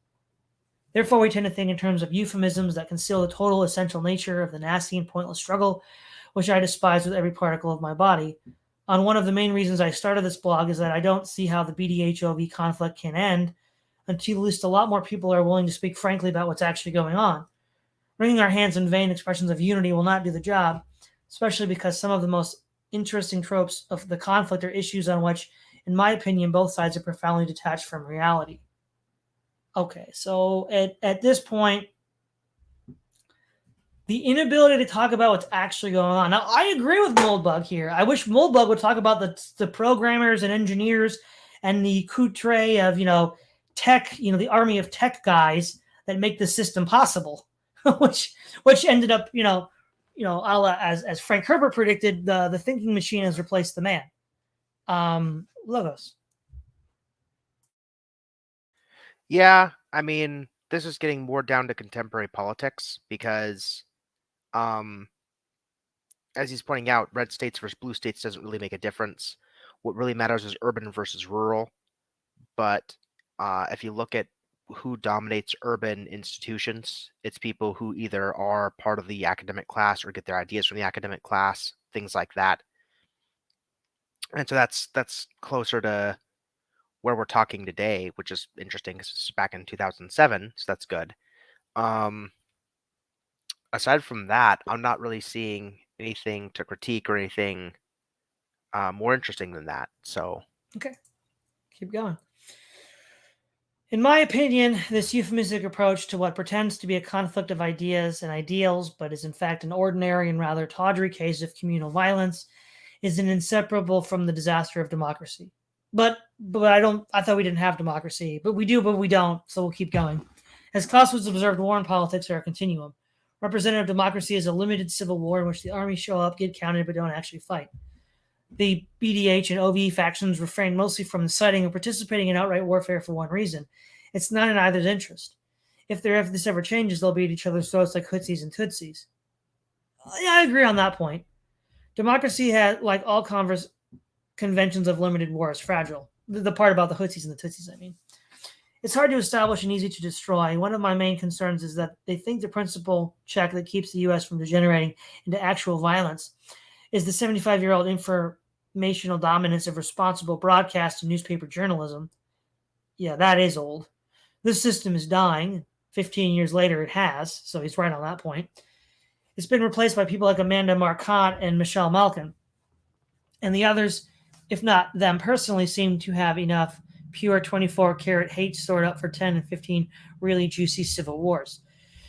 S1: Therefore, we tend to think in terms of euphemisms that conceal the total essential nature of the nasty and pointless struggle, which I despise with every particle of my body. On one of the main reasons I started this blog is that I don't see how the BDHOV conflict can end until at least a lot more people are willing to speak frankly about what's actually going on. Wringing our hands in vain expressions of unity will not do the job, especially because some of the most interesting tropes of the conflict are issues on which, in my opinion, both sides are profoundly detached from reality. Okay, so at this point, the inability to talk about what's actually going on. Now, I agree with Moldbug here. I wish Moldbug would talk about the programmers and engineers and the coutre of, tech, the army of tech guys that make the system possible, which ended up, a la, as Frank Herbert predicted, the thinking machine has replaced the man. Logos.
S2: Yeah, I mean, this is getting more down to contemporary politics because, as he's pointing out, red states versus blue states doesn't really make a difference. What really matters is urban versus rural. But if you look at who dominates urban institutions, it's people who either are part of the academic class or get their ideas from the academic class, things like that. And so that's closer to where we're talking today, which is interesting because it's back in 2007, so that's good. Aside from that, I'm not really seeing anything to critique or anything more interesting than that. So
S1: okay, keep going. In my opinion, this euphemistic approach to what pretends to be a conflict of ideas and ideals, but is in fact an ordinary and rather tawdry case of communal violence, is an inseparable from the disaster of democracy. But I thought we didn't have democracy. But we do, but we don't, so we'll keep going. As Clausewitz observed, war and politics are a continuum. Representative democracy is a limited civil war in which the army show up, get counted, but don't actually fight. The BDH and OV factions refrain mostly from inciting and participating in outright warfare for one reason. It's not in either's interest. If this ever changes, they'll be at each other's throats like Hootsies and Tootsies. Yeah, I agree on that point. Democracy has, like all conventions of limited war, is fragile. The part about the Hootsies and the Tootsies, I mean. It's hard to establish and easy to destroy. One of my main concerns is that they think the principal check that keeps the U.S. from degenerating into actual violence is the 75-year-old informational dominance of responsible broadcast and newspaper journalism. Yeah, that is old. This system is dying. 15 years later, it has, so he's right on that point. It's been replaced by people like Amanda Marcotte and Michelle Malkin. And the others, if not them personally, seem to have enough pure 24-karat hate stored up for 10 and 15 really juicy civil wars.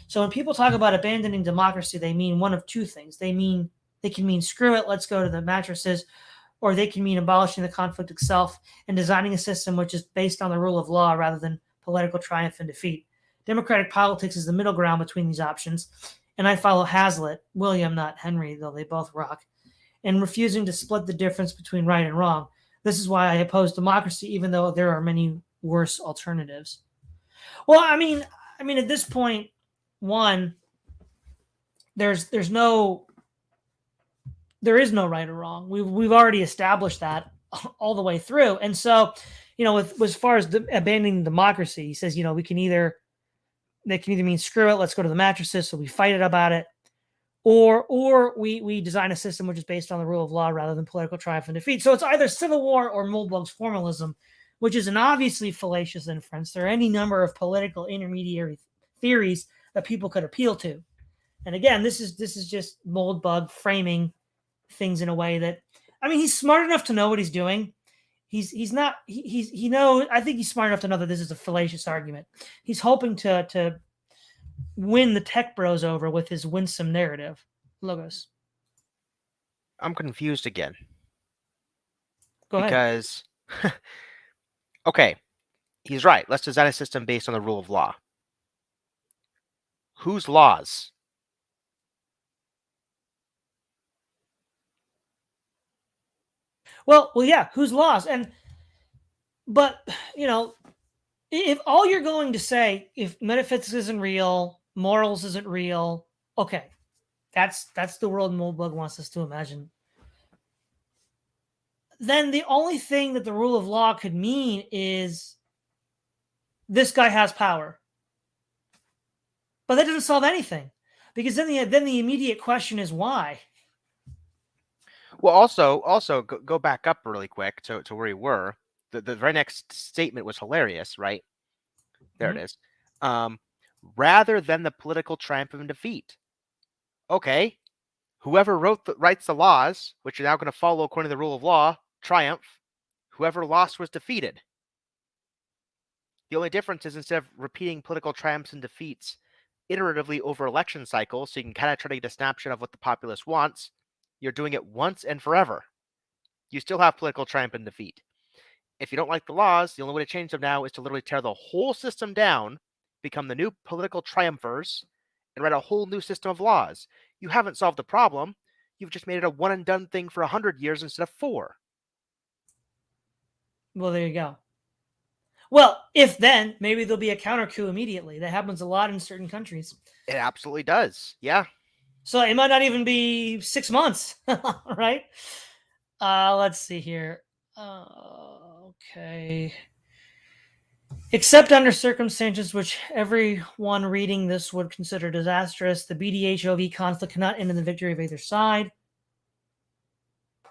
S1: So when people talk about abandoning democracy, they mean one of two things. They can mean screw it, let's go to the mattresses, or they can mean abolishing the conflict itself and designing a system which is based on the rule of law rather than political triumph and defeat. Democratic politics is the middle ground between these options, and I follow Hazlitt, William, not Henry, though they both rock, in refusing to split the difference between right and wrong. This is why I oppose democracy, even though there are many worse alternatives. Well, I mean, at this point, one, there is no right or wrong. We've already established that all the way through, and so, with as far as abandoning democracy, he says, they can either mean screw it, let's go to the mattresses, so we fight it about it, or we design a system which is based on the rule of law rather than political triumph and defeat. So it's either civil war or Moldbug's formalism, which is an obviously fallacious inference. There are any number of political intermediary theories that people could appeal to. And again, this is just Moldbug framing things in a way that, he's smart enough to know what he's doing. I think he's smart enough to know that this is a fallacious argument. He's hoping to win the tech bros over with his winsome narrative. Logos.
S2: I'm confused again.
S1: Go ahead.
S2: Because, okay, He's right. Let's design a system based on the rule of law. Whose laws?
S1: Well, yeah, whose laws? But if all you're going to say, if metaphysics isn't real, morals isn't real, okay, that's the world Moldbug wants us to imagine. Then the only thing that the rule of law could mean is this guy has power. But that doesn't solve anything, because then the immediate question is why.
S2: Well, also go back up really quick to where you were. The very next statement was hilarious, right? There it is. Rather than the political triumph and defeat. Okay, whoever writes the laws, which are now going to follow according to the rule of law, triumph. Whoever lost was defeated. The only difference is instead of repeating political triumphs and defeats iteratively over election cycles, so you can kind of try to get a snapshot of what the populace wants, you're doing it once and forever. You still have political triumph and defeat. If you don't like the laws, the only way to change them now is to literally tear the whole system down, become the new political triumphers, and write a whole new system of laws. You haven't solved the problem. You've just made it a one and done thing for 100 years instead of 4.
S1: Well, there you go. Well, if then, maybe there'll be a counter coup immediately. That happens a lot in certain countries.
S2: It absolutely does. Yeah.
S1: So it might not even be 6 months, right? Let's see here. Okay. Except under circumstances which everyone reading this would consider disastrous, the BDHOV conflict cannot end in the victory of either side.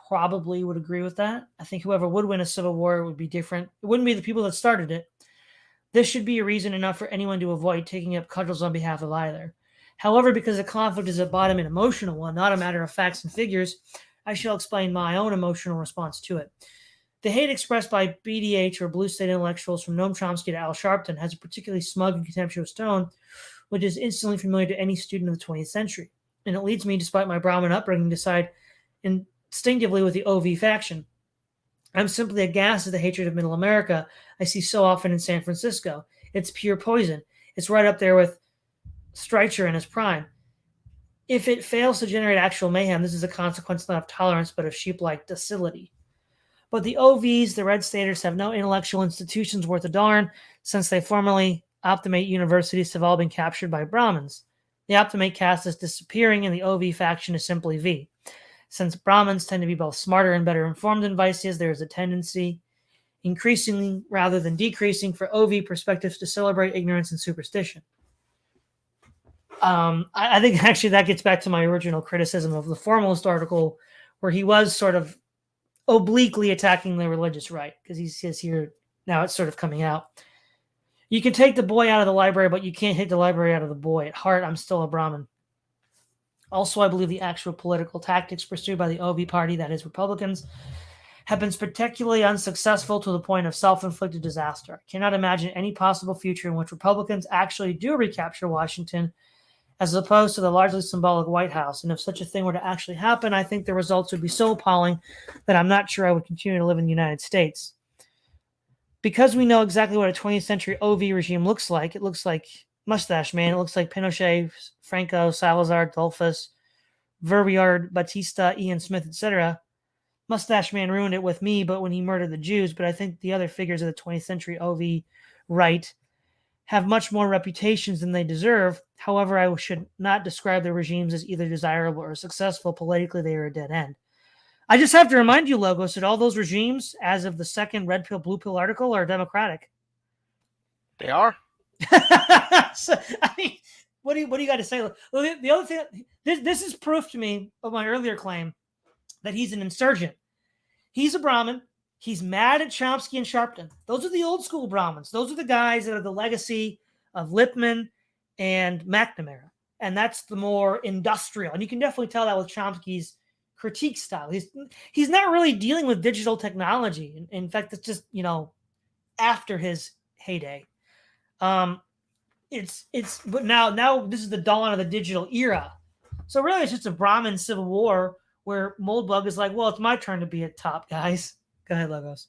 S1: Probably would agree with that. I think whoever would win a civil war would be different. It wouldn't be the people that started it. This should be a reason enough for anyone to avoid taking up cudgels on behalf of either. However, because the conflict is at bottom an emotional one, not a matter of facts and figures, I shall explain my own emotional response to it. The hate expressed by BDH or blue state intellectuals from Noam Chomsky to Al Sharpton has a particularly smug and contemptuous tone, which is instantly familiar to any student of the 20th century. And it leads me, despite my Brahmin upbringing, to side instinctively with the OV faction. I'm simply aghast at the hatred of Middle America I see so often in San Francisco. It's pure poison. It's right up there with Streicher in his prime. If it fails to generate actual mayhem, this is a consequence not of tolerance, but of sheep-like docility. But the OVs, the Red Staters, have no intellectual institutions worth a darn, since they formerly Optimate universities have all been captured by Brahmins. The Optimate caste is disappearing, and the OV faction is simply V. Since Brahmins tend to be both smarter and better informed than Vaisyas, there is a tendency, increasingly rather than decreasing, for OV perspectives to celebrate ignorance and superstition. I think actually that gets back to my original criticism of the formalist article, where he was sort of obliquely attacking the religious right, because he says here, now it's sort of coming out. You can take the boy out of the library, but you can't take the library out of the boy. At heart, I'm still a Brahmin. Also, I believe the actual political tactics pursued by the OV party, that is Republicans, have been spectacularly unsuccessful to the point of self-inflicted disaster. I cannot imagine any possible future in which Republicans actually do recapture Washington, as opposed to the largely symbolic White House. And if such a thing were to actually happen, I think the results would be so appalling that I'm not sure I would continue to live in the United States. Because we know exactly what a 20th century OV regime looks like, it looks like Mustache Man, it looks like Pinochet, Franco, Salazar, Dolphus, Verbiard, Batista, Ian Smith, etc. Mustache Man ruined it with me, but when he murdered the Jews, but I think the other figures of the 20th century OV right have much more reputations than they deserve. However, I should not describe their regimes as either desirable or successful. Politically, they are a dead end. I just have to remind you, Logos, that all those regimes, as of the second Red Pill, Blue Pill article, are democratic.
S2: They are.
S1: So, I mean, what do you got to say? Well, the other thing, this is proof to me of my earlier claim that he's an insurgent. He's a Brahmin. He's mad at Chomsky and Sharpton. Those are the old school Brahmins. Those are the guys that are the legacy of Lippmann and McNamara. And that's the more industrial. And you can definitely tell that with Chomsky's critique style. He's not really dealing with digital technology. In fact, it's just, after his heyday. But now this is the dawn of the digital era. So really it's just a Brahmin civil war where Moldbug is like, well, it's my turn to be at top, guys. Go ahead, Logos.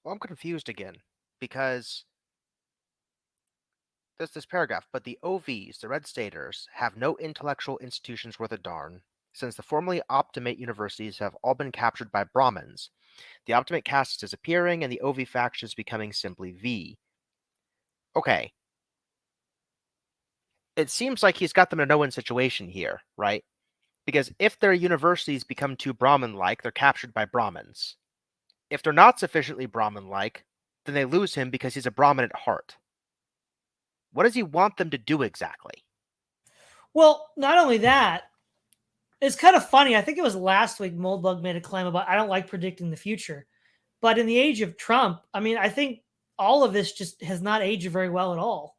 S2: Well, I'm confused again. because there's this paragraph, but the OVs, the red staters, have no intellectual institutions worth a darn, since the formerly Optimate universities have all been captured by Brahmins. The Optimate caste is disappearing, and the OV faction is becoming simply V. Okay. It seems like he's got them in a no-win situation here, right? Because if their universities become too Brahmin-like, they're captured by Brahmins. If they're not sufficiently Brahmin-like, then they lose him because he's a Brahmin at heart. What does he want them to do exactly?
S1: Well, not only that, it's kind of funny. I think it was last week Moldbug made a claim about I don't like predicting the future. But in the age of Trump, I mean, I think all of this just has not aged very well at all.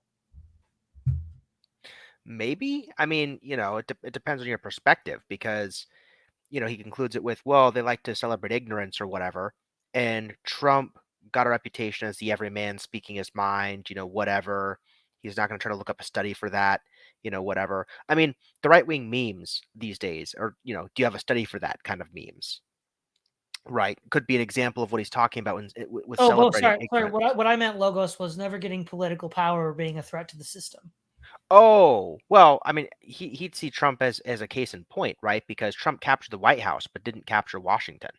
S2: Maybe? I mean, it depends on your perspective because, he concludes it with, well, they like to celebrate ignorance or whatever. And Trump got a reputation as the everyman speaking his mind, whatever. He's not going to try to look up a study for that, whatever. I mean, the right wing memes these days are, do you have a study for that kind of memes? Right. Could be an example of what he's talking about with
S1: Oh, well,
S2: celebrating
S1: sorry.
S2: ignorance.
S1: What I meant, Logos, was never getting political power or being a threat to the system.
S2: Oh, well, I mean, he'd see Trump as a case in point, right? Because Trump captured the White House but didn't capture Washington.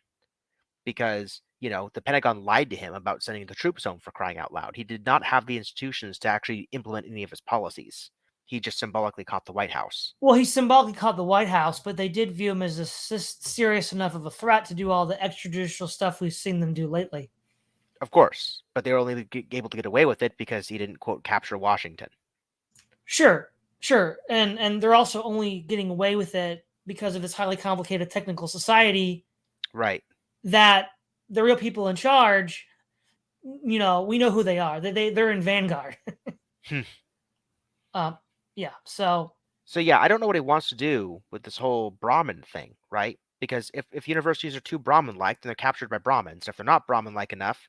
S2: Because, the Pentagon lied to him about sending the troops home, for crying out loud. He did not have the institutions to actually implement any of his policies. He just symbolically caught the White House.
S1: Well, he symbolically caught the White House, but they did view him as a serious enough of a threat to do all the extrajudicial stuff we've seen them do lately.
S2: Of course, but they were only able to get away with it because he didn't, quote, capture Washington.
S1: Sure. And they're also only getting away with it because of this highly complicated technical society.
S2: Right.
S1: That the real people in charge, we know who they are. They're in Vanguard. Yeah. So
S2: yeah, I don't know what he wants to do with this whole Brahmin thing, right? Because if universities are too Brahmin-like, then they're captured by Brahmins. If they're not Brahmin-like enough,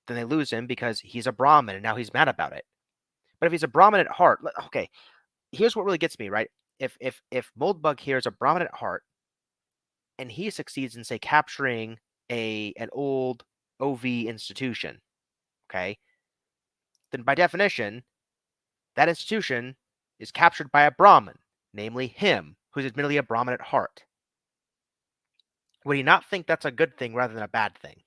S2: then they lose him because he's a Brahmin and now he's mad about it. But if he's a Brahmin at heart, okay, here's what really gets me, right? If Moldbug here is a Brahmin at heart, and he succeeds in, say, capturing an old OV institution, okay, then by definition, that institution is captured by a Brahmin, namely him, who's admittedly a Brahmin at heart. Would he not think that's a good thing rather than a bad thing?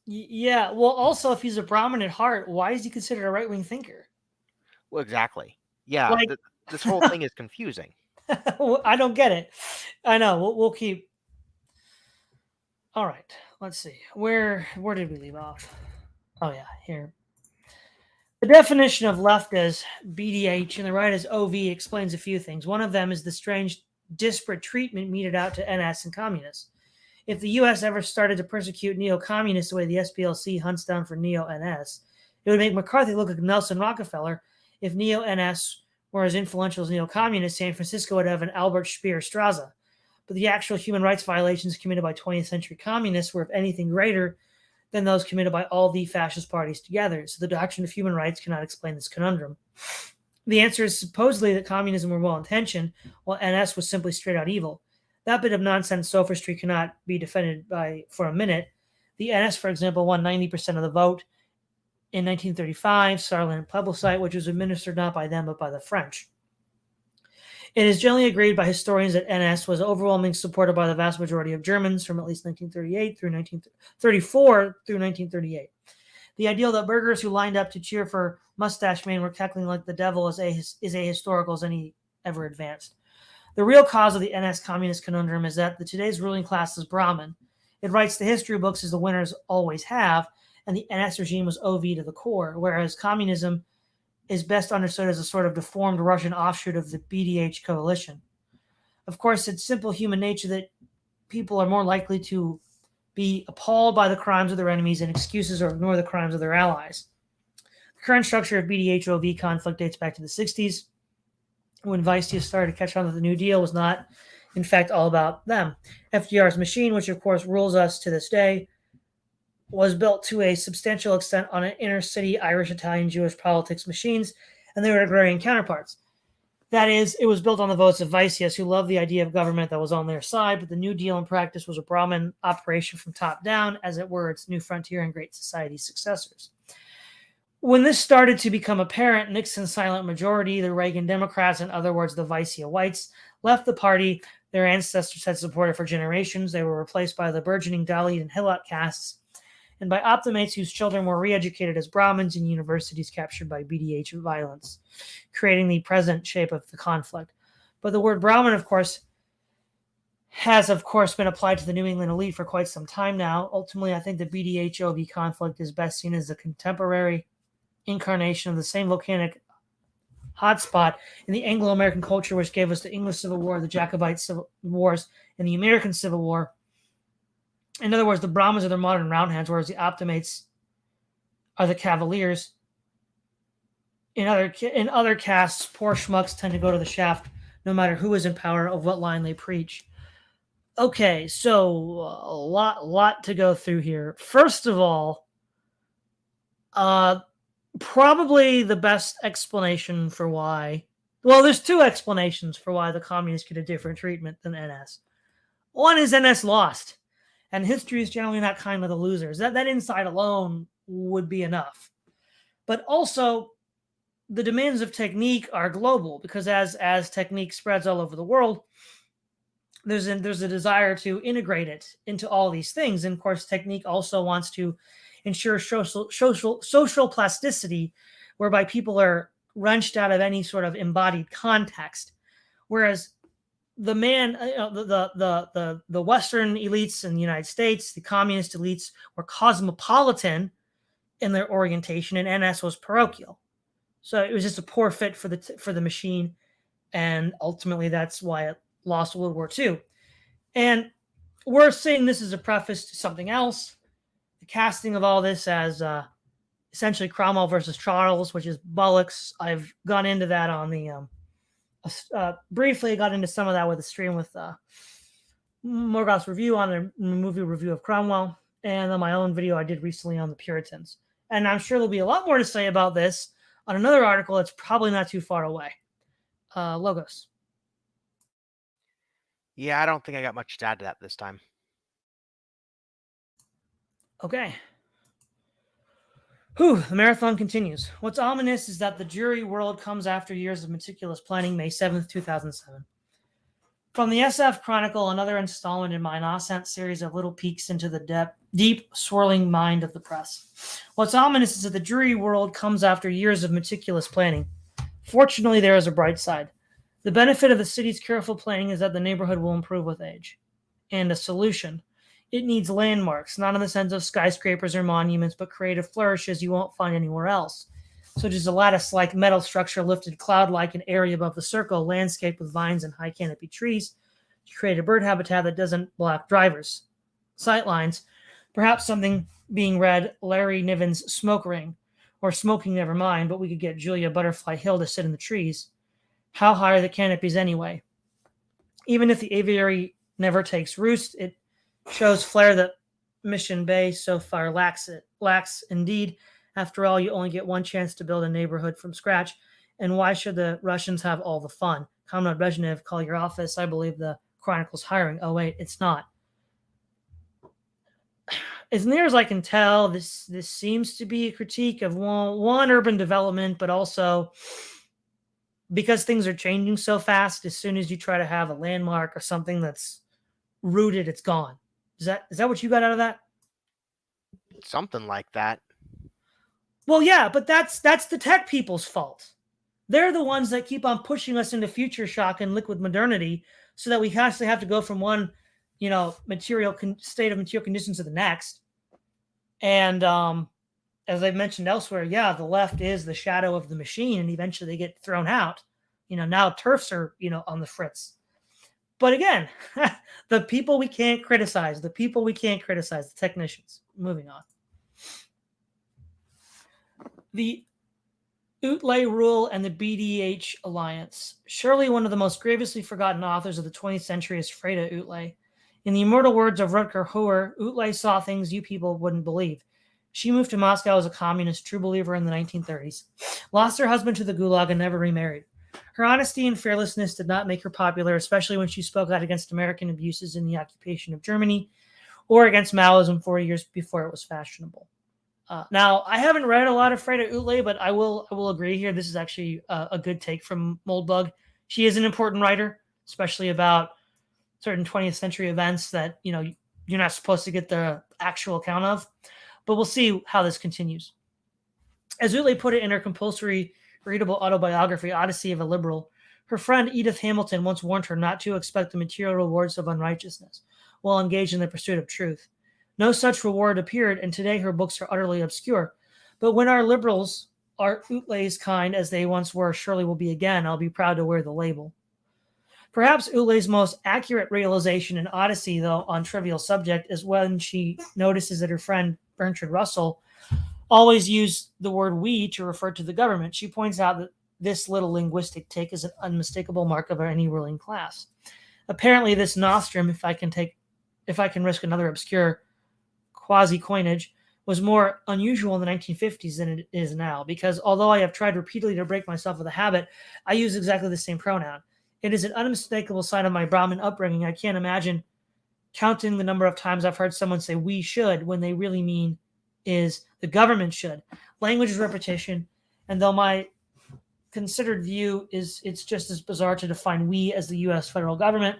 S1: yeah. Well, also, if he's a Brahmin at heart, why is he considered a right-wing thinker?
S2: Well, exactly. Yeah,
S1: Like,
S2: this whole thing is confusing.
S1: I don't get it. I know. We'll keep. All right. Let's see. Where did we leave off? Oh yeah, here. The definition of left as BDH and the right as OV explains a few things. One of them is the strange disparate treatment meted out to NS and communists. If the U.S. ever started to persecute neo-communists the way the SPLC hunts down for neo-NS, it would make McCarthy look like Nelson Rockefeller. If neo-NS were as influential as neo-communists, San Francisco would have an Albert Speer Strasse. But the actual human rights violations committed by 20th century communists were, if anything, greater than those committed by all the fascist parties together. So the doctrine of human rights cannot explain this conundrum. The answer is supposedly that communism were well-intentioned, while NS was simply straight-out evil. That bit of nonsense sophistry cannot be defended for a minute. The NS, for example, won 90% of the vote in 1935, Saarland plebiscite, which was administered not by them but by the French. It is generally agreed by historians that NS was overwhelmingly supported by the vast majority of Germans from at least 1938 through 1934 through 1938. The ideal that burghers who lined up to cheer for Mustache Man were cackling like the devil is ahistorical as any ever advanced. The real cause of the NS communist conundrum is that today's ruling class is Brahmin. It writes the history books as the winners always have, and the NS regime was OV to the core, whereas communism is best understood as a sort of deformed Russian offshoot of the BDH coalition. Of course, it's simple human nature that people are more likely to be appalled by the crimes of their enemies and excuses or ignore the crimes of their allies. The current structure of BDHOV conflict dates back to the 60s, when Weistia started to catch on that the New Deal was not, in fact, all about them. FDR's machine, which of course rules us to this day, was built to a substantial extent on an inner city Irish, Italian, Jewish politics machines and their agrarian counterparts. That is, it was built on the votes of Vyseas, who loved the idea of government that was on their side, but the New Deal in practice was a Brahman operation from top down, as it were its new frontier and Great Society's successors. When this started to become apparent, Nixon's silent majority, the Reagan Democrats, in other words, the Vyseas whites, left the party their ancestors had supported for generations. They were replaced by the burgeoning Dalit and Hilot castes, and by Optimates whose children were re-educated as Brahmins in universities captured by BDHOV violence, creating the present shape of the conflict. But the word Brahmin, of course, has, of course, been applied to the New England elite for quite some time now. Ultimately, I think the BDHOV conflict is best seen as a contemporary incarnation of the same volcanic hotspot in the Anglo-American culture, which gave us the English Civil War, the Jacobite Civil Wars, and the American Civil War. In other words, the Brahmins are the modern Roundheads, whereas the Optimates are the Cavaliers. In other castes, poor schmucks tend to go to the shaft, no matter who is in power, of what line they preach. Okay, so a lot to go through here. First of all, probably the best explanation for why. Well, there's two explanations for why the communists get a different treatment than NS. One is NS lost, and history is generally not kind to the losers. That insight alone would be enough. But also, the demands of technique are global, because as technique spreads all over the world, there's a desire to integrate it into all these things. And of course, technique also wants to ensure social plasticity, whereby people are wrenched out of any sort of embodied context. Whereas the Western elites in the United States, the communist elites, were cosmopolitan in their orientation, and NS was parochial. So it was just a poor fit for the machine, and ultimately that's why it lost World War II. And we're saying this as a preface to something else. The casting of all this as essentially Cromwell versus Charles, which is bollocks. I've gone into that on the briefly got into some of that with a stream with Morgoth's review on a movie review of Cromwell, and on my own video I did recently on the Puritans. And I'm sure there'll be a lot more to say about this on another article that's probably not too far away. Logos.
S2: Yeah, I don't think I got much to add to that this time.
S1: Okay. The marathon continues. What's ominous is that the jury world comes after years of meticulous planning, May 7th, 2007. From the SF Chronicle, another installment in my Nascent series of little peeks into the deep, swirling mind of the press. What's ominous is that the jury world comes after years of meticulous planning. Fortunately, there is a bright side. The benefit of the city's careful planning is that the neighborhood will improve with age. And a solution. It needs landmarks, not in the sense of skyscrapers or monuments, but creative flourishes you won't find anywhere else, such as a lattice-like metal structure lifted cloud-like an area above the circle, landscaped with vines and high canopy trees to create a bird habitat that doesn't block drivers' sightlines. Perhaps something being read Larry Niven's Smoke Ring, or Smoking Never Mind, but we could get Julia Butterfly Hill to sit in the trees. How high are the canopies anyway? Even if the aviary never takes roost, it shows flair that Mission Bay so far lacks indeed. After all, you only get one chance to build a neighborhood from scratch. And why should the Russians have all the fun? Comrade Brezhnev, call your office. I believe the Chronicle's hiring. Oh, wait, it's not. As near as I can tell, this seems to be a critique of one urban development, but also because things are changing so fast, as soon as you try to have a landmark or something that's rooted, it's gone. Is that what you got out of that?
S2: Something like that.
S1: Well, yeah, but that's the tech people's fault. They're the ones that keep on pushing us into future shock and liquid modernity, so that we constantly have to go from one, state of material conditions to the next. And as I've mentioned elsewhere, yeah, the left is the shadow of the machine, and eventually they get thrown out. Now turfs are on the fritz. But again, the people we can't criticize, the technicians. Moving on. The Utley Rule and the BDH Alliance. Surely one of the most grievously forgotten authors of the 20th century is Freda Utley. In the immortal words of Rutger Hauer, Utley saw things you people wouldn't believe. She moved to Moscow as a communist, true believer in the 1930s, lost her husband to the Gulag, and never remarried. Her honesty and fearlessness did not make her popular, especially when she spoke out against American abuses in the occupation of Germany or against Maoism 4 years before it was fashionable. Now, I haven't read a lot of Freda Utley, but I will agree here. This is actually a good take from Moldbug. She is an important writer, especially about certain 20th century events that you're not supposed to get the actual account of. But we'll see how this continues. As Utley put it in her compulsory readable autobiography, Odyssey of a Liberal, her friend Edith Hamilton once warned her not to expect the material rewards of unrighteousness while engaged in the pursuit of truth. No such reward appeared, and today her books are utterly obscure. But when our liberals are Utley's kind, as they once were, surely will be again, I'll be proud to wear the label. Perhaps Utley's most accurate realization in Odyssey, though, on trivial subject, is when she notices that her friend Bertrand Russell always used the word we to refer to the government. She points out that this little linguistic take is an unmistakable mark of any ruling class. Apparently, this nostrum, if I can risk another obscure quasi-coinage, was more unusual in the 1950s than it is now, because although I have tried repeatedly to break myself of the habit, I use exactly the same pronoun. It is an unmistakable sign of my Brahmin upbringing. I can't imagine counting the number of times I've heard someone say we should when they really mean is the government should. Language is repetition, and though my considered view is it's just as bizarre to define we as the U.S. federal government,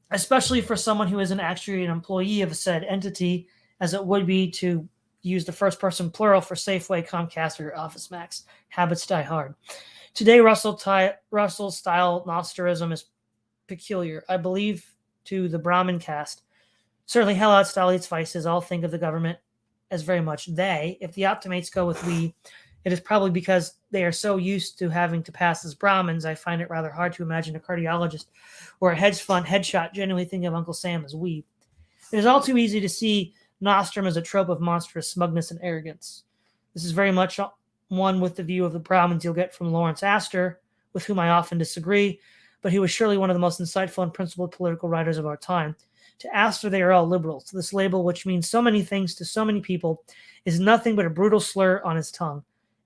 S1: especially for someone who isn't actually an employee of a said entity, as it would be to use the first person plural for Safeway, Comcast, or Office Max. Habits die hard. Today, Russell's style Gnosticism is peculiar. I believe to the Brahman caste. Certainly, hell out style eats vices. All think of the government as very much they. If the Optimates go with we, it is probably because they are so used to having to pass as Brahmins. I find it rather hard to imagine a cardiologist or a hedge fund headshot genuinely thinking of Uncle Sam as we. It is all too easy to see nostrum as a trope of monstrous smugness and arrogance. This is very much one with the view of the Brahmins you'll get from Lawrence Astor, with whom I often disagree, but he was surely one of the most insightful and principled political writers of our time. To Astor, they are all liberals. This label, which means so many things to so many people, is nothing but a brutal slur on his tongue.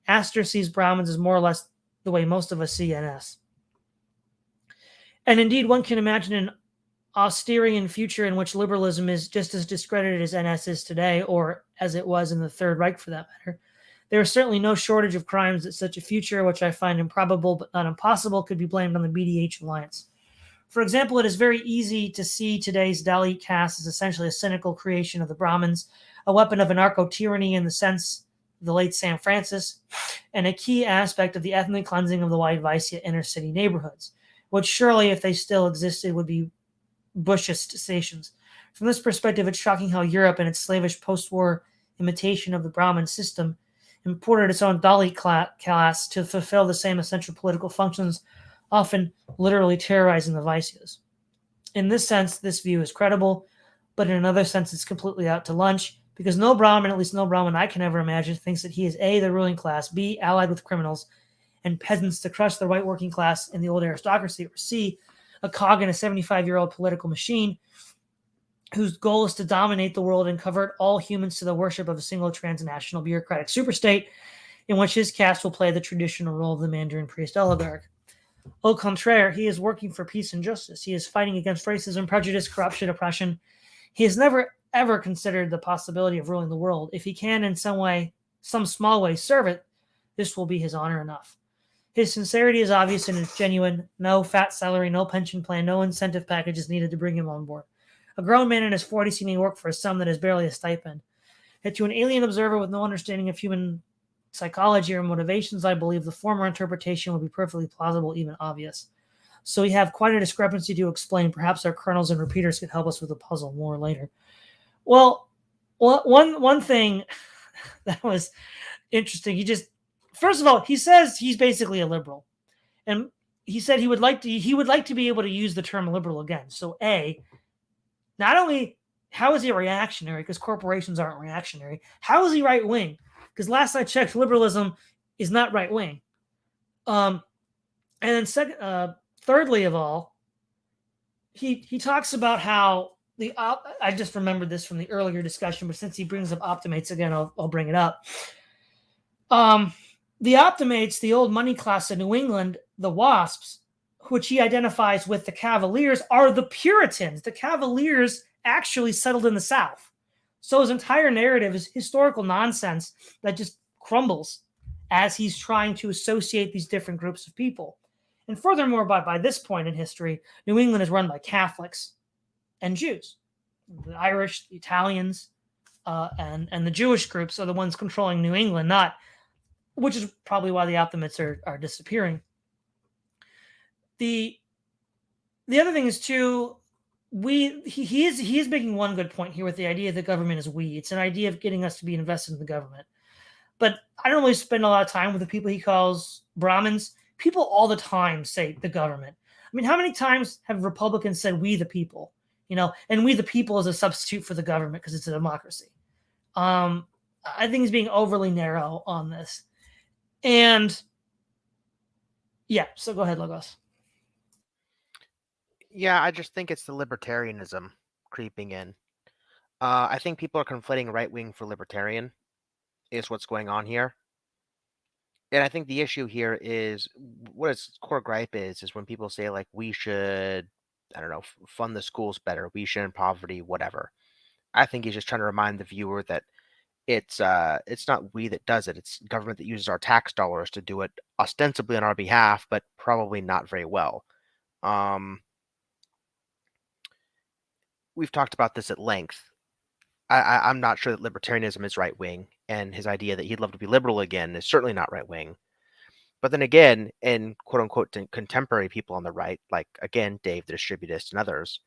S1: Astor sees Brahmins as more or less the way most of us see NS. And indeed, one can imagine an austerian future in which liberalism is just as discredited as NS is today, or as it was in the Third Reich for that matter. There is certainly no shortage of crimes that such a future, which I find improbable but not impossible, could be blamed on the BDH alliance. For example, it is very easy to see today's Dalit caste as essentially a cynical creation of the Brahmins, a weapon of anarcho-tyranny in the sense of the late Sam Francis, and a key aspect of the ethnic cleansing of the white Vaisya inner city neighborhoods, which surely, if they still existed, would be Bushist stations. From this perspective, it's shocking how Europe and its slavish post-war imitation of the Brahmin system imported its own Dalit class to fulfill the same essential political functions, often literally terrorizing the Vaisyas. In this sense, this view is credible, but in another sense, it's completely out to lunch, because no Brahmin, at least no Brahmin I can ever imagine, thinks that he is A, the ruling class, B, allied with criminals and peasants to crush the white working class in the old aristocracy, or C, a cog in a 75-year-old political machine whose goal is to dominate the world and convert all humans to the worship of a single transnational bureaucratic superstate in which his caste will play the traditional role of the Mandarin priest oligarch. Au contraire, he is working for peace and justice. He is fighting against racism, prejudice, corruption, oppression. He has never, ever considered the possibility of ruling the world. If he can in some small way serve it, this will be his honor enough. His sincerity is obvious and it's genuine. No fat salary, no pension plan, no incentive package is needed to bring him on board. A grown man in his 40s seeming work for a sum that is barely a stipend. Yet to an alien observer with no understanding of human psychology or motivations, I believe the former interpretation would be perfectly plausible, even obvious. So we have quite a discrepancy to explain. Perhaps our kernels and repeaters could help us with the puzzle more later. Well, one thing that was interesting, first of all, he says he's basically a liberal. And he said he would like to be able to use the term liberal again. So A, not only how is he reactionary, because corporations aren't reactionary, how is he right-wing? Because last I checked, liberalism is not right-wing. And then thirdly of all, he talks about how I just remembered this from the earlier discussion, but since he brings up Optimates again, I'll bring it up. The Optimates, the old money class in New England, the WASPs, which he identifies with the Cavaliers, are the Puritans. The Cavaliers actually settled in the South. So his entire narrative is historical nonsense that just crumbles as he's trying to associate these different groups of people. And furthermore, by this point in history, New England is run by Catholics and Jews. The Irish, the Italians, and the Jewish groups are the ones controlling New England, not, which is probably why the Optimates are disappearing. The other thing is too, he is making one good point here with the idea that government is we. It's an idea of getting us to be invested in the government. But I don't really spend a lot of time with the people he calls Brahmins. People all the time say the government. I mean, how many times have Republicans said we the people? And we the people is a substitute for the government because it's a democracy. I think he's being overly narrow on this. And yeah, so go ahead, Logos.
S2: Yeah, I just think it's the libertarianism creeping in. I think people are conflating right wing for libertarian, is what's going on here. And I think the issue here is what its core gripe is when people say, like, we should, I don't know, fund the schools better, we should end poverty, whatever. I think he's just trying to remind the viewer that it's not we that does it. It's government that uses our tax dollars to do it ostensibly on our behalf, but probably not very well. We've talked about this at length. I'm not sure that libertarianism is right wing, and his idea that he'd love to be liberal again is certainly not right wing. But then again, in quote unquote contemporary people on the right, like again Dave the Distributist and others,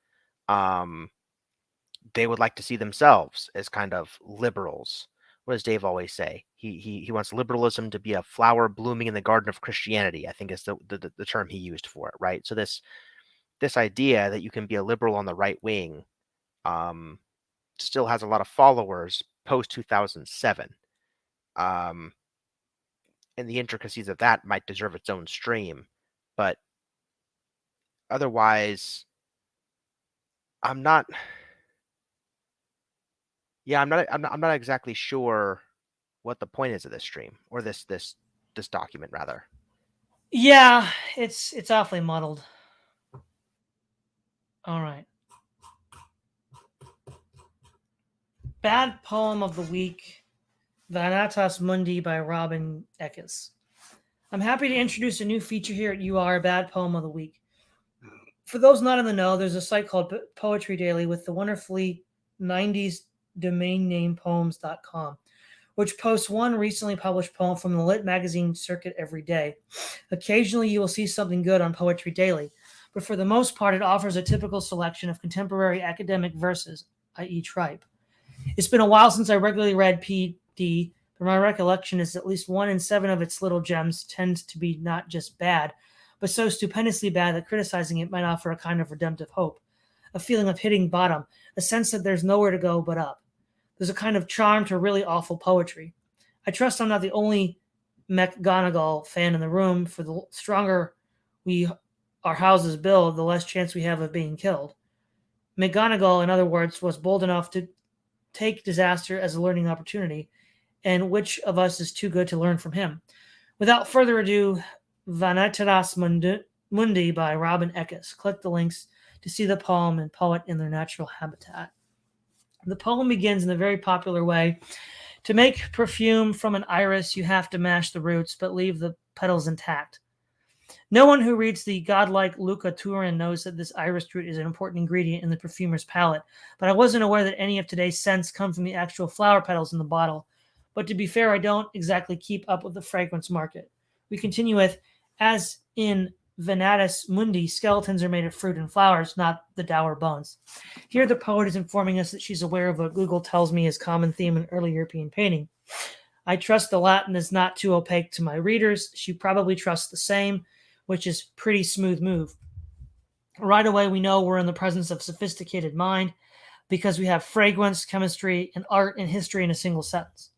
S2: they would like to see themselves as kind of liberals. What does Dave always say? He wants liberalism to be a flower blooming in the garden of Christianity, I think is the term he used for it, right? So this idea that you can be a liberal on the right wing still has a lot of followers post 2007. And the intricacies of that might deserve its own stream, but otherwise, I'm not exactly sure what the point is of this stream or this document rather.
S1: Yeah, it's awfully muddled. All right. Bad poem of the week, Vanatas Mundi by Robin Eckes. I'm happy to introduce a new feature here at UR, Bad Poem of the Week. For those not in the know, there's a site called Poetry Daily with the wonderfully 90s domain name poems.com, which posts one recently published poem from the lit magazine circuit every day. Occasionally, you will see something good on Poetry Daily, but for the most part, it offers a typical selection of contemporary academic verses, i.e. tripe. It's been a while since I regularly read PD, but my recollection is at least 1 in 7 of its little gems tends to be not just bad, but so stupendously bad that criticizing it might offer a kind of redemptive hope, a feeling of hitting bottom, a sense that there's nowhere to go but up. There's a kind of charm to really awful poetry. I trust I'm not the only McGonagall fan in the room, for the stronger our houses build, the less chance we have of being killed. McGonagall, in other words, was bold enough to take disaster as a learning opportunity, and which of us is too good to learn from him? Without further ado, Vanatas Mundi by Robin Eckes. Click the links to see the poem and poet in their natural habitat. The poem begins in a very popular way. To make perfume from an iris, you have to mash the roots, but leave the petals intact. No one who reads the godlike Luca Turin knows that this iris root is an important ingredient in the perfumer's palette, but I wasn't aware that any of today's scents come from the actual flower petals in the bottle. But to be fair, I don't exactly keep up with the fragrance market. We continue with, as in Venatus Mundi, skeletons are made of fruit and flowers, not the dour bones. Here the poet is informing us that she's aware of what Google tells me is common theme in early European painting. I trust the Latin is not too opaque to my readers. She probably trusts the same, which is pretty smooth move. Right away, we know we're in the presence of sophisticated mind because we have fragrance, chemistry, and art and history in a single sentence.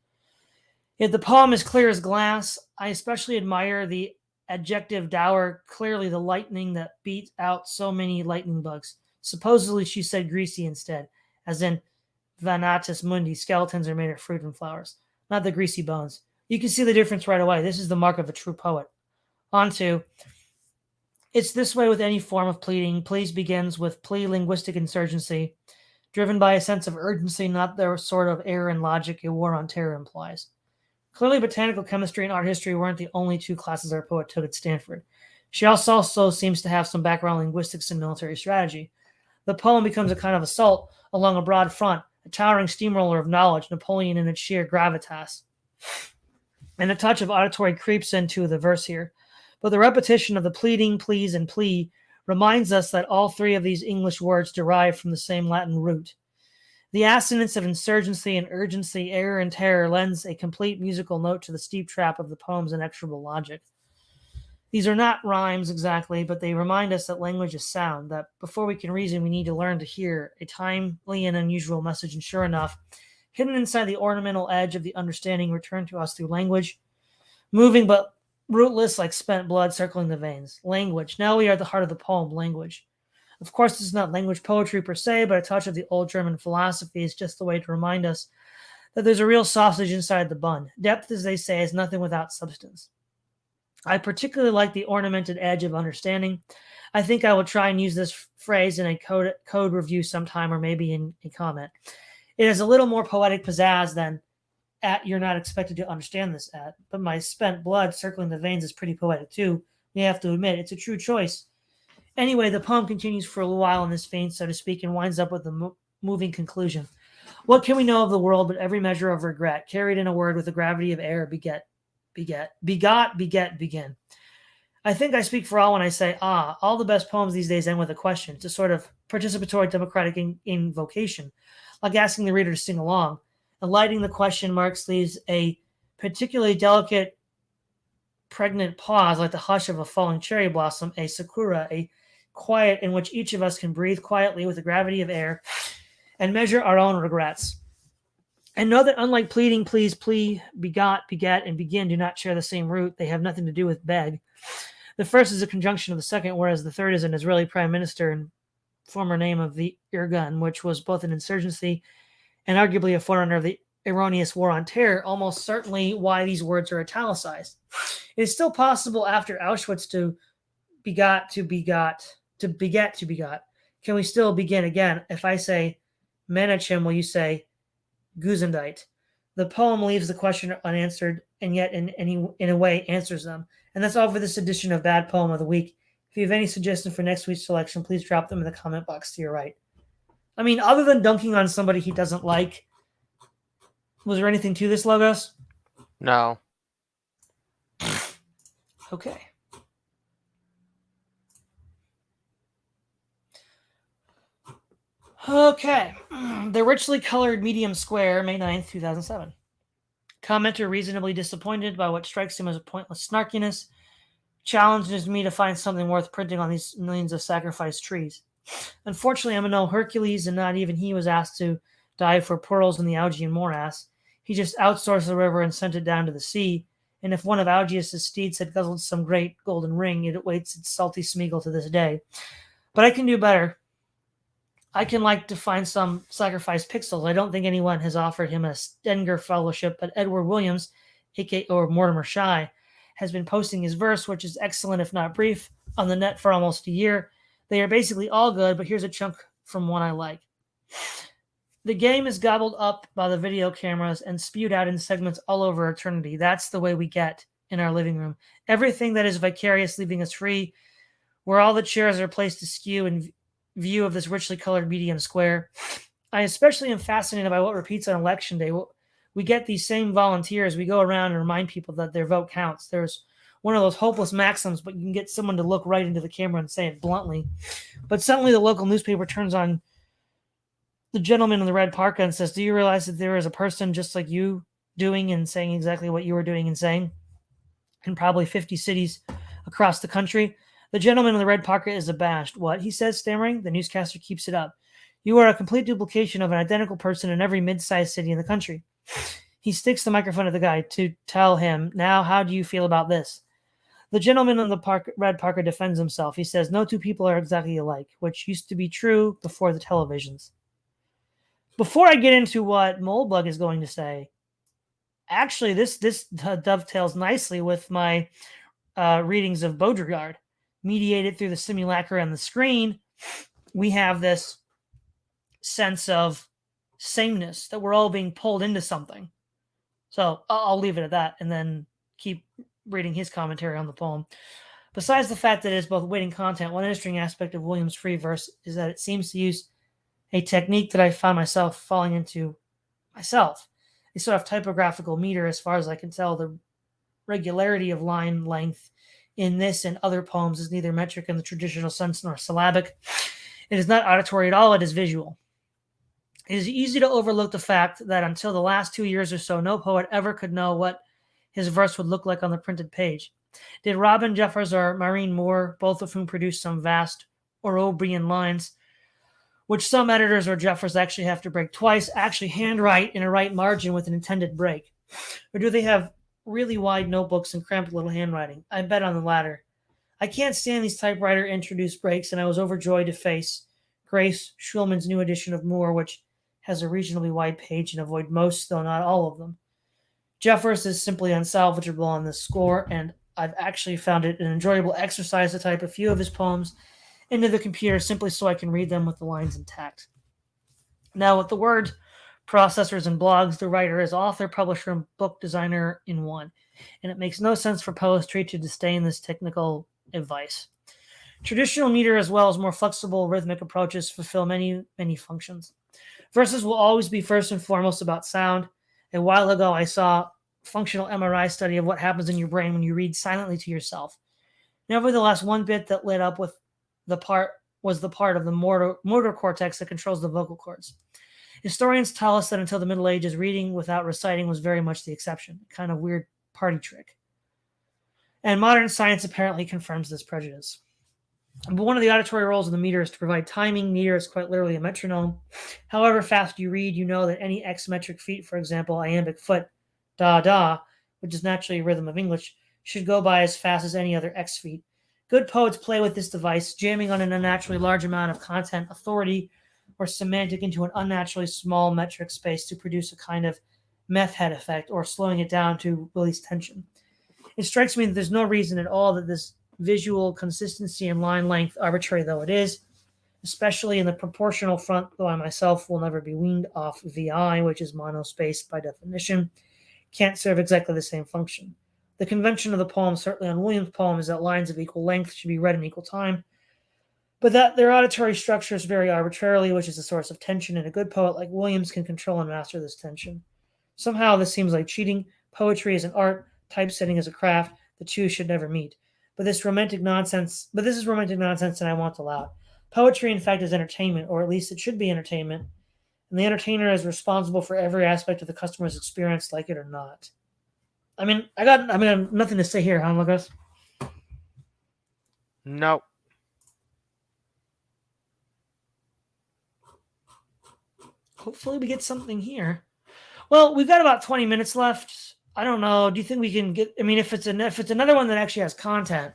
S1: If the poem is clear as glass, I especially admire the adjective dour, clearly the lightning that beat out so many lightning bugs. Supposedly, she said greasy instead, as in Vanatus Mundi, skeletons are made of fruit and flowers, not the greasy bones. You can see the difference right away. This is the mark of a true poet. On to, it's this way with any form of pleading. Pleas begins with plea linguistic insurgency, driven by a sense of urgency, not the sort of error in logic a war on terror implies. Clearly, botanical chemistry and art history weren't the only two classes our poet took at Stanford. She also seems to have some background in linguistics and military strategy. The poem becomes a kind of assault along a broad front, a towering steamroller of knowledge, Napoleon in its sheer gravitas. And a touch of auditory creeps into the verse here. But the repetition of the pleading, please, and plea reminds us that all three of these English words derive from the same Latin root. The assonance of insurgency and urgency, error and terror lends a complete musical note to the steep trap of the poem's inexorable logic. These are not rhymes exactly, but they remind us that language is sound, that before we can reason, we need to learn to hear a timely and unusual message. And sure enough, hidden inside the ornamental edge of the understanding returned to us through language, moving but rootless like spent blood circling the veins. Language. Now we are at the heart of the poem, language. Of course, this is not language poetry per se, but a touch of the old German philosophy is just the way to remind us that there's a real sausage inside the bun. Depth, as they say, is nothing without substance. I particularly like the ornamented edge of understanding. I think I will try and use this phrase in a code review sometime, or maybe in a comment. It has a little more poetic pizzazz than at "you're not expected to understand this" at, but my spent blood circling the veins is pretty poetic too. We have to admit, it's a true choice. Anyway, the poem continues for a little while in this vein, so to speak, and winds up with a moving conclusion. What can we know of the world but every measure of regret, carried in a word with the gravity of air, beget, begot, beget, begin. I think I speak for all when I say, all the best poems these days end with a question. It's a sort of participatory democratic invocation, like asking the reader to sing along. And lighting the question marks leaves a particularly delicate, pregnant pause, like the hush of a falling cherry blossom, a sakura, a quiet in which each of us can breathe quietly with the gravity of air and measure our own regrets. And know that unlike pleading, please, plea, begot, beget, and begin do not share the same root. They have nothing to do with beg. The first is a conjunction of the second, whereas the third is an Israeli prime minister and former name of the Irgun, which was both an insurgency and arguably a forerunner of the erroneous war on terror, almost certainly why these words are italicized. It is still possible after Auschwitz to begot, to begot, to beget, to begot. Can we still begin again? If I say Menachem, will you say Gesundheit? The poem leaves the question unanswered, and yet in a way answers them. And that's all for this edition of Bad Poem of the Week. If you have any suggestions for next week's selection, please drop them in the comment box to your right. I mean, other than dunking on somebody he doesn't like, was there anything to this, Logos?
S2: No.
S1: Okay. Okay. The richly colored medium square, May 9th, 2007. Commenter reasonably disappointed by what strikes him as a pointless snarkiness challenges me to find something worth printing on these millions of sacrificed trees. Unfortunately, I'm no Hercules, and not even he was asked to dive for pearls in the Augean morass. He just outsourced the river and sent it down to the sea, and if one of Augeas' steeds had guzzled some great golden ring, it awaits its salty smeagol to this day. But I can do better. I can like to find some sacrificed pixels. I don't think anyone has offered him a Stenger fellowship, but Edward Williams, aka or Mortimer Shy, has been posting his verse, which is excellent if not brief, on the net for almost a year. They are basically all good, but here's a chunk from one I like. The game is gobbled up by the video cameras and spewed out in segments all over eternity. That's the way we get in our living room. Everything that is vicarious leaving us free, where all the chairs are placed askew in view of this richly colored medium square. I especially am fascinated by what repeats on election day. We get these same volunteers. We go around and remind people that their vote counts. There's one of those hopeless maxims, but you can get someone to look right into the camera and say it bluntly. But suddenly the local newspaper turns on the gentleman in the red parka and says, do you realize that there is a person just like you doing and saying exactly what you were doing and saying in probably 50 cities across the country? The gentleman in the red parka is abashed. What? He says, stammering. The newscaster keeps it up. You are a complete duplication of an identical person in every mid-sized city in the country. He sticks the microphone at the guy to tell him, now, how do you feel about this? The gentleman in the red parka defends himself. He says, no two people are exactly alike, which used to be true before the televisions. Before I get into what Moldbug is going to say, Actually, this dovetails nicely with my readings of Baudrillard. Mediated through the simulacra and the screen, we have this sense of sameness, that we're all being pulled into something. So I'll leave it at that and then keep reading his commentary on the poem. Besides the fact that it is both weight and content, one interesting aspect of Williams' free verse is that it seems to use a technique that I found myself falling into myself. A sort of typographical meter, as far as I can tell. The regularity of line length in this and other poems is neither metric in the traditional sense nor syllabic. It is not auditory at all, it is visual. It is easy to overlook the fact that until the last 2 years or so, no poet ever could know what his verse would look like on the printed page. Did Robin Jeffers or Maureen Moore, both of whom produced some vast Orwellian lines, which some editors or Jeffers actually have to break twice, actually handwrite in a right margin with an intended break? Or do they have really wide notebooks and cramped little handwriting? I bet on the latter. I can't stand these typewriter-introduced breaks, and I was overjoyed to face Grace Schulman's new edition of Moore, which has a reasonably wide page and avoid most, though not all of them. Jeffers is simply unsalvageable on this score, and I've actually found it an enjoyable exercise to type a few of his poems into the computer simply so I can read them with the lines intact. Now, with the word processors and blogs, the writer is author, publisher, and book designer in one, and it makes no sense for poetry to disdain this technical advice. Traditional meter, as well as more flexible rhythmic approaches, fulfill many, many functions. Verses will always be first and foremost about sound. A while ago, I saw a functional MRI study of what happens in your brain when you read silently to yourself. Nevertheless, one bit that lit up with the part was the part of the motor cortex that controls the vocal cords. Historians tell us that until the Middle Ages, reading without reciting was very much the exception, a kind of weird party trick. And modern science apparently confirms this prejudice. But one of the auditory roles of the meter is to provide timing. Meter is quite literally a metronome. However fast you read, you know that any X metric feet, for example, iambic foot, da da, which is naturally a rhythm of English, should go by as fast as any other X feet. Good poets play with this device, jamming on an unnaturally large amount of content, authority, or semantic into an unnaturally small metric space to produce a kind of meth head effect, or slowing it down to release tension. It strikes me that there's no reason at all that this visual consistency and line length, arbitrary though it is, especially in the proportional front, though I myself will never be weaned off VI, which is monospaced by definition, can't serve exactly the same function. The convention of the poem, certainly on Williams' poem, is that lines of equal length should be read in equal time, but that their auditory structures vary arbitrarily, which is a source of tension, and a good poet like Williams can control and master this tension. Somehow this seems like cheating. Poetry is an art, typesetting is a craft. The two should never meet. But this is romantic nonsense, and I won't allow it. Poetry, in fact, is entertainment, or at least it should be entertainment, and the entertainer is responsible for every aspect of the customer's experience, like it or not. I have nothing to say here, huh, Lucas?
S2: No.
S1: Hopefully we get something here. Well, we've got about 20 minutes left. I don't know. Do you think we can get? I mean, if it's another one that actually has content,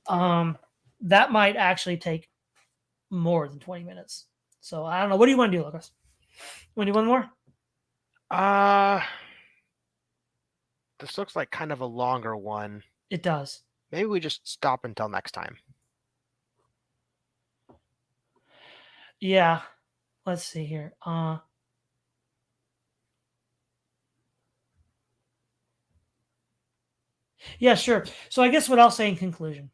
S1: that might actually take more than 20 minutes. So I don't know. What do you want to do, Lucas? Want to do one more?
S2: This looks like kind of a longer one.
S1: It does.
S2: Maybe we just stop until next time.
S1: Yeah. Let's see here. Yeah, sure. So I guess what I'll say in conclusion.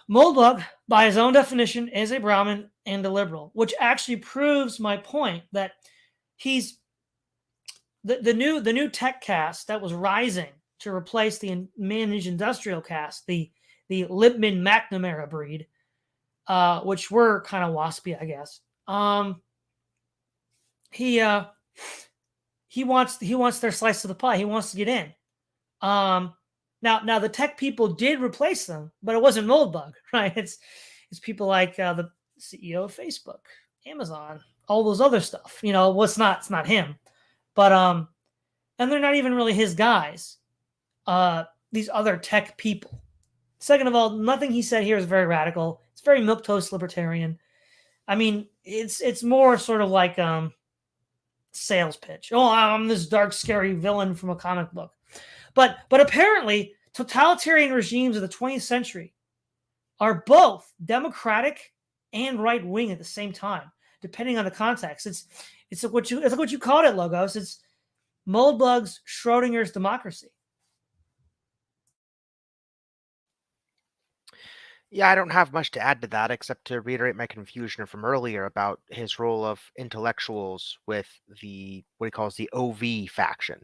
S1: Moldbug, by his own definition, is a Brahmin and a liberal, which actually proves my point that he's the new tech caste that was rising to replace the managed industrial caste, the Libman McNamara breed, which were kind of waspy, I guess. He wants their slice of the pie. He wants to get in. Now the tech people did replace them, but it wasn't Moldbug, right? It's people like the CEO of Facebook, Amazon, all those other stuff. It's not him, but and they're not even really his guys. These other tech people. Second of all, nothing he said here is very radical. It's very milquetoast libertarian. I mean, it's more sort of like sales pitch. Oh, I'm this dark, scary villain from a comic book. But apparently, totalitarian regimes of the 20th century are both democratic and right wing at the same time, depending on the context. It's like what you called it, Logos. It's Moldbug's Schrodinger's democracy.
S2: Yeah, I don't have much to add to that except to reiterate my confusion from earlier about his role of intellectuals with what he calls the OV faction,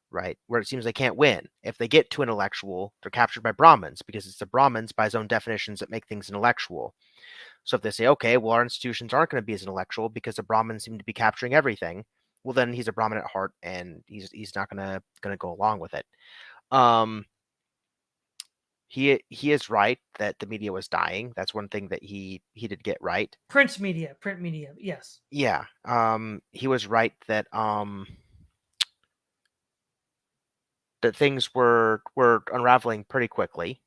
S2: right? Where it seems they can't win. If they get too intellectual, they're captured by Brahmins because it's the Brahmins, by his own definitions, that make things intellectual. So if they say, okay, well, our institutions aren't going to be as intellectual because the Brahmins seem to be capturing everything, well, then he's a Brahmin at heart and he's not gonna go along with it. Um, he is right that the media was dying. That's one thing that he did get right.
S1: Print media, yes.
S2: Yeah. He was right that that things were unraveling pretty quickly.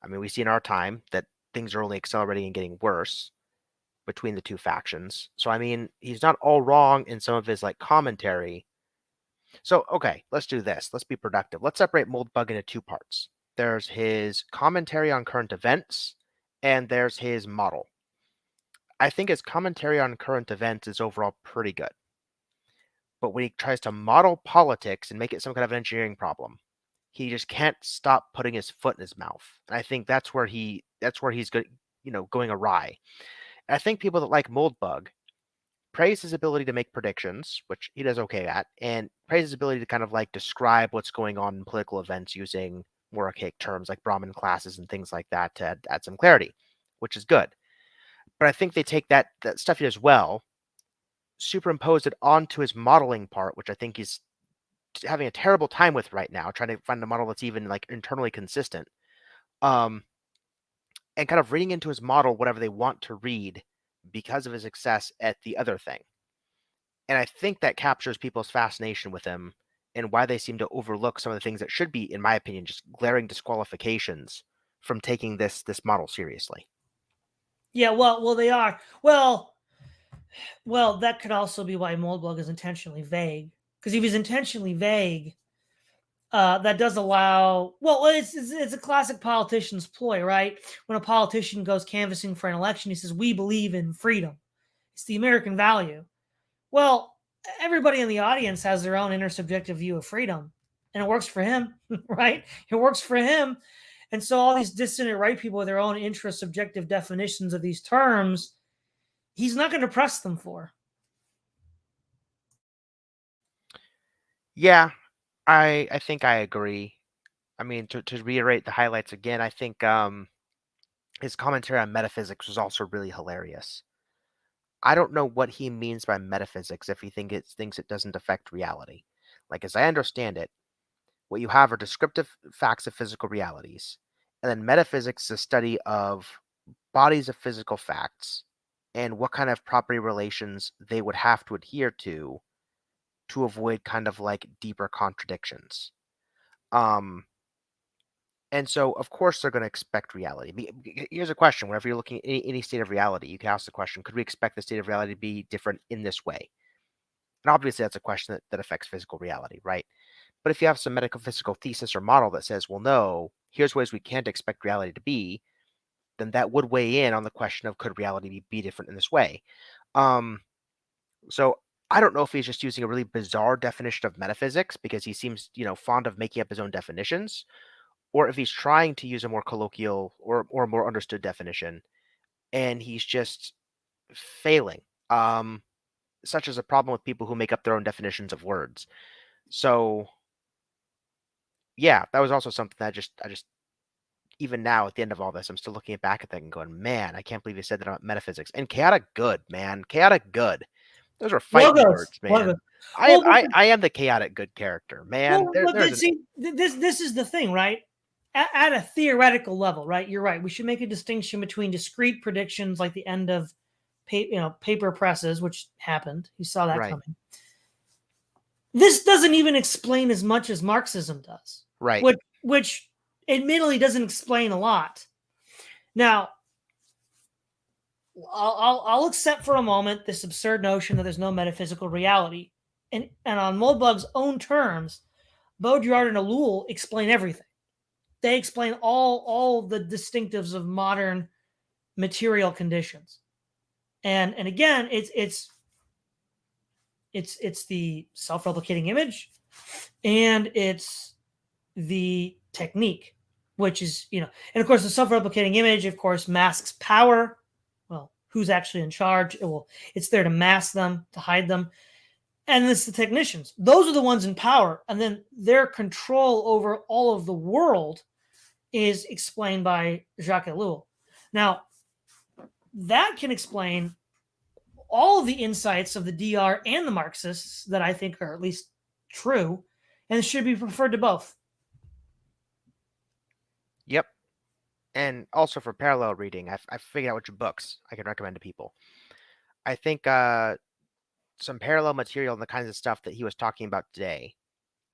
S2: I mean, we see in our time that things are only accelerating and getting worse between the two factions. So I mean, he's not all wrong in some of his like commentary. So okay, let's do this. Let's be productive. Let's separate Moldbug into two parts. There's his commentary on current events, and there's his model. I think his commentary on current events is overall pretty good. But when he tries to model politics and make it some kind of an engineering problem, he just can't stop putting his foot in his mouth. And I think that's where he's going awry. And I think people that like Moldbug praise his ability to make predictions, which he does okay at, and praise his ability to kind of like describe what's going on in political events using more archaic terms like Brahmin classes and things like that to add some clarity, which is good. But I think they take that stuff he does well, superimpose it onto his modeling part, which I think he's having a terrible time with right now, trying to find a model that's even like internally consistent. And kind of reading into his model whatever they want to read because of his success at the other thing. And I think that captures people's fascination with him and why they seem to overlook some of the things that should be, in my opinion, just glaring disqualifications from taking this model seriously.
S1: Yeah, well, they are. Well, that could also be why Moldbug is intentionally vague. Because if he's intentionally vague, that does allow. Well, it's a classic politician's ploy, right? When a politician goes canvassing for an election, he says, "We believe in freedom. It's the American value." Well, everybody in the audience has their own intersubjective view of freedom, and it works for him, right? It works for him. And so all these dissident right people with their own intrasubjective definitions of these terms, he's not going to press them for.
S2: Yeah, I think I agree. I mean, to reiterate the highlights again, I think his commentary on metaphysics was also really hilarious. I don't know what he means by metaphysics if he thinks it doesn't affect reality. Like, as I understand it, what you have are descriptive facts of physical realities, and then metaphysics is a study of bodies of physical facts and what kind of property relations they would have to adhere to avoid kind of like deeper contradictions. Um, and so, of course, they're going to expect reality. Here's a question: whenever you're looking at any state of reality, you can ask the question: could we expect the state of reality to be different in this way? And obviously, that's a question that affects physical reality, right? But if you have some metaphysical thesis or model that says, well, no, here's ways we can't expect reality to be, then that would weigh in on the question of could reality be different in this way? So I don't know if he's just using a really bizarre definition of metaphysics because he seems, fond of making up his own definitions, or if he's trying to use a more colloquial or more understood definition, and he's just failing. Such as a problem with people who make up their own definitions of words. So yeah, that was also something that I just even now at the end of all this, I'm still looking back at that and going, man, I can't believe you said that about metaphysics. And chaotic good, man. Chaotic good. Those are fighting
S1: Logos,
S2: words, man.
S1: logos.
S2: I am the chaotic good character, man.
S1: This is the thing, right? At a theoretical level, right? You're right. We should make a distinction between discrete predictions like the end of paper presses, which happened. You saw that coming. This doesn't even explain as much as Marxism does.
S2: Right.
S1: Which admittedly doesn't explain a lot. Now, I'll accept for a moment this absurd notion that there's no metaphysical reality. and on Moldbug's own terms, Baudrillard and Ellul explain everything. They explain all the distinctives of modern material conditions. And again, it's the self-replicating image, and it's the technique, which is, and of course the self-replicating image, of course, masks power. Well, who's actually in charge? It's there to mask them, to hide them. And it's the technicians. Those are the ones in power. And then their control over all of the world is explained by Jacques Ellul. Now, that can explain all of the insights of the DR and the Marxists that I think are at least true, and should be preferred to both.
S2: Yep. And also for parallel reading, I figured out which books I can recommend to people. I think some parallel material and the kinds of stuff that he was talking about today.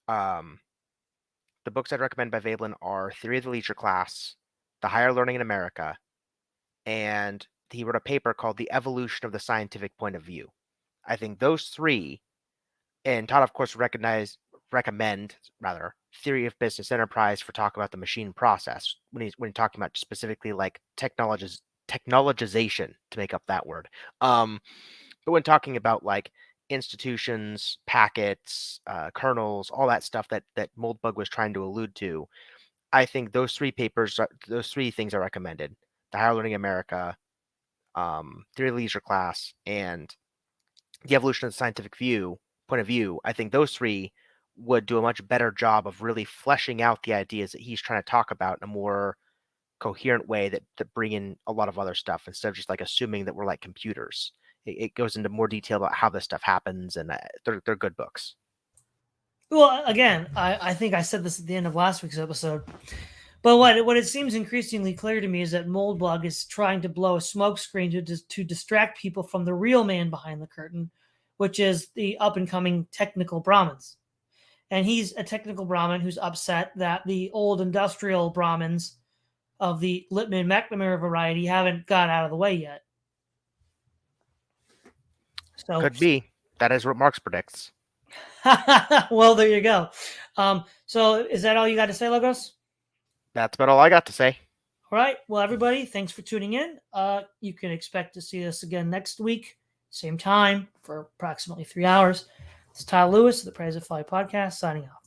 S2: The books I'd recommend by Veblen are Theory of the Leisure Class, The Higher Learning in America, and he wrote a paper called The Evolution of the Scientific Point of View. I think those three, and Todd, of course, recommend Theory of Business Enterprise for talk about the machine process when he's talking about specifically like technologization, to make up that word. But when talking about like institutions, packets, kernels, all that stuff that Moldbug was trying to allude to, I think those three things are recommended: The Higher Learning America, Theory of Leisure Class, and The Evolution of the Scientific Point of View. I think those three would do a much better job of really fleshing out the ideas that he's trying to talk about in a more coherent way that bring in a lot of other stuff instead of just like assuming that we're like computers. It goes into more detail about how this stuff happens, and they're good books.
S1: Well, again, I think I said this at the end of last week's episode, but what it seems increasingly clear to me is that Moldbug is trying to blow a smokescreen to distract people from the real man behind the curtain, which is the up-and-coming technical Brahmins. And he's a technical Brahmin who's upset that the old industrial Brahmins of the Lippmann-McNamara variety haven't got out of the way yet. So
S2: could be. That is what Marx predicts.
S1: Well, there you go. So is that all you got to say, Logos?
S2: That's about all I got to say.
S1: All right. Well, everybody, thanks for tuning in. You can expect to see us again next week, same time, for approximately 3 hours. It's Tyler Lewis of the Praise of Fly podcast, signing off.